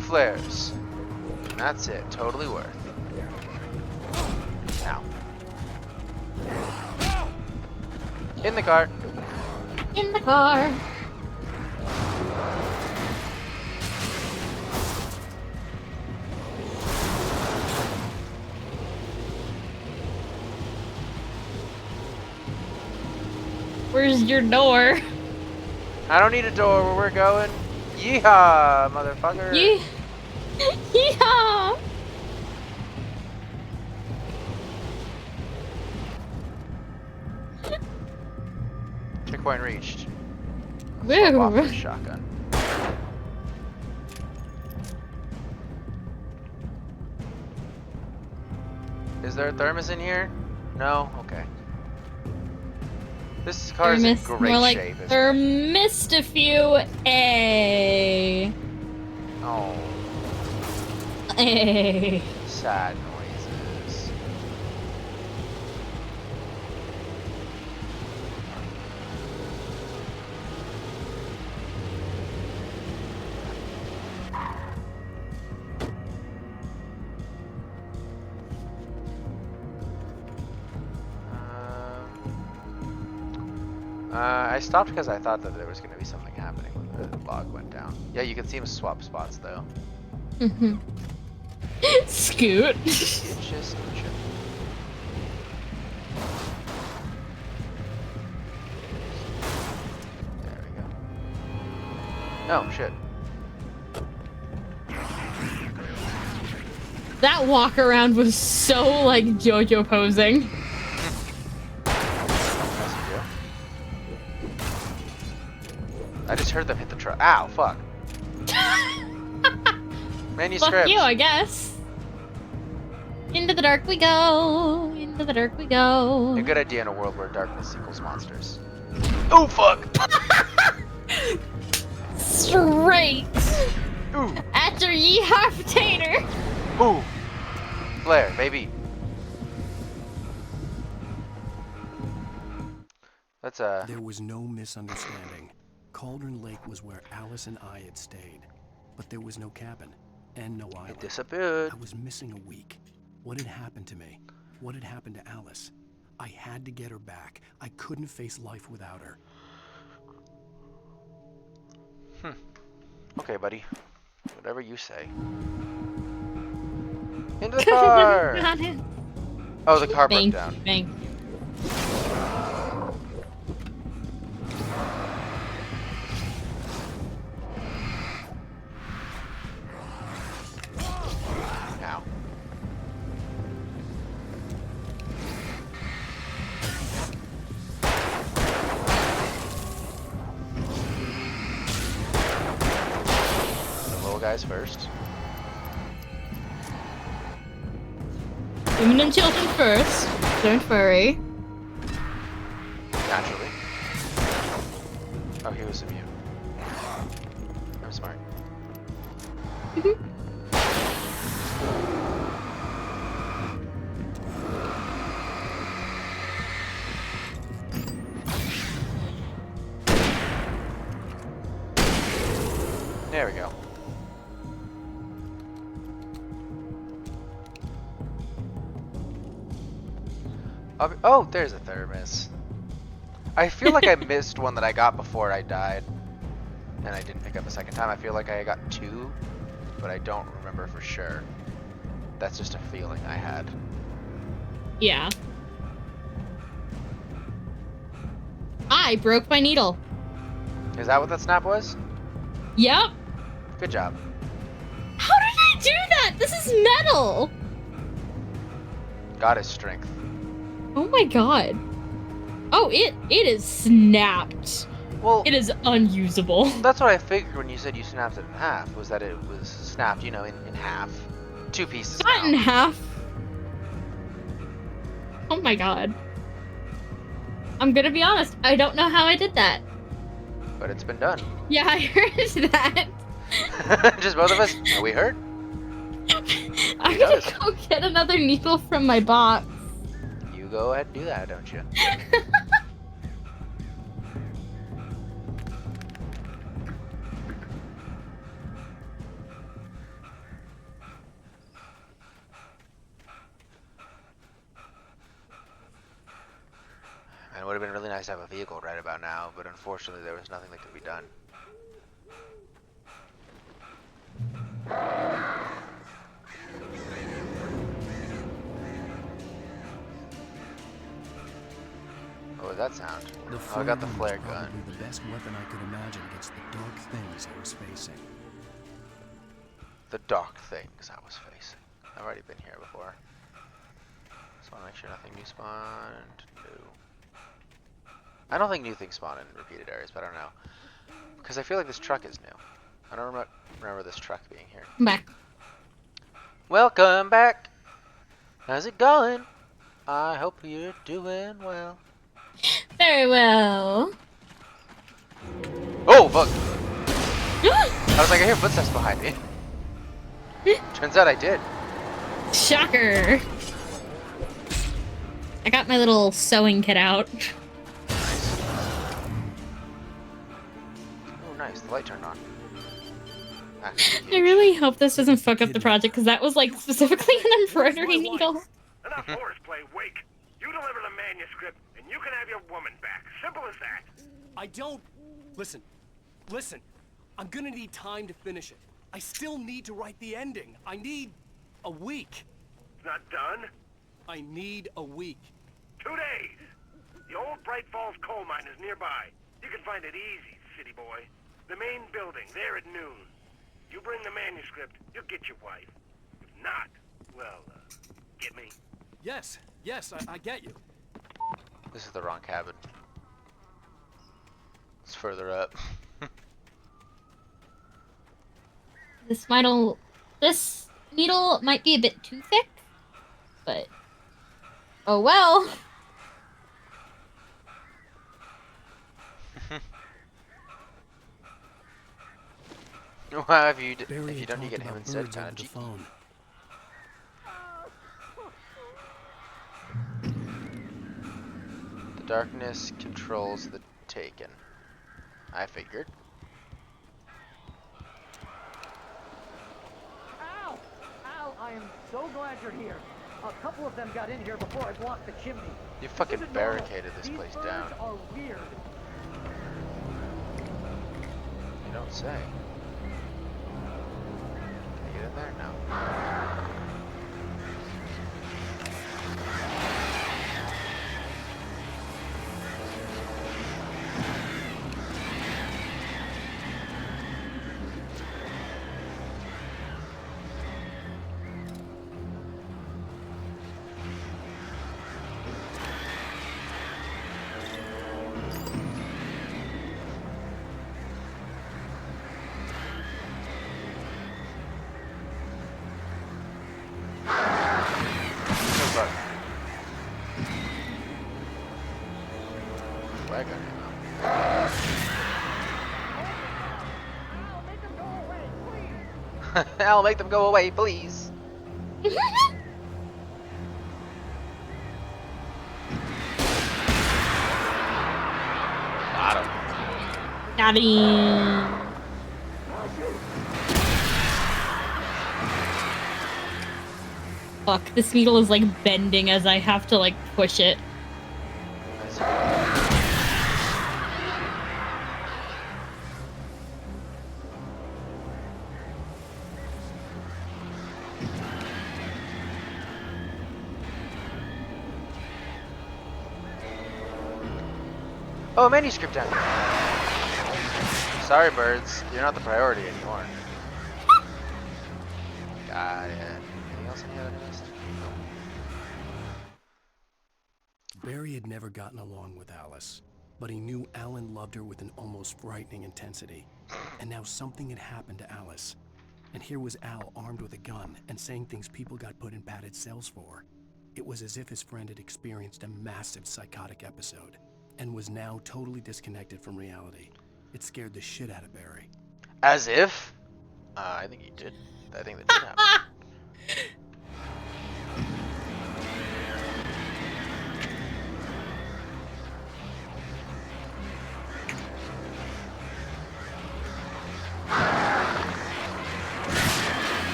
A: Flares. And that's it. Totally worth. Now. In the car.
Q: In the car. Where's your door?
A: I don't need a door where we're going. Yeehaw, motherfucker.
Q: Yeehaw!
A: Checkpoint reached.
Q: Woo!
A: Off this shotgun. Is there a thermos in here? No? Okay. This car is in great
Q: more like
A: shape, isn't
Q: there
A: it?
Q: missed a few. A.
A: Oh.
Q: A.
A: Sad noises. I stopped because I thought that there was going to be something happening when the log went down. Yeah, you can see him swap spots though.
Q: Mm-hmm. Scoot.
A: Just there we go. Oh shit.
Q: That walk around was so like JoJo posing.
A: I just heard them hit the truck. Ow, fuck. Manuscript.
Q: Fuck you, I guess. Into the dark we go. Into the dark we go.
A: A good idea in a world where darkness equals monsters. Oh fuck!
Q: Straight.
A: Ooh.
Q: At your yeehaw potator.
A: Ooh. Flare, baby. Let's
N: There was no misunderstanding. Cauldron Lake was where Alice and I had stayed, but there was no cabin and no island.
A: It disappeared.
N: I was missing a week. What had happened to me? What had happened to Alice? I had to get her back. I couldn't face life without her.
A: Okay, buddy. Whatever you say. Into the car! Oh, the car broke down.
Q: Thank you.
A: Ow. The little guys first.
Q: Women and children first. Don't worry.
A: Naturally. Oh, he was immune. I'm smart. There we go. Oh, there's a thermos. I feel like I missed one that I got before I died, and I didn't pick up a second time. I feel like I got two, but I don't remember for sure. That's just a feeling I had.
Q: Yeah. I broke my needle.
A: Is that what that snap was?
Q: Yep.
A: Good job.
Q: How did I do that? This is metal.
A: God is strength.
Q: Oh my god. Oh, it is snapped.
A: Well,
Q: it is unusable.
A: That's what I figured when you said you snapped it in half, was that it was snapped, you know, in half. Two pieces.
Q: Not in half. Oh my god. I'm gonna be honest, I don't know how I did that.
A: But it's been done.
Q: Yeah, I heard that.
A: Just both of us? Are we hurt?
Q: I'm gonna go get another needle from my box.
A: You go ahead and do that, don't you? And it would have been really nice to have a vehicle right about now, but unfortunately there was nothing that could be done. What was that sound? Oh, I got the flare gun.
N: Probably the best weapon I could imagine against the dark things I was facing.
A: The dark things I was facing. I've already been here before. Just want to make sure nothing new spawned. No. I don't think new things spawn in repeated areas, but I don't know. Because I feel like this truck is new. I don't remember this truck being here.
Q: Back.
A: Welcome back. How's it going? I hope you're doing well.
Q: Very well.
A: Oh, fuck. I was like, I hear footsteps behind me. Turns out I did.
Q: Shocker. I got my little sewing kit out.
A: Oh, nice. The light turned on.
Q: I really hope this doesn't fuck up the project, because that was like specifically an embroidery needle.
F: Enough horseplay, Wake. You deliver the manuscript, and you can have your woman back. Simple as that.
R: I don't... Listen. I'm gonna need time to finish it. I still need to write the ending. I need a week.
F: It's not done?
R: I need a week.
F: 2 days. The old Bright Falls coal mine is nearby. You can find it easy, city boy. The main building, there at noon. You bring the manuscript, you'll get your wife. If not, well, get me?
R: Yes, I get you.
A: This is the wrong cabin. It's further up.
Q: This needle might be a bit too thick, but oh well.
A: Well, if you don't, you get him instead, kind of cheeky. The darkness controls the taken. I figured.
M: Ow! Ow! I am so glad you're here. A couple of them got in here before I blocked the chimney.
A: You fucking barricaded this place down.
M: These birds are weird.
A: You don't say. Can I get in there? No. I'll make them go away, please. Got him.
Q: Got him. Fuck, this needle is like bending as I have to like push it.
A: Oh, a manuscript down here. Sorry, birds. You're not the priority anymore. Got it. Anything else in here that I missed?
N: Barry had never gotten along with Alice, but he knew Alan loved her with an almost frightening intensity. And now something had happened to Alice. And here was Al armed with a gun and saying things people got put in padded cells for. It was as if his friend had experienced a massive psychotic episode and was now totally disconnected from reality. It scared the shit out of Barry.
A: As if? I think he did. I think that did happen.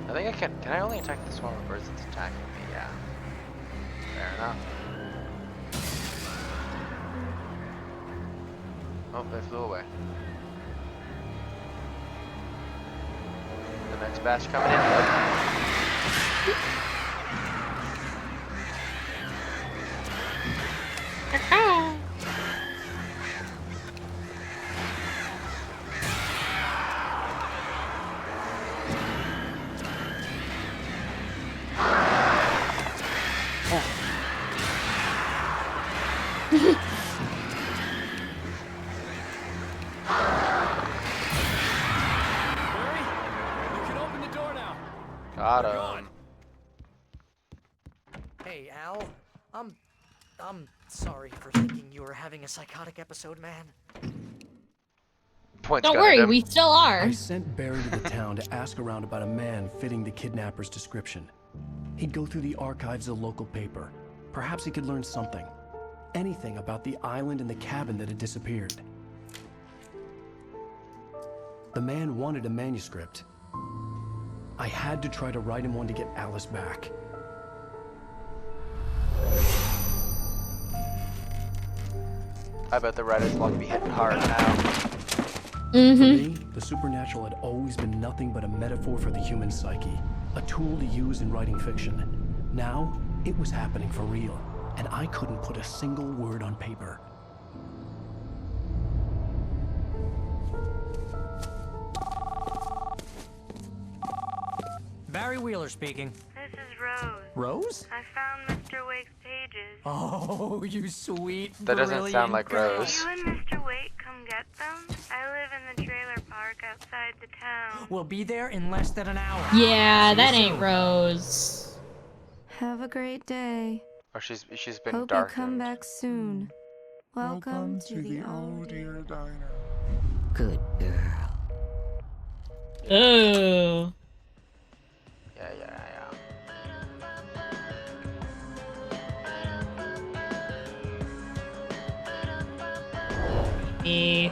A: I think I can I only attack this one with birds that's attacking me? Yeah. Fair enough. Oh, they flew away. The next batch coming in.
R: Barry, you can open the door now.
A: Got him.
M: Hey, Al. I'm sorry for thinking you were having a psychotic episode, man.
Q: Don't worry, we still are.
N: I sent Barry to the town to ask around about a man fitting the kidnapper's description. He'd go through the archives of the local paper. Perhaps he could learn something. Anything about the island and the cabin that had disappeared. The man wanted a manuscript. I had to try to write him one to get Alice back.
A: I bet the writer's block be hitting hard now.
N: For me, the supernatural had always been nothing but a metaphor for the human psyche, a tool to use in writing fiction. Now, it was happening for real, and I couldn't put a single word on paper.
P: Barry Wheeler speaking.
T: This is Rose.
P: Rose?
T: I found Mr. Wake's pages.
P: Oh, you sweet,
A: That doesn't sound like Rose.
T: You and Mr. Wake come get them? I live in the trailer park outside the town.
P: We'll be there in less than an hour.
Q: Yeah, that ain't Rose.
O: Have a great day.
A: Or she's been
O: Hope
A: dark.
O: you come back soon. Welcome to the old dear diner.
P: Good girl.
Q: Oh.
A: Yeah.
Q: Me.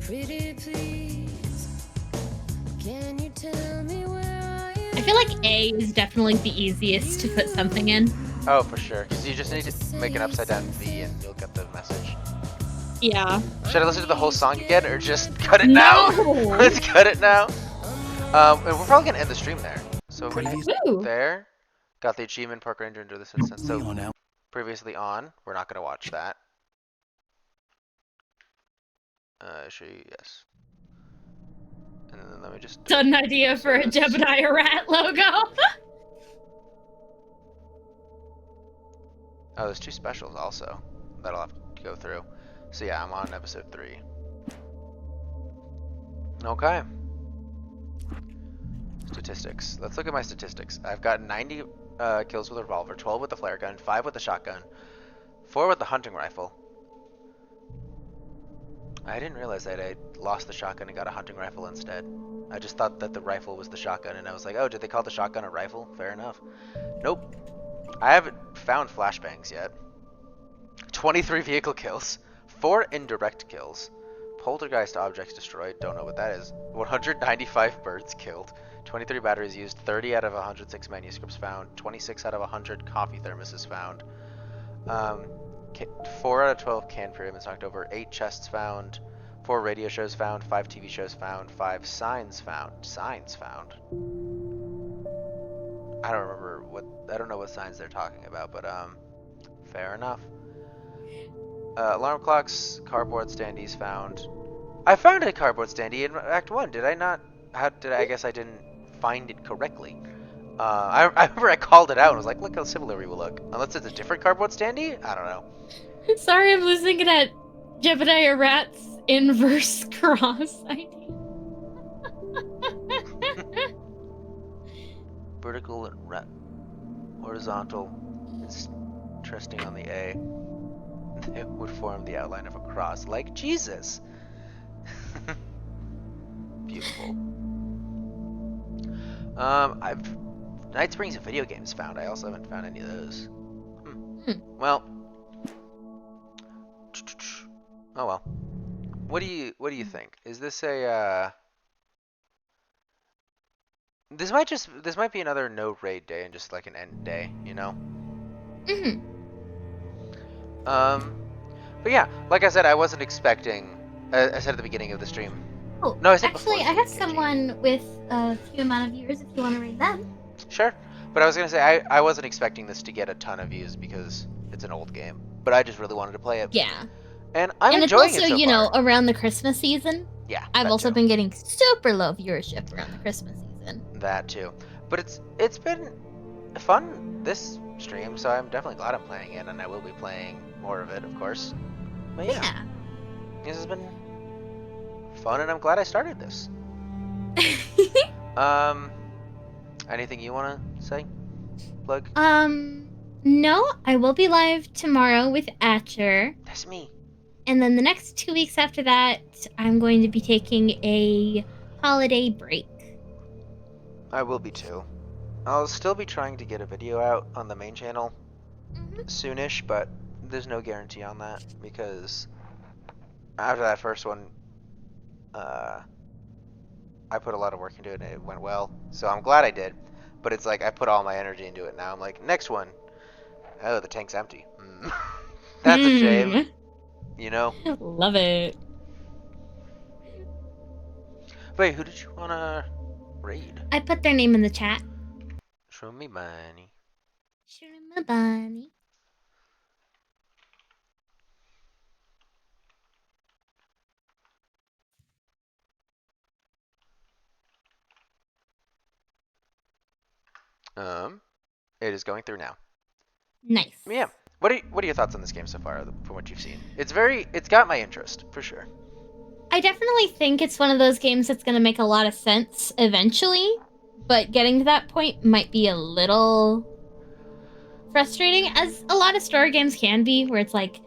U: Pretty please, can you tell me where I am?
Q: I feel like A is definitely the easiest to put something in.
A: Oh, for sure. Because you just need to make an upside down V and you'll get the message.
Q: Yeah.
A: Should I listen to the whole song again or just cut it now? Let's cut it now. And we're probably gonna end the stream there. So there, got the achievement Park Ranger into this instance. So previously on, we're not gonna watch that. Show you, yes. And then let me just.
Q: Got an idea for a Jebediah Rat logo.
A: Oh, there's 2 specials also that I'll have to go through. So yeah, I'm on episode 3. Okay. Statistics. Let's look at my statistics. I've got 90 kills with a revolver, 12 with the flare gun, 5 with the shotgun, 4 with the hunting rifle. I didn't realize that I lost the shotgun and got a hunting rifle instead. I just thought that the rifle was the shotgun, and I was like, oh, did they call the shotgun a rifle? Fair enough. Nope. I haven't found flashbangs yet. 23 vehicle kills, 4 indirect kills, poltergeist objects destroyed, don't know what that is, 195 birds killed, 23 batteries used, 30 out of 106 manuscripts found, 26 out of 100 coffee thermoses found, 4 out of 12 canned pyramids knocked over, 8 chests found, 4 radio shows found, 5 TV shows found, 5 signs found. Signs found? I don't know what signs they're talking about, but fair enough. Alarm clocks, cardboard standees found. I found a cardboard standee in Act 1, did I not? I guess I didn't find it correctly. I remember I called it out and was like, look how similar we will look. Unless it's a different cardboard standee? I don't know.
Q: Sorry, I'm losing it at Jebediah Rat's inverse cross ID.
A: Vertical and horizontal is interesting on the A. They would form the outline of a cross, like Jesus. Beautiful. Night Springs and video games found. I also haven't found any of those. Well. Oh well. What do you think? Is this a This might be another no raid day and just like an end day, you know? But yeah, like I said, I wasn't expecting. I said at the beginning of the stream.
O: Oh,
A: no, I said
O: actually, I have someone with a few amount of viewers if you want to read them.
A: Sure, but I was gonna say I wasn't expecting this to get a ton of views because it's an old game, but I just really wanted to play it.
Q: Yeah.
A: And I'm
Q: and
A: enjoying
Q: it's also,
A: it so
Q: you
A: far.
Q: know, around the Christmas season.
A: Yeah.
Q: I've also been getting super low viewership around the Christmas season.
A: That too, but it's been fun this stream, so I'm definitely glad I'm playing it, and I will be playing more of it, of course. But yeah. This has been fun, and I'm glad I started this. Anything you want to say? Plug?
Q: No, I will be live tomorrow with Acer.
A: That's me.
Q: And then the next 2 weeks after that, I'm going to be taking a holiday break.
A: I will be too. I'll still be trying to get a video out on the main channel soonish, but there's no guarantee on that because after that first one, I put a lot of work into it and it went well. So I'm glad I did, but it's like I put all my energy into it now. I'm like, next one, oh, the tank's empty. That's a shame. You know?
Q: Love it.
A: Wait, who did you want to raid?
Q: I put their name in the chat.
A: Show me money.
Q: Show me bunny.
A: It is going through now.
Q: Nice.
A: Yeah. What are your thoughts on this game so far, from what you've seen? It's got my interest for sure.
Q: I definitely think it's one of those games that's going to make a lot of sense eventually, but getting to that point might be a little frustrating, as a lot of story games can be, where it's like,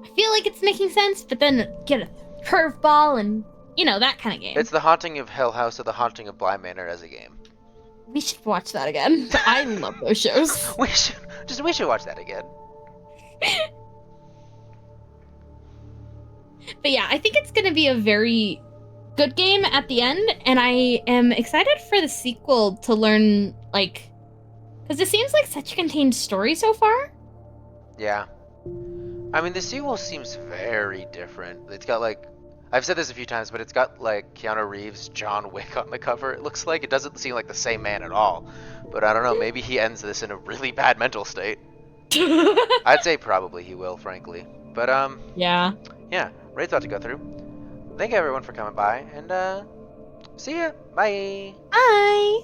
Q: I feel like it's making sense, but then get a curveball and, you know, that kind of game.
A: It's the Haunting of Hill House or the Haunting of Bly Manor as a game.
Q: We should watch that again. I love those shows.
A: we should watch that again.
Q: But yeah, I think it's going to be a very good game at the end, and I am excited for the sequel to learn, like, because it seems like such a contained story so far.
A: Yeah. I mean, the sequel seems very different. It's got, like, I've said this a few times, but it's got, like, Keanu Reeves, John Wick on the cover, it looks like. It doesn't seem like the same man at all. But I don't know, maybe he ends this in a really bad mental state. I'd say probably he will, frankly. But,
Q: yeah.
A: Yeah, raid's about to go through. Thank you, everyone, for coming by, and, see ya. Bye.
Q: Bye.